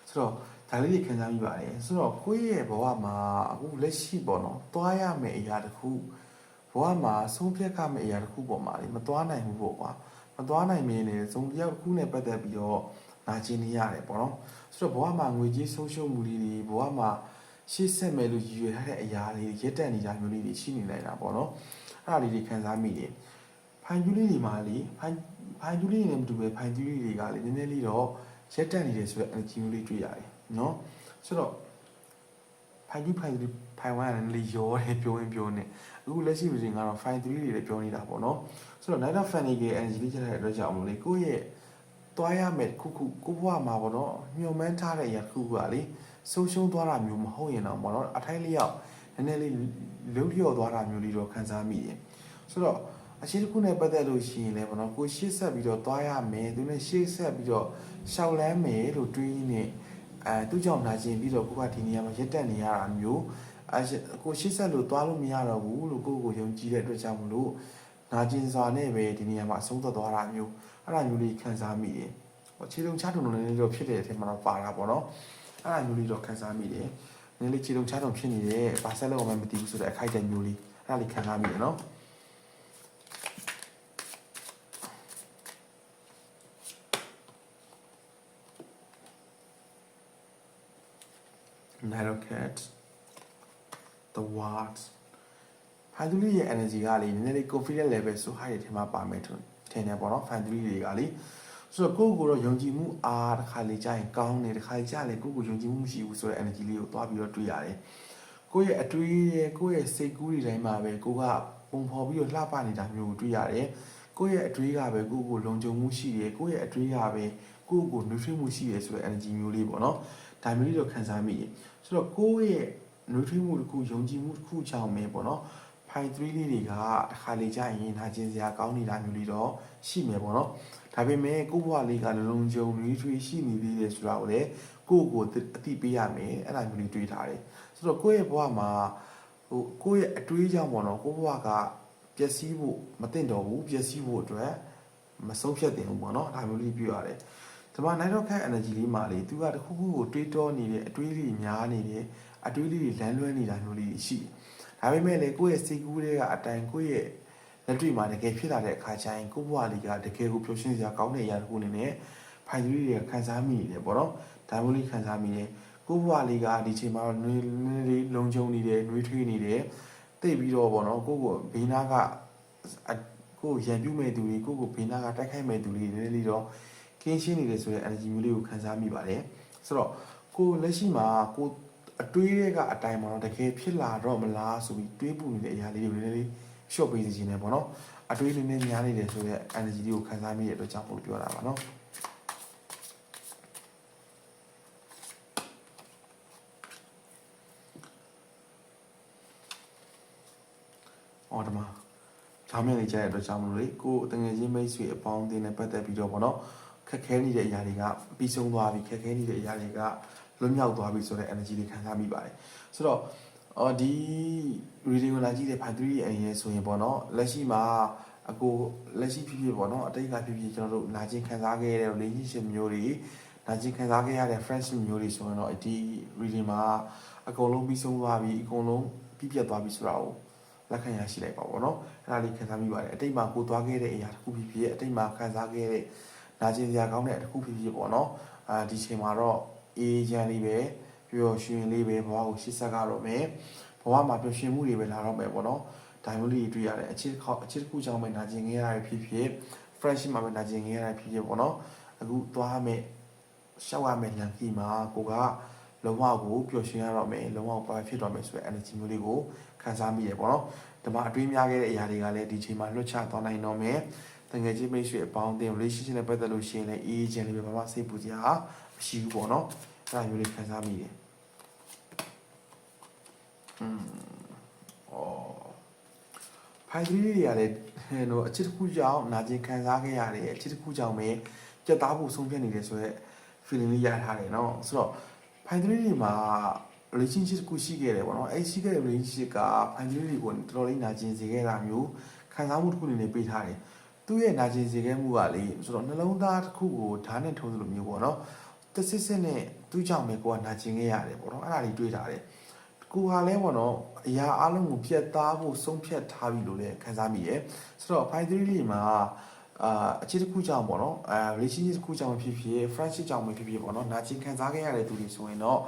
ဆိုတော့ဒါလေးတွေခံစားမိပါတယ်ဆိုတော့ကိုယ့်ရဲ့ဘဝမှာအခုလက်ရှိပေါ့နော်သွားရမယ့်အရာတစ်ခုဘဝမှာဆုံးဖြတ်ရမယ့်အရာတစ်ခုပေါ်မှာလေမသွားနိုင်ဘူးပေါ့ကွာမသွားနိုင်မင်းလေစုံတယောက်တစ်ခုနဲ့ပတ်သက်ပြီးတော့နာကျင်နေရတယ်ပေါ့နော်ဆိုတော့ဘဝမှာငွေကြေးဆုံးရှုံးမှုတွေဘဝမှာရှေ့ဆက်မယ်လို့ရည်ရွယ်ထားတဲ့အရာလေးရက်တက်နေတာမျိုးလေးတွေရှိနေလိုက်တာပေါ့နော်အဲ့ဒါလေးတွေခံစားမိတယ်ဖိုင်ကျူးလေးတွေမှာလေဖိုင်ကျူးလေးတွေနဲ့မတူပဲဖိုင်ကျူးလေးတွေကလေနည်းနည်းလေးတော့ရက်တက်နေတယ်ဆိုတော့ energy မျိုးလေးတွေ့ရတယ်နော်ဆိုတော့ဖိုင်ဝမ်ကလည်းရောတယ်ပြောရင်ပြောနေအခုလက်ရှိပြည်ကတော့ file 3တွေလည်းပြောနေတာပေါ့နော်ဆိုတော့ night of funny က energy လေးချက်တဲ့အတွက်ကြောင့်မလို့လေကိုယ့်ရဲ့သွားရမယ်ခုကိုဘွားမှာပေါ့နော်ညှို့မှန်းထားတဲ့အရာခုကလေဆုံးရှုံးသွားတာမျိုးမဟုတ်ရင်တော့ပေါ့နော်အထိုက်လျောက်နည်းနည်းလေးလုံးလျော့သွားတာမျိုးလေးတော့ခံစားမိတယ်ဆိုတော့အရှိတစ်ခုနဲ့ပတ်သက်လို့ရှိရင်လည်းပေါ့နော်ကိုရှေ့ဆက်ပြီးတော့သွားရမယ်သူနဲ့ရှေ့ဆက်ပြီးတော့ရှောက်လန်းမယ်လို့တွေးနေသူကြောင့်နာကျင်ပြီးတော့ကိုကဒီနေရာမှာရက်တက်နေရတာမျိုးကိုရှေ့ဆက်လို့သွားလို့မရတော့ဘူးလို့ကိုယုံကြည်တဲ့အတွက်ကြောင့်မလို့နာကျင်စွာနဲ့ပဲဒီနေရာမှာအဆုံးသတ်သွားတာမျိုးအဲ့ဒါမျိုးလေးခံစားမိတယ်ခြေလုံးချတုံလည်းတော့ဖြစ်တဲ့အထက်မှာတော့ပါတာပေါ့နော်အဲ့ဒါမျိုးလေးတော့ခံစားမိတယ်နည်းလေးခြေလုံးချတုံဖြစ်နေတယ်ဘာဆက်လို့မှမသိဘူးဆိုတဲ့အခိုက်အတန့်မျိုးလေးအဲ့ဒါလေးခံစားမိတယ်နော်Narrow cat the words ဖိုင်သူလေးရဲ့ energy ကလေနည်းနည်းလေး confidence level ဆို high တဲ့ထဲမှာပါမယ်ထင်တယ်ပေါ့နော်ဖိုင်သူလေးတွေကလေဆိုတော့ကိုယ့်ကိုယ်တော့ယုံကြည်မှုအားတစ်ခါလေကြာရင်ကောင်းတယ်တစ်ခါလေကြာလေကိုယ့်ကိုယုံကြည်မှုမရှိဘူးဆိုတဲ့ energy လေးကိုသွားပြီးတော့တွေ့ရတယ်ကိုယ့်ရဲ့အတွေးရဲ့ကိုယ့်ရဲ့စိတ်ကူးတွေတိုင်းမှာပဲကိုကပုံဖော်ပြီးတော့လှပနေတာမျိုးကိုတွေ့ရတယ်ကိုယ့်ရဲ့အတွေးကပဲကိုယ့်ကိုလုံခြုံမှုရှိတယ်ကိုယ့်ရဲ့အတွေးကပဲကိုယ့်ကိုနှွေးထွေးမှုရှိတယ်ဆိုတဲ့ energy မျိုးလေးပေါ့နော်ဒါမျိုးလေးတော့ခံစားမိတယ်ဆိုတော့ကိုယ့်ရဲ့နှွေးထွေးမှုတစ်ခုယုံကြည်မှုတစ်ခုကြောင့်ပဲပေါ့နော်ဖိုင်3လေးတွေကတစ်ခါလေကြာရင်နာကျင်စရာကောင်းနေတာမျိုးလေးတော့ရှိမယ်ပေါ့နော်ဒါပေမဲ့ကိုယ့်ဘဝလေးကလုံခြုံနှွေးထွေးရှိနေသေးတယ်ဆိုတာကိုလည်းကိုယ့်ကိုအသိပေးရမယ်အဲ့ဒါမျိုးလေးတွေးထားတယ်ဆိုတော့ကိုယ့်ရဲ့ဘဝမှာကိုယ့်ရဲ့အတွေးကြောင့်ပေါ့နော်ကိုယ့်ဘဝကပျက်စီးဖို့မသင့်တော့ဘူးပျက်စီးဖို့အတွက်မဆုံးဖြတ်တင်ဘူးပေါ့နော်ဒါမျိုးလေးပြောရတယ်ဒီမှာ night of cat energy လေးမှာလေသူကတခုခုကိုတွေးတောနေတယ်အတွေးလေးများနေတယ်အတွေးလေးတွေလမ်းလွဲနေတာမျိုးလေးရှိတယ်ဒါပေမဲ့လေကိုယ့်ရဲ့စိတ်ကူးတွေကအတိုင်းကိုယ့်ရဲ့လက်တွေ့မှာတကယ်ဖြစ်လာတဲ့အခါကျရင်ကိုယ့်ဘဝလေးကတကယ်ကိုပျော်ရွှင်စရာကောင်းတဲ့အရာတစ်ခုအနေနဲ့ဖိုင်သူတွေကခံစားမိနေတယ်ပေါ့နော်ဒါမျိုးလေးခံစားမိတယ်ကိုယ့်ဘဝလေးကဒီချိန်မှာတော့နွေးလေးလုံခြုံနေတယ်နွေးထွေးနေတယ်တိတ်ပြီးတော့ပေါ့နော်ကိုယ့်ကိုဘေးနားကကိုယ့်ရံပြူမဲ့သူတွေကိုယ့်ကိုဘေးနားကတိုက်ခိုက်မဲ့သူတွေနည်းနည်းလေးတော့က ကင်းရှင်းနေတယ်ဆိုတဲ့ energy မျိုးလေးကိုခံစားမိပါတယ်ဆိုတော့ကိုလက်ရှိမှာကိုအတွေးတွေကအတိုင်းပေါ့နော်တကယ်ဖြစ်လာတော့မလားဆိုပြီးတွေးပူနေတဲ့အရာလေးတွေနည်းနည်းလေး short ပေးစီခြင်းနဲ့ပေါ့နော်အတွေးနည်းနည်းများနေတယ်ဆိုတဲ့ energy လေးကိုခံစားမိတဲ့အတွက်ကြောင့်ပို့ပြောတာပါနော်အော်ဒီမှာဂျာမန်လေးကြားတဲ့အတွက်ကြောင့်မလို့လေကိုတငယ်ချင်းမိတ်ဆွေအပေါင်းအသင်းနဲ့ပတ်သက်ပြီးတော့ပေါ့နော်ခက်ခဲနေတဲ့အရာတွေကပြီးဆုံးသွားပြီခက်ခဲနေတဲ့အရာတွေကလွတ်မြောက်သွားပြီဆိုတဲ့ energy တွေခံစားမိပါတယ်ဆိုတော့ဒီ reading ကိုလာကြည့်တဲ့ 5-3 အနေနဲ့ဆိုရင်ပေါ့နော်လက်ရှိမှာအကိုလက်ရှိဖြစ်ဖြစ်ပေါ့နော်အတိတ်ကဖြစ်ဖြစ်ကျွန်တော်တို့နာကျင်ခံစားခဲ့ရတဲ့ relationship မျိုးတွေနာကျင်ခံစားခဲ့ရတဲ့ friendship မျိုးတွေဆိုရင်တော့ဒီ reading မှာအကုန်လုံးပြီးဆုံးသွားပြီအကုန်လုံးပြည့်ပြတ်သွားပြီဆိုတာကိုလက်ခံရရှိလိုက်ပါပေါ့နော်အဲ့ဒါလေးခံစားမိပါတယ်အတိတ်မှာကိုသွားခဲ့တဲ့အရာတစ်ခုဖြစ်ဖြစ်အတိတ်မှာခံစားခဲ့တဲ့နာကျင်စရာကောင်းတဲ့တစ်ခုဖြစ်ဖြစ်ပေါ့နော်ဒီချိန်မှာတော့အေးချမ်းလေးပဲပျော်ရွှင်လေးပဲဘဝကိုရှေ့ဆက်ကတော့မယ်ဘဝမှာပျော်ရွှင်မှုတွေပဲလာတော့မယ်ပေါ့နော်ဒါမျိုးလေးတွေ့ရတယ်အချစ်တစ်ခုကြောင့်ပဲနာကျင်ခဲ့ရတာဖြစ်ဖြစ် friendship မှာပဲနာကျင်ခဲ့ရတာဖြစ်ဖြစ်ပေါ့နော်အခုသွားမယ်ရှောက်ရမယ်လမ်းကြီးမှာကိုကလုံးဝကိုပျော်ရွှင်ရတော့မယ်လုံးဝပါဖြစ်တော့မယ်ဆိုတဲ့ energy မျိုးလေးကိုခံစားမိရပေါ့နော်ဒီမှာအတွေးများခဲ့တဲ့အရာတွေကလည်းဒီချိန်မှာလွတ်ချသွားနိုင်တော့မယ်တကယ်ချင်းမိတ်ဆွေအပေါင်းအသင်း relationship နဲ့ပတ်သက်လို့ရှိရင်လည်းအေးချမ်းလေးပဲဘာမှစိတ်ပူစရာမရှိဘူးပေါ့နော်အဲ့ဒါမျိုးလေးခံစားမိတယ်ဖိုင်သရီတွေကလည်းအချစ်တစ်ခုကြောင့်နာကျင်ခံစားခဲ့ရတယ်အချစ်တစ်ခုကြောင့်ပဲကြက်သားဖို့ဆုံးဖြတ်နေတယ်ဆိုတော့ feeling လေးရထားတယ်နော်ဆိုတော့ဖိုင်သရီတွေမှာ relationship ကိုရှိခဲ့တယ်ပေါ့နော်အဲ့ရှိခဲ့တဲ့ relationship ကဖိုင်သရီတွေကိုတော်တော်လေးနာကျင်စေခဲ့တာမျိုးခံစားမှုတစ်ခုအနေနဲ့ပေးထားတယ်သူ့ရဲ့နာကျင်စေခဲ့မှုကလေဆိုတော့နှလုံးသားတစ်ခုကိုဓာတ်နဲ့ထုံးသလိုမျိုးပေါ့နော်တစစ်စစ်နဲ့သူ့ကြောင့်ပဲကိုကနာကျင်ခဲ့ရတယ်ပေါ့နော်အဲ့ဒါလေးတွေးထားတယ်ကိုဟာလဲပေါ့နော်အရာအလုံးကိုပြတ်သားဖို့ဆုံးဖြတ်ထားပြီလို့လည်းခံစားမိရဲဆိုတော့ 5-3 လေးမှာအချစ်တစ်ခုကြောင့်ပေါ့နော် relationship တစ်ခုကြောင့်ဖြစ်ဖြစ် friendship ကြောင့်ဖြစ်ဖြစ်ပေါ့နော်နာကျင်ခံစားခဲ့ရတဲ့သူတွေဆိုရင်တော့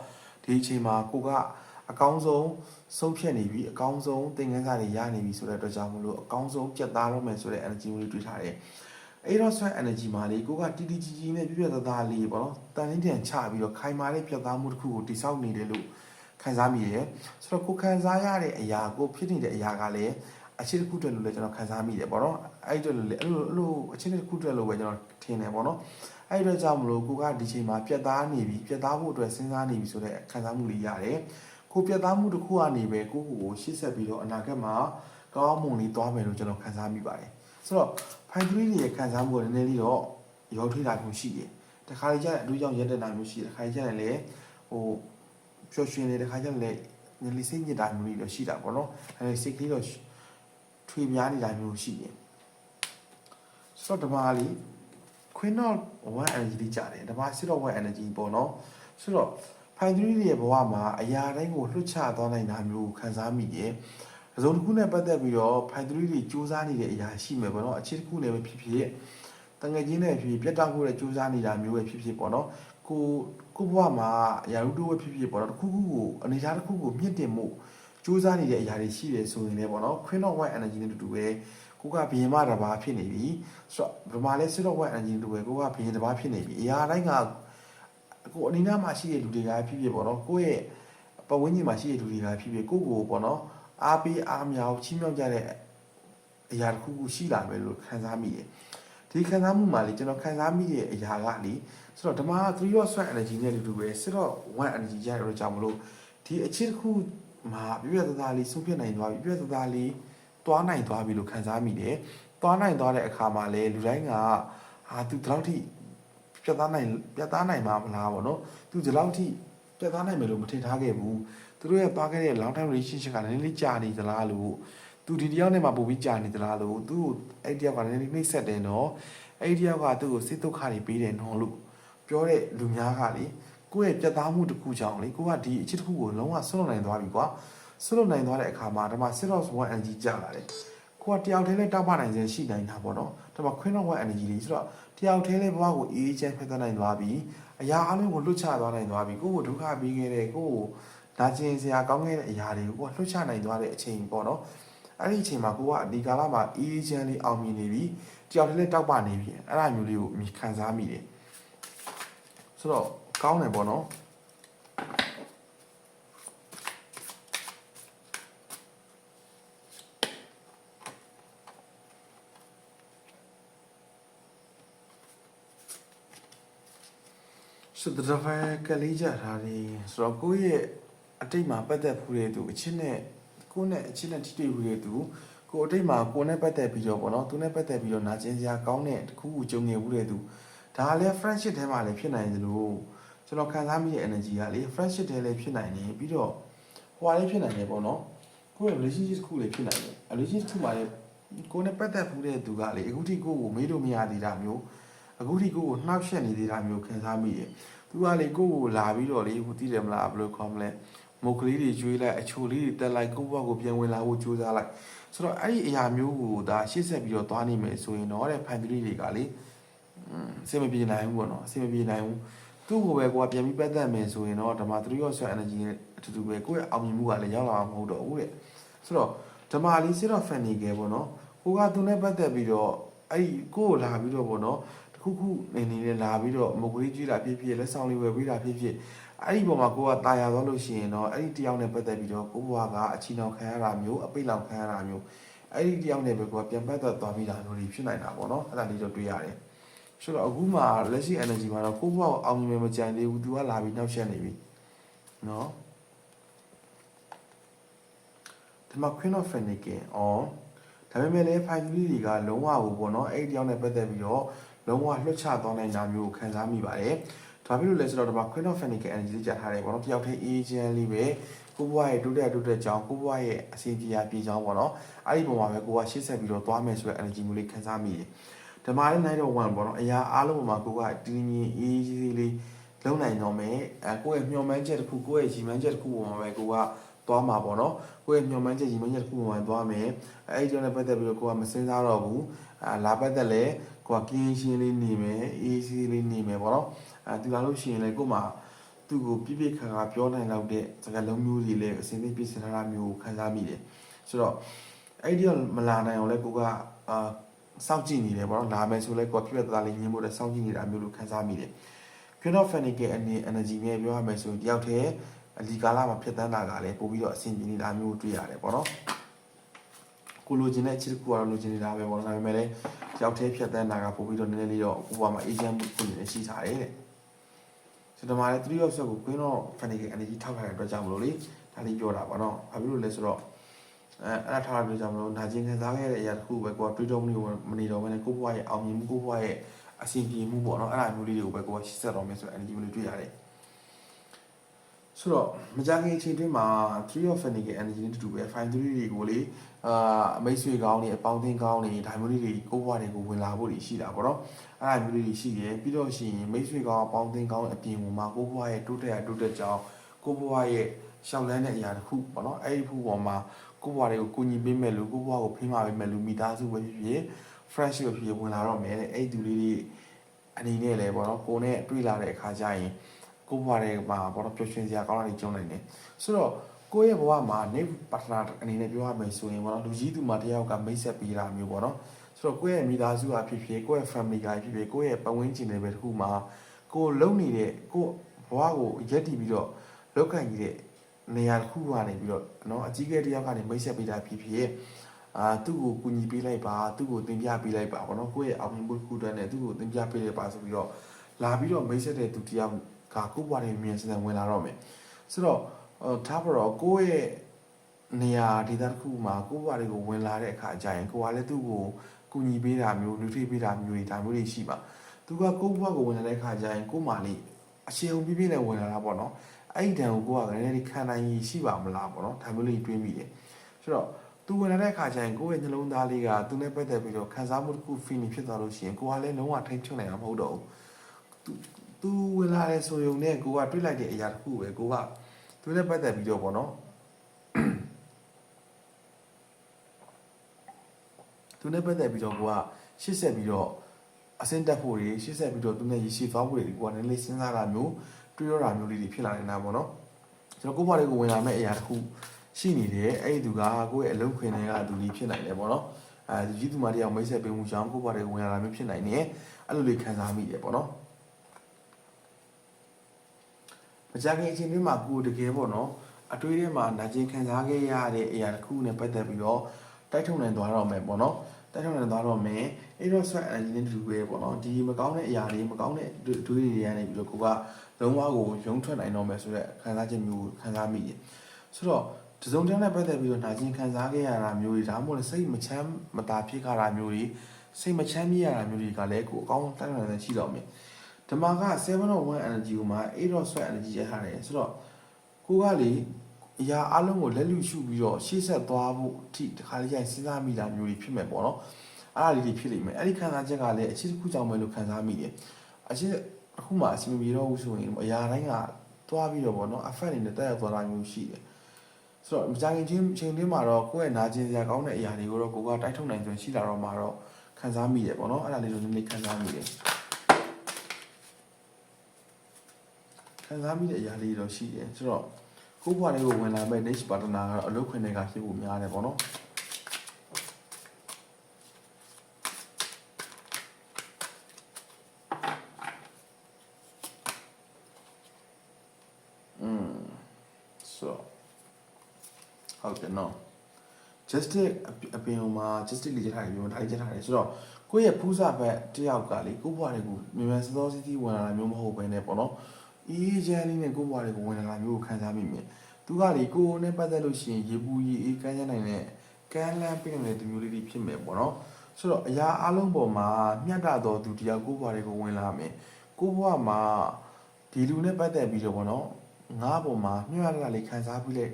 ဒီအချိန်မှာကိုကအကောင်းဆုံးဆုံးဖြတ်နေပြီအကောင်းဆုံးသင်ခန်းစာတွေရနေပြီဆိုတဲ့အတွက်ကြောင့်မလို့အကောင်းဆုံးပြတ်သားတော့မယ်ဆိုတဲ့ energy မျိုးလေးတွေ့ထားတယ်အဲ့တော့ sweat energy မှာလေကိုကတီတီကြီးကြီးနဲ့ပြည့်ပြတ်သားသားလေးပေါ့နော်တန်လင်းတန်ချပြီးတော့ခိုင်မာတဲ့ပြတ်သားမှုတစ်ခုကိုတိဆောက်နေတယ်လို့ခံစားမိတယ်ဆိုတော့ကိုခံစားရတဲ့အရာကိုဖြစ်နေတဲ့အရာကလည်းအချစ်တစ်ခုတည်းလို့လည်းကျွန်တော်ခံစားမိတယ်ပေါ့နော်အဲ့ဒီလိုလေအဲ့လိုအချစ်တစ်ခုတည်းလို့ပဲကျွန်တော်ထင်တယ်ပေါ့နော်အဲ့ဒီတော့ကြောင့်မလို့ကိုကဒီချိန်မှာပြတ်သားနေပြီပြတ်သားဖို့အတွက်စဉ်းစားနေပြီဆိုတဲ့ခံစားမှုလေးရတယ်ကိုပြတ်သားမှုတစ်ခုကနေပဲကိုရှေ့ဆက်ပြီးတော့အနာဂတ်မှာကောင်းမွန်လေးသွားမယ်လို့ကျွန်တော်ခံစားမိပါတယ်ဆိုတော့ဖိုင်3တွေရဲ့ခံစားမှုကနည်းနည်းလေးတော့ရောထွေးတာမျိုးရှိတယ်တခါလေကျရင်အတူကြောင့်ရက်တက်တာမျိုးရှိတယ်တခါလေကျရင်လည်းပျော်ရွှင်နေတခါကျရင်လည်းနည်းလေးစိတ်ညစ်တာမျိုးတွေတော့ရှိတာပေါ့နော်အဲစိတ်ကလေးတော့ထွေများနေတာမျိုးရှိတယ်ဆိုတော့ဒီမှာလေ Queen of One Energy ကြတယ်ဒီမှာ Six of One Energy ပေါ့နော်ဆိုတော့ဖိုင်3တွေရဲ့ဘဝမှာအရာတိုင်းကိုလွှတ်ချသွားနိုင်တာမျိုးခံစားမိရဲ့အစုံတစ်ခုနဲ့ပတ်သက်ပြီးတော့ဖိုင်3တွေစူးစမ်းနေတဲ့အရာရှိမယ်ပေါ့နော်အခြေတစ်ခုနဲ့ပဲဖြစ်ဖြစ်တငယ်ချင်းနဲ့ဖြစ်ပြတ်တောက်ဖို့နဲ့စူးစမ်းနေတာမျိုးပဲဖြစ်ဖြစ်ပေါ့နော်ကိုဘဝမှာအရာတို့ပဲဖြစ်ဖြစ်ပေါ့နော်တစ်ခုခုကိုအနေထားတစ်ခုကိုမြင့်တင်မှုစူးစမ်းနေတဲ့အရာတွေရှိတယ်ဆိုရင်လည်းပေါ့နော် Queen of One Energy နဲ့တူပဲကိုကဘယင်မတစ်ပါးဖြစ်နေပြီဆိုတော့ဒီမှာလဲ Six of One Energy တူပဲကိုကဘယင်တစ်ပါးဖြစ်နေပြီအရာတိုင်းကကိုအနီးနားမှာရှိတဲ့လူတွေကဖြစ်ဖြစ်ပေါ့နော်ကိုယ့်ရဲ့ပတ်ဝန်းကျင်မှာရှိတဲ့လူတွေကဖြစ်ဖြစ်ကိုပေါ့နော်အားပေးအားမြောက်ချီးမြှောက်ကြတဲ့အရာတစ်ခုခုရှိလာမယ်လို့ခံစားမိတယ်ဒီခံစားမှုမှာလေကျွန်တော်ခံစားမိတဲ့အရာကလေဆိုတော့ဓမ္မ3 of Sweat Energy နဲ့တူပဲ6 of One Energy ရတော့ကြောင့်မလို့ဒီအချစ်တစ်ခုမှာပြည့်ပြည့်သားသားလေးဆုံးဖြတ်နိုင်သွားပြီပြည့်ပြည့်သားသားလေးသွားနိုင်သွားပြီလို့ခံစားမိတယ်သွားနိုင်သွားတဲ့အခါမှာလေလူတိုင်းကသူဒီလောက်ထိပြတ်သားနိုင်မှာမလားပေါ့နော်သူဒီလောက်ထိပြတ်သားနိုင်မယ်လို့မထင်ထားခဲ့ဘူးသူတို့ရဲ့သွားခဲ့တဲ့ long time relationship ကလည်းနည်းနည်းကြာနေသလားလို့သူဒီတယောက်နဲ့မှပို့ပြီးကြာနေသလားလို့သူ့အဲ့တယောက်ကလည်းနည်းနည်းနှိမ့်ဆက်တယ်နော်အဲ့တယောက်ကသူ့ကိုစိတ်ဒုက္ခတွေပေးတယ်နော်လို့ပြောတဲ့လူများကလေကိုယ့်ရဲ့ပြတ်သားမှုတစ်ခုကြောင့်လေကိုကဒီအချစ်တစ်ခုကိုလုံးဝဆွတ်လွတ်နိုင်သွားပြီကွာဆွတ်လွတ်နိုင်သွားတဲ့အခါမှာဒါမှ Six of One Energy ကြာလာတယ်ကိုကတယောက်တည်းနဲ့တောက်ပနိုင်စေရှိနိုင်တာပေါ့နော်ဒါမှ Queen of One Energy လေးဆိုတော့တယောက်တည်းလေးဘဝကိုအေးချမ်းဖက်သက်နိုင်သွားပြီအရာအလုံးကိုလွတ်ချသွားနိုင်သွားပြီကိုကိုဒုက္ခပေးခဲ့တဲ့ကိုနာကျင်စရာကောင်းခဲ့တဲ့အရာတွေကိုလွတ်ချနိုင်သွားတဲ့အချိန်ပေါ့နော်အဲ့ဒီအချိန်မှာကိုကဒီကာလမှာအေးချမ်းလေးအောင်မြင်နေပြီတယောက်တည်းလေးတောက်ပနေပြီအဲ့ဒါမျိုးလေးကိုခံစားမိတယ် ဆိုတော့ကောင်းတယ်ပေါ့နော်ဆိုတော့ဘယ်ကလေးကြထားတယ်ဆိုတော့ကိုယ့်ရဲ့အတိတ်မှာပတ်သက်ဖူးတဲ့သူအချင်းနဲ့ကိုယ့်နဲ့အချင်းနဲ့ထိတွေ့ဖူးတဲ့သူကိုအတိတ်မှာကိုယ်နဲ့ပတ်သက်ပြီးတော့ပေါ့နော်သူနဲ့ပတ်သက်ပြီးတော့နာကျင်စရာကောင်းတဲ့တခုခုကြုံနေဘူးတဲ့သူဒါလည်း friendship ထဲမှာလည်းဖြစ်နိုင်သလိုကျွန်တော်ခံစားမိတဲ့ energy ကလေ friendship ထဲလည်းဖြစ်နိုင်တယ်ပြီးတော့ဟိုလည်းဖြစ်နိုင်တယ်ပေါ့နော်ကိုယ့်ရဲ့ relationship တစ်ခုလည်းဖြစ်နိုင်တယ် relationship တစ်ခုမှာလည်းကိုယ်နဲ့ပတ်သက်ဖူးတဲ့သူကလေအခုထိကိုယ့်ကိုမေးလို့မရသေးတာမျိုးအခုထိကိုယ့်ကိုနှောက်ယှက်နေသေးတာမျိုးခံစားမိတယ်သူကလေကိုယ့်ကိုလာပြီးတော့လေဟိုသိတယ်မလားဘယ်လိုခေါ်မလဲမုတ်ကလေးတွေကျွေးလိုက်အချိုလေးတွေတက်လိုက်ကိုယ့်ဘဝကိုပြန်ဝင်လာဖို့ကြိုးစားလိုက်ဆိုတော့အဲ့ဒီအရာမျိုးကိုဒါရှေ့ဆက်ပြီးတော့သွားနေမယ်ဆိုရင်တော့တဲ့ဖန်တီးတွေကလေအဆင်မပြေနိုင်ဘူးပေါ့နော်အဆင်မပြေနိုင်ဘူးသူ့ကိုပဲကိုကပြန်ပြီးပတ်သက်မယ်ဆိုရင်တော့ဓမ္မ3 ရော့ energy နဲ့အတူတူပဲကိုယ့်ရဲ့အောင်မြင်မှုကလည်းရောက်လာမှာမဟုတ်တော့ဘူးတဲ့ဆိုတော့ဓမ္မလေးစစ်တော့ fan နေကြပေါ့နော်ကိုကသူနဲ့ပတ်သက်ပြီးတော့အဲ့ဒီကိုကိုလာပြီးတော့ပေါ့နော်တခုခုနေနဲ့လာပြီးတော့မကွေးကြီးတာဖြစ်ဖြစ်လက်ဆောင်လေးဝယ်ပေးတာဖြစ်ဖြစ်အဲ့ဒီပုံမှာကိုကတာယာသွားလို့ရှိရင်တော့အဲ့ဒီတယောက်နဲ့ပတ်သက်ပြီးတော့ကိုဘွားကအချီနှောင်ခံရတာမျိုးအပိတ်လောင်ခံရတာမျိုးအဲ့ဒီတယောက်နဲ့ပဲကိုကပြန်ပတ်သက်သွားပြီးတာမျိုးတွေဖြစ်နိုင်တာပေါ့နော်အဲ့ဒါလေးတော့တွေ့ရတယ်ဆိုတော့အခုမှလက်ရှိ energy မှာတော့ကိုဘွားကိုအောင်မြင်မကြံသေးဘူး तू ကလာပြီးနှောက်ယှက်နေပြီနော်ဒီမှာ Queen of Fennekin ဒါပေမဲ့လည်း five တွေကလုံးဝဘူးပေါ့နော်အဲ့ဒီတယောက်နဲ့ပတ်သက်ပြီးတော့လုံးဝလွှတ်ချသွားနိုင်တာမျိုးကိုခံစားမိပါတယ်ဒါဖြစ်လို့လဲဆိုတော့ဒီမှာ Queen of Fennekin energy လေးကြာထားတယ်ပေါ့နော်တယောက်တည်း agent လေးပဲကိုဘွားရဲ့တိုးတက်ကြောင်းကိုဘွားရဲ့အစီအပြေပြေကြောင်းပေါ့နော်အဲ့ဒီပုံမှာပဲကိုကရှေ့ဆက်ပြီးတော့သွားမယ်ဆိုတဲ့ energy မျိုးလေးခံစားမိတယ်ဓမ္မလေးနိုင်တော့1ပေါ့နော်အရာအားလုံးမှာကိုကတင်းကြီးအေးကြီးလေးလုံးနိုင်တော့မယ်ကိုယ့်ရဲ့မျှော်မှန်းချက်တစ်ခုကိုယ့်ရဲ့ရည်မှန်းချက်တစ်ခုပုံမှာပဲကိုကသွားမှာပေါ့နော်ကိုယ့်ရဲ့မျှော်မှန်းချက်ရည်မှန်းချက်တစ်ခုပုံမှာသွားမယ်အဲ့ဒီကြောင့်လည်းပတ်သက်ပြီးတော့ကိုကမစင်းစားတော့ဘူးလာပတ်သက်လဲကိုကကင်းရှင်းလေးနေမယ်အေးစီးလေးနေမယ်ပေါ့နော်သူလာလို့ရှိရင်လည်းကို့မှာသူ့ကိုပြပြခါခါပြောနိုင်လောက်တဲ့စကားလုံးမျိုးတွေလည်းအစင်းသိပြစင်ထားတာမျိုးခံစားမိတယ်ဆိုတော့အဲ့ဒီတော့မလာနိုင်အောင်လဲကိုကစောင့်ကြည့်နေတယ်ပေါ့နော်လာမယ်ဆိုလဲကိုကပြပြသားလေးညှင်းဖို့လည်းစောင့်ကြည့်နေတာမျိုးလို့ခံစားမိတယ် Queen of Fennekin energy နဲ့ပြောရမယ်ဆိုရင်တယောက်တည်းအလီကာလာမှာဖြစ်တန်းတာကလည်းပို့ပြီးတော့အဆင်ပြေနေတာမျိုးတွေ့ရတယ်ပေါ့နော်ကိုလိုချင်တဲ့အချစ်တစ်ခုကတော့လိုချင်နေတာပဲပေါ့နော်ဒါပေမဲ့လည်းတယောက်တည်းဖြစ်တန်းတာကပို့ပြီးတော့နည်းနည်းလေးတော့ကိုဘွားမှာ agent မှုဖြစ်နေရှိထားတယ်တဲ့ဆိုတော့မှလည်း3 of Swords ကို Queen of Fennekin energy ထောက်ထားတဲ့အတွက်ကြောင့်မလို့လေဒါလေးပြောတာပေါ့နော်ဘာဖြစ်လို့လဲဆိုတော့အဲ့ဒါထားတဲ့အတွက်ကြောင့်မလို့နာကျင်ခံစားခဲ့တဲ့အရာတစ်ခုပဲကိုကတွေးတော့မနေတော့ဘဲနဲ့ကိုဘွားရဲ့အောင်မြင်မှုကိုဘွားရဲ့အဆင်ပြေမှုပေါ့နော်အဲ့ဒါမျိုးလေးတွေကိုပဲကိုကရှင်းဆက်တော့မယ်ဆိုတဲ့ energy မျိုးလေးတွေ့ရတယ်ဆိုတော့မကြခင်အချိန်တွင်းမှာ3 of Fennekin energy နဲ့တူတူပဲ 5 3တွေကိုလေအမိတ်ဆွေကောင်းနေအပေါင်းအသင်းကောင်းနေဒါမျိုးလေးတွေကိုဘွားတွေကိုဝင်လာဖို့ရှိတာပေါ့နော်အဲ့ဒါမျိုးလေးတွေရှိတယ်ပြီးတော့ရှိရင်မိတ်ဆွေကောင်းအပေါင်းအသင်းကောင်းအပြင်မှာကိုဘွားရဲ့တိုးတက်ကြောင်းကိုဘွားရဲ့ရှောက်လန်းတဲ့အရာတစ်ခုပေါ့နော်အဲ့ဒီခုပေါ်မှာကိုဘွားတွေကိုကူညီပေးမယ်လို့ကိုဘွားကိုဖိမပေးမယ်လို့မိသားစုပဲဖြစ်ဖြစ် fresh ပဲဖြစ်ဝင်လာတော့မယ်တဲ့အဲ့ဒီသူလေးတွေအနေနဲ့လည်းပေါ့နော်ကိုနဲ့တွေ့လာတဲ့အခါကျရင်ကိုဘွားတွေမှာပေါ့နော်ပျော်ရွှင်စရာကောင်းတာတွေကျုံနိုင်တယ်ဆိုတော့ကိုယ့်ရဲ့ဘဝမှာ next partner အနေနဲ့ပြောရမယ်ဆိုရင်ပေါ့နော်လူကြီးသူမတယောက်ကမိတ်ဆက်ပေးတာမျိုးပေါ့နော်ဆိုတော့ကိုယ့်ရဲ့မိသားစုအဖြစ်ဖြစ်ကိုယ့်ရဲ့ family ကဖြစ်ဖြစ်ကိုယ့်ရဲ့ပတ်ဝန်းကျင်တွေပဲတခုမှာကိုလုံနေတဲ့ကိုဘဝကိုရက်တည်ပြီးတော့လောက်ကန်ကြီးတဲ့နေရာတစ်ခုကနေပြီးတော့နော်အကြီးကဲတယောက်ကနေမိတ်ဆက်ပေးတာဖြစ်ဖြစ်သူ့ကိုကူညီပေးလိုက်ပါသူ့ကိုသင်ပြပေးလိုက်ပါပေါ့နော်ကိုယ့်ရဲ့အောင်မြင်မှုတစ်ခုတည်းနဲ့သူ့ကိုသင်ပြပေးလိုက်ပါဆိုပြီးတော့လာပြီးတော့မိတ်ဆက်တဲ့သူတယောက်ကကိုယ့်ဘဝတွေမြင်စံဝင်လာတော့မယ်ဆိုတော့ထားပါတော့ကိုယ့်ရဲ့နေရာဒေသတစ်ခုမှာကိုယ့်ဘဝတွေကိုဝင်လာတဲ့အခါကျရင်ကိုကလည်းသူ့ကိုကူညီပေးတာမျိုးလူထိပေးတာမျိုးတွေဒါမျိုးတွေရှိပါသူကကိုယ့်ဘဝကိုဝင်လာတဲ့အခါကျရင်ကို့မာလေးအရှင်ုံပြည့်ပြည့်နဲ့ဝင်လာတာပေါ့နော်အဲ့ဒီတန်ကိုကိုကလည်းနည်းနည်းခံနိုင်ရရှိပါမလားပေါ့နော်ဒါမျိုးလေးတွေးမိတယ်ဆိုတော့သူဝင်လာတဲ့အခါကျရင်ကိုယ့်ရဲ့နှလုံးသားလေးကသူနဲ့ပတ်သက်ပြီးတော့ခံစားမှုတစ်ခု feeling ဖြစ်သွားလို့ရှိရင်ကိုကလည်းလုံးဝထိန်းချုပ်နိုင်မှာမဟုတ်တော့ဘူးသူဝင်လာတဲ့ဆိုရုံနဲ့ကိုကတွေးလိုက်တဲ့အရာတစ်ခုပဲကိုကသူနဲ့ပတ်သက်ပြီးတော့ပေါ့နော်သူနဲ့ပတ်သက်ပြီးတော့ကိုကရှေ့ဆက်ပြီးတော့အစင်းတက်ဖို့တွေရှေ့ဆက်ပြီးတော့သူနဲ့ရရှိသွားဖို့တွေကိုကနည်းနည်းစဉ်းစားတာမျိုးတွေးရတာမျိုးလေးတွေဖြစ်လာနေတာပေါ့နော်ကျွန်တော်ကိုယ့်ဘာတွေကိုဝင်လာမဲ့အရာတစ်ခုရှိနေတယ်အဲ့ဒီသူကကိုယ့်ရဲ့အလုပ်ခွင်တွေကသူလေးဖြစ်နိုင်တယ်ပေါ့နော်ဒီကြီးသူမတရားမိတ်ဆက်ပေးမှုကြောင့်ကိုယ့်ဘာတွေကိုဝင်လာတာမျိုးဖြစ်နိုင်တယ်အဲ့လိုလေးခံစားမိတယ်ပေါ့နော် ကြခင်အချိန်တွေမှာကိုတကယ်ပေါ့နော်အတွေးထဲမှာနာကျင်ခံစားခဲ့ရတဲ့အရာတစ်ခုနဲ့ပတ်သက်ပြီးတော့တိုက်ထုတ်နိုင်သွားတော့မယ်ပေါ့နော်တိုက်ထုတ်နိုင်သွားတော့မယ်အဲ့တော့ sweat energy နဲ့တူပဲပေါ့နော်ဒီမကောင်းတဲ့အရာတွေမကောင်းတဲ့အတွေးတွေကနေပြီးတော့ကိုကလုံးဝကိုရုံထွက်နိုင်တော့မယ်ဆိုတဲ့ခံစားချက်မျိုးခံစားမိတယ်ဆိုတော့ဒီစုံတစ်ယောက်နဲ့ပတ်သက်ပြီးတော့နာကျင်ခံစားခဲ့ရတာမျိုးတွေဒါမှမဟုတ်စိတ်မချမ်းမသာဖြစ်ကြတာမျိုးတွေစိတ်မချမ်းမြေ့ရတာမျိုးတွေကလည်းကိုအကောင်းတိုက်ထုတ်နိုင်တဲ့ရှိတော့မယ်ဓမ္မက701 energy ကိုမှ8 sweat energy ရထားတယ်ဆိုတော့ကိုကလေအရာအလုံးကိုလက်လူရှုပြီးတော့ရှေ့ဆက်သွားဖို့အထိတခါလေးကျရင်စဉ်းစားမိတာမျိုးတွေဖြစ်မယ်ပေါ့နော်အဲ့ဒါလေးတွေဖြစ်လိမ့်မယ်အဲ့ဒီခံစားချက်ကလည်းအချစ်တစ်ခုကြောင့်ပဲလို့ခံစားမိတယ်အချစ်အခုမှအစီအမပြေတော့ဘူးဆိုရင်အရာတိုင်းကသွားပြီးတော့ပေါ့နော် affect နေနဲ့တက်ရောက်သွားတာမျိုးရှိတယ်ဆိုတော့မကြခင်ချင်းချိန်လေးမှာတော့ကိုယ့်ရဲ့နာကျင်စရာကောင်းတဲ့အရာတွေကိုတော့ကိုကတိုက်ထုတ်နိုင်စွမ်းရှိလာတော့မှာတော့ခံစားမိတယ်ပေါ့နော်အဲ့ဒါလေးတို့နည်းနည်းခံစားမိတယ်ခံစားမိတဲ့အရာလေးတော့ရှိတယ်ဆိုတော့ကိုယ့်ဘဝလေးကိုဝင်လာမဲ့ next partner ကတော့အလုပ်ခွင်တွေကဖြစ်ဖို့များတယ်ပေါ့နော်ဆိုဟုတ်တယ်နော် justice အပြင်မှာ justice လေးချက်ထားတယ်ပြောဒါလေးချက်ထားတယ်ဆိုတော့ကိုယ့်ရဲ့ဖူးစာဘက်တယောက်ကလေကိုယ့်ဘဝတွေကိုမြန်မြန်စောစောစီးစီးဝင်လာတာမျိုးမဟုတ်ဘဲနဲ့ပေါ့နော်အေးချမ်းလေးနဲ့ကိုယ့်ဘဝတွေကိုဝင်လာတာမျိုးကိုခံစားမိမြင်သူကလေကိုယ်နဲ့ပတ်သက်လို့ရှိရင်ရေပူရေအေးကမ်းရနိုင်တဲ့ကမ်းလန်းပြည့်နေတဲ့ဒီမျိုးလေးတွေဖြစ်မယ်ပေါ့နော်ဆိုတော့အရာအလုံးပေါ်မှာမျှတတော်သူတရားကိုယ့်ဘဝတွေကိုဝင်လာမယ်ကိုယ့်ဘဝမှာဒီလူနဲ့ပတ်သက်ပြီးတော့ပေါ့နော်ငါ့ပေါ်မှာမျှတတာလေးခံစားပြီးလေ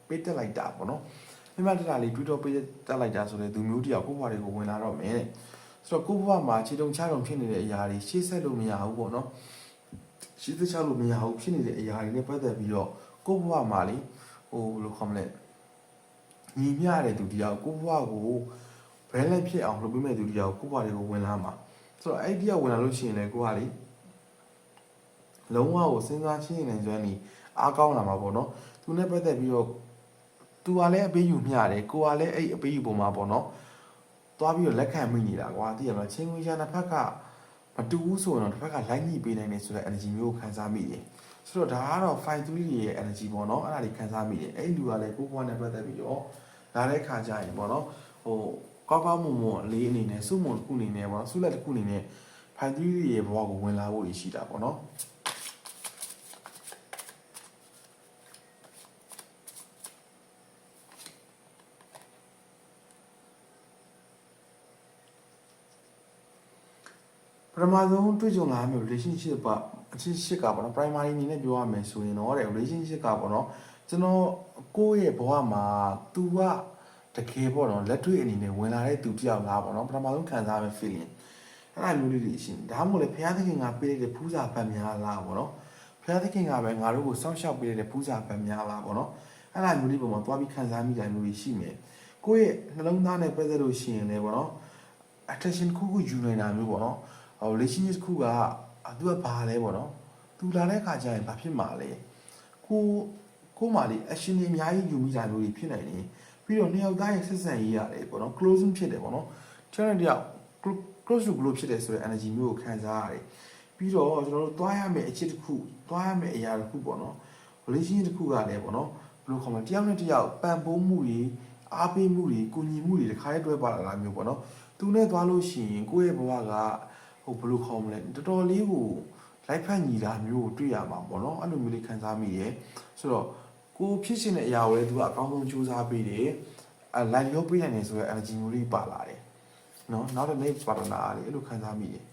ပေးတက်လိုက်တာပေါ့နော်မျှတတာလေးတွေးတော့ပေးတက်လိုက်တာဆိုတဲ့သူမျိုးတရားကိုယ့်ဘဝတွေကိုဝင်လာတော့မယ်တဲ့ဆိုတော့ကိုယ့်ဘဝမှာခြေတုံချတုံဖြစ်နေတဲ့အရာတွေရှေ့ဆက်လို့မရဘူးပေါ့နော်ရှေ့ဆက်ချလို့မရဘူးဖြစ်နေတဲ့အရာတွေနဲ့ပတ်သက်ပြီးတော့ကိုယ့်ဘဝမှာလေဟိုဘယ်လိုခေါ်မလဲညီမျှတဲ့သူတရားကိုယ့်ဘဝကိုဘယ်လိုက်ဖြစ်အောင်လုပ်ပေးမဲ့သူတရားကိုယ့်ဘဝတွေကိုဝင်လာမှာဆိုတော့အဲ့ဒီတရားဝင်လာလို့ရှိရင်လည်းကိုကလေလုံးဝကိုစဉ်းစားရှင်းနေစွမ်းနေအားကောင်းလာမှာပေါ့နော်သူနဲ့ပတ်သက်ပြီးတော့သူကလည်းအပေးယူမျှတယ်ကိုကလည်းအဲ့အပေးယူပုံမှာပေါ့နော်သွားပြီးတော့လက်ခံမိနေတာကွာသိရမလားချင်းဝင်ရှာတစ်ဖက်ကမတူဘူးဆိုရင်တော့တစ်ဖက်ကလိုက်ညှိပေးနိုင်တယ်ဆိုတဲ့ energy မျိုးကိုခံစားမိတယ်ဆိုတော့ဒါကတော့ 5-3 ရဲ့ energy ပေါ့နော်အဲ့ဒါလေးခံစားမိတယ်အဲ့လူကလည်းကိုယ့်ဘဝနဲ့ပတ်သက်ပြီးတော့လာတဲ့ခါကျရင်ပေါ့နော်ဟိုကောင်းကောင်းမွန်မွန်လေးအနေနဲ့စုမွန်တစ်ခုအနေနဲ့ပေါ့နော်စုလက်တစ်ခုအနေနဲ့5-3ရဲ့ဘဝကိုဝင်လာဖို့ရှိတာပေါ့နော်ပထမဆုံးတွေ့ကြုံလာမယ့် relationship ကအချင်းရှစ်ကပေါ့နော် primary အနေနဲ့ပြောရမယ်ဆိုရင်တော့တဲ့ relationship ကပေါ့နော်ကျွန်တော်ကိုယ့်ရဲ့ဘဝမှာ तू ကတကယ်ပေါ့နော်လက်တွေ့အနေနဲ့ဝင်လာတဲ့သူတယောက်လားပေါ့နော်ပထမဆုံးခံစားရမယ့် feeling အဲ့ဒါမျိုးလေးတွေရှိတယ်ဒါမှမဟုတ်လေဘုရားသခင်ကပေးတဲ့ဖူးစာပတ်များလားပေါ့နော်ဘုရားသခင်ကပဲငါတို့ကိုစောင့်ရှောက်ပေးတဲ့ဖူးစာပတ်များလားပေါ့နော်အဲ့ဒါမျိုးလေးပုံမှာသွားပြီးခံစားမိတယ်မျိုးတွေရှိမယ်ကိုယ့်ရဲ့နှလုံးသားနဲ့ပတ်သက်လို့ရှိရင်လည်းပေါ့နော် attention ခုယူနေတာမျိုးပေါ့နော်relationship တစ်ခုကသူကဘာလဲပေါ့နော်သူလာတဲ့ခါကျရင်ဘာဖြစ်မှာလဲကိုမှလေ action တွေအများကြီးယူမိတာမျိုးတွေဖြစ်နိုင်တယ်ပြီးတော့နှစ်ယောက်သားရဲ့ဆက်ဆံရေးရတယ်ပေါ့နော် closing ဖြစ်တယ်ပေါ့နော်ကျွန်တော်တို့ close to close ဖြစ်တယ်ဆိုတဲ့ energy မျိုးကိုခံစားရတယ်ပြီးတော့ကျွန်တော်တို့သွားရမယ့်အချက်တစ်ခုသွားရမယ့်အရာတစ်ခုပေါ့နော် relationship တစ်ခုကလည်းပေါ့နော်ဘယ်လိုခေါ်မလဲတယောက်နဲ့တယောက်ပံ့ပိုးမှုတွေအားပေးမှုတွေကူညီမှုတွေတခါတည်းတွဲပါလာတာမျိုးပေါ့နော်သူနဲ့သွားလို့ရှိရင်ကိုယ့်ရဲ့ဘဝကဟိုဘယ်လိုခေါ်မလဲတော်တော်လေးကိုလိုက်ဖက်ညီတာမျိုးကိုတွေ့ရမှာပေါ့နော်အဲ့လိုမျိုးလေးခံစားမိရယ်ဆိုတော့ကိုဖြစ်ရှင်တဲ့အရာကိုလည်းသူကအကောင်းဆုံးကြိုးစားပေးတယ်လိုက်ရောပေးနိုင်တယ်ဆိုတော့ energy မျိုးလေးပါလာတယ်နော်နောက်တစ်နေ့ partner လေးအဲ့လိုခံစားမိရယ်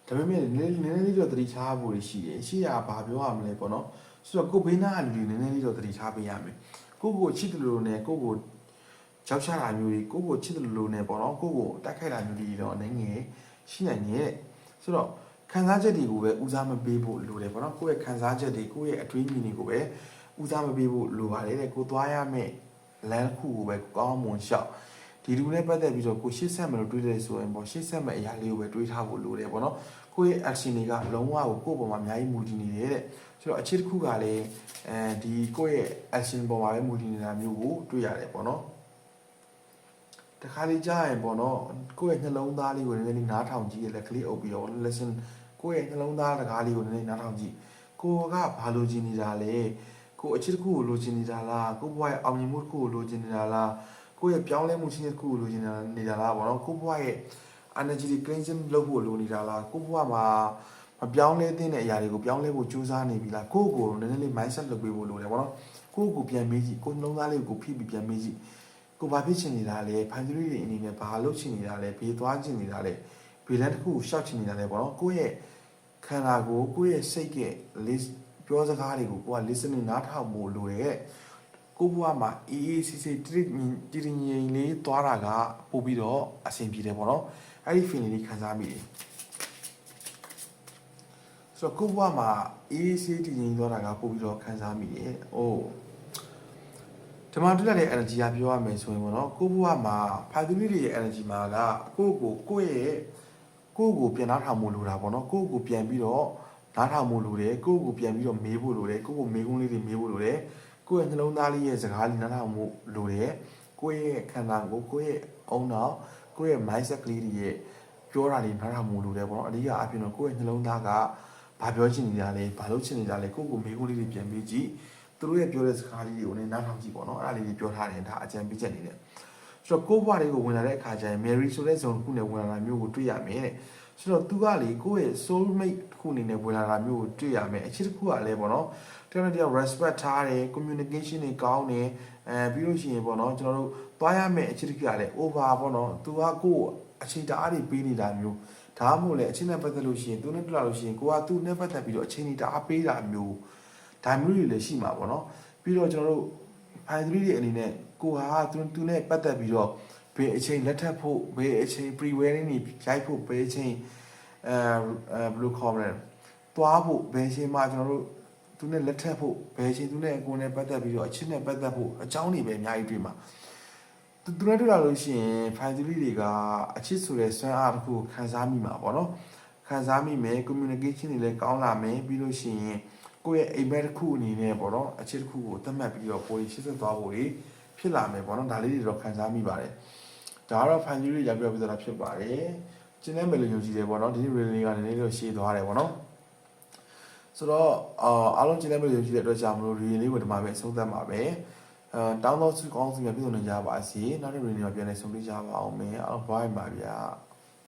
ဒါပေမဲ့နည်းနည်းလေးတော့သတိထားဖို့ရှိတယ်ရှိရဘာပြောရမလဲပေါ့နော်ဆိုတော့ကိုဘေးနားအလူတွေနည်းနည်းလေးတော့သတိထားပေးရမယ်ကိုချစ်တယ်လို့နဲ့ကိုကြောက်ချတာမျိုးတွေကိုချစ်တယ်လို့နဲ့ပေါ့နော်ကိုတိုက်ခိုက်တာမျိုးတွေတော့အနေငယ်ရှိနိုင်ရဲ့ဆိုတော့ခံစားချက်တွေကိုပဲဦးစားမပေးဖို့လိုတယ်ပေါ့နော်ကိုယ့်ရဲ့ခံစားချက်တွေကိုယ့်ရဲ့အတွေးမြင်တွေကိုပဲဦးစားမပေးဖို့လိုပါတယ်တဲ့ကိုသွားရမယ့်လမ်းခုကိုပဲကောင်းမွန်ရှောက်ဒီလူနဲ့ပတ်သက်ပြီးတော့ကိုရှေ့ဆက်မလို့တွေးတယ်ဆိုရင်ပေါ့ရှေ့ဆက်မဲ့အရာလေးကိုပဲတွေးထားဖို့လိုတယ်ပေါ့နော်ကိုယ့်ရဲ့ action တွေကလုံးဝကိုယ့်ပေါ်မှာအများကြီးမူတည်နေတယ်တဲ့ဆိုတော့အခြေတစ်ခုကလည်းဒီကိုယ့်ရဲ့ action ပေါ်မှာပဲမူတည်နေတာမျိုးကိုတွေ့ရတယ်ပေါ့နော် တခါလေကြားရင်ပေါ့နော်ကိုယ့်ရဲ့နှလုံးသားလေးကိုနည်းနည်းနားထောင်ကြည့်ရလက်ကလေးအုပ်ပြီးတော့ listen ကိုယ့်ရဲ့နှလုံးသားတကားလေးကိုနည်းနည်းနားထောင်ကြည့်ကိုကဘာလိုချင်နေတာလဲကိုအချစ်တစ်ခုကိုလိုချင်နေတာလားကိုဘွားရဲ့အောင်မြင်မှုတစ်ခုကိုလိုချင်နေတာလားကိုရဲ့ပြောင်းလဲမှုရှိတဲ့တစ်ခုကိုလိုချင်နေတာလားပေါ့နော်ကိုဘွားရဲ့ energy cleansing လုပ်ဖို့လိုနေတာလားကိုဘွားမှာမပြောင်းလဲတဲ့အရာတွေကိုပြောင်းလဲဖို့ကြိုးစားနေပြီလားကိုကိုနည်းနည်းလေး mindset လုပ်ပေးဖို့လိုတယ်ပေါ့နော်ကိုကိုပြန်မေးကြည့်ကိုနှလုံးသားလေးကိုဖိပြီးပြန်မေးကြည့်ကိုဘာဖြစ်ချင်နေတာလဲဖန်တီးတွေအနေနဲ့ဘာလုပ်ချင်နေတာလဲဘေးသွားချင်နေတာလဲဘေးလန်းတစ်ခုကိုရှောက်ချင်နေတာလဲပေါ့နော်ကိုရဲ့ခန္ဓာကိုကိုရဲ့စိတ်ရဲ့ list ပြောစကားတွေကိုကိုက listening နားထောင်ဖို့လိုတယ်ကိုဘွားမှာအေးအေးဆေးဆေးတည်ငြိမ်လေးသွားတာကပို့ပြီးတော့အဆင်ပြေတယ်ပေါ့နော်အဲ့ဒီ feeling လေးခံစားမိတယ်ဆိုတော့ကိုဘွားမှာအေးဆေးတည်ငြိမ်သွားတာကပို့ပြီးတော့ခံစားမိတယ်။အိုးဒီမှာတွေ့ရတဲ့ energy ကပြောရမယ်ဆိုရင်ပေါ့နော်ကိုဘွားမှာဖာသူလေးတွေရဲ့ energy မှာကကိုယ့်ပြန်နားထောင်မှုလိုတာပေါ့နော်ကိုယ့်ကိုပြန်ပြီးတော့နားထောင်မှုလိုတယ်ကိုယ့်ကိုပြန်ပြီးတော့မေးဖို့လိုတယ်ကိုယ့်ကိုမေးခွန်းလေးတွေမေးဖို့လိုတယ်ကိုယ့်ရဲ့နှလုံးသားလေးရဲ့စကားလေးနားထောင်မှုလိုတယ်ကိုယ့်ရဲ့ခန္ဓာကိုကိုယ့်ရဲ့အုံနောက်ကိုယ့်ရဲ့ mindset ကလေးတွေရဲ့ပြောတာတွေနားထောင်မှုလိုတယ်ပေါ့နော်အဓိကအဖြစ်တော့ကိုယ့်ရဲ့နှလုံးသားကဘာပြောချင်နေတာလဲဘာလုပ်ချင်နေတာလဲကိုယ့်ကိုမေးခွန်းလေးတွေပြန်မေးကြည့်သူတို့ရဲ့ပြောတဲ့စကားလေးတွေကိုလည်းနားထောင်ကြည့်ပေါ့နော်အဲ့ဒါလေးတွေပြောထားတယ်ဒါအကြံပေးချက်နေတယ်ဆိုတော့ကိုယ့်ဘဝတွေကိုဝင်လာတဲ့အခါကျရင် Mary ဆိုတဲ့ဇုံတစ်ခုနဲ့ဝင်လာတာမျိုးကိုတွေ့ရမယ်တဲ့ဆိုတော့သူကလေကိုယ့်ရဲ့ soul mate တစ်ခုအနေနဲ့ဝင်လာတာမျိုးကိုတွေ့ရမယ်အချစ်တစ်ခုကလည်းပေါ့နော်တကယ်တော့ respect ထားတယ် communication တွေကောင်းတယ်ပြီးလို့ရှိရင်ပေါ့နော်ကျွန်တော်တို့သွားရမယ်အချစ်တစ်ခုကလည်း over ပေါ့နော်သူကကိုယ့်အချိန်တအားတွေပေးနေတာမျိုးဒါမှမဟုတ်လေအချင်းနဲ့ပတ်သက်လို့ရှိရင်သူနဲ့တွေ့လာလို့ရှိရင်ကိုကသူ့နဲ့ပတ်သက်ပြီးတော့အချင်းကြီးတအားပေးတာမျိုးဒါမျိုးတွေလည်းရှိမှာပေါ့နော်ပြီးတော့ကျွန်တော်တို့ find 3တွေအနေနဲ့ကိုဟာသူနဲ့ပတ်သက်ပြီးတော့ဘယ်အချိန်လက်ထပ်ဖို့ဘယ်အချိန် pre wedding တွေရိုက်ဖို့ဘယ်အချိန်ဘယ်လိုခေါ်မလဲသွားဖို့ဘယ်အချိန်မှကျွန်တော်တို့သူနဲ့လက်ထပ်ဖို့ဘယ်အချိန်သူနဲ့ကိုယ်နဲ့ပတ်သက်ပြီးတော့အချင်းနဲ့ပတ်သက်ဖို့အကြောင်းတွေပဲအများကြီးတွေ့မှာသူနဲ့တွေ့လာလို့ရှိရင် find 3တွေကအချစ်ဆိုတဲ့စွမ်းအားတစ်ခုခံစားမိမှာပေါ့နော်ခံစားမိမယ် communication တွေလည်းကောင်းလာမယ်ပြီးလို့ရှိရင်ကိုယ့်ရဲ့အိမ်မက်တစ်ခုအနေနဲ့ပေါ့နော်အချစ်တစ်ခုကိုသတ်မှတ်ပြီးတော့ကိုယ်ရှင်းသက်သွားဖို့ဖြစ်လာမယ်ပေါ့နော်ဒါလေးတွေတော့ခံစားမိပါတယ်ဒါကတော့ fan ကြီးတွေရပြပြတာဖြစ်ပါတယ်ကျင်းတဲ့မယ်လို့ယုံကြည်တယ်ပေါ့နော်ဒီနေ့ reading ကလည်းနည်းနည်းတော့ရှည်သွားတယ်ပေါ့နော်ဆိုတော့အားလုံးကျင်းတဲ့မယ်လို့ယုံကြည်တဲ့အတွက်ကြောင့်မလို့ reading လေးကိုဒီမှာပဲအဆုံးသတ်ပါပဲတောင်းတော့စုကောင်းစုများပြည့်စုံနေကြပါစေနောက်တဲ့ reading မှာပြန်လည်ဆုံတွေ့ကြပါအောင်မယ်အားလုံး bye ပါဗျာ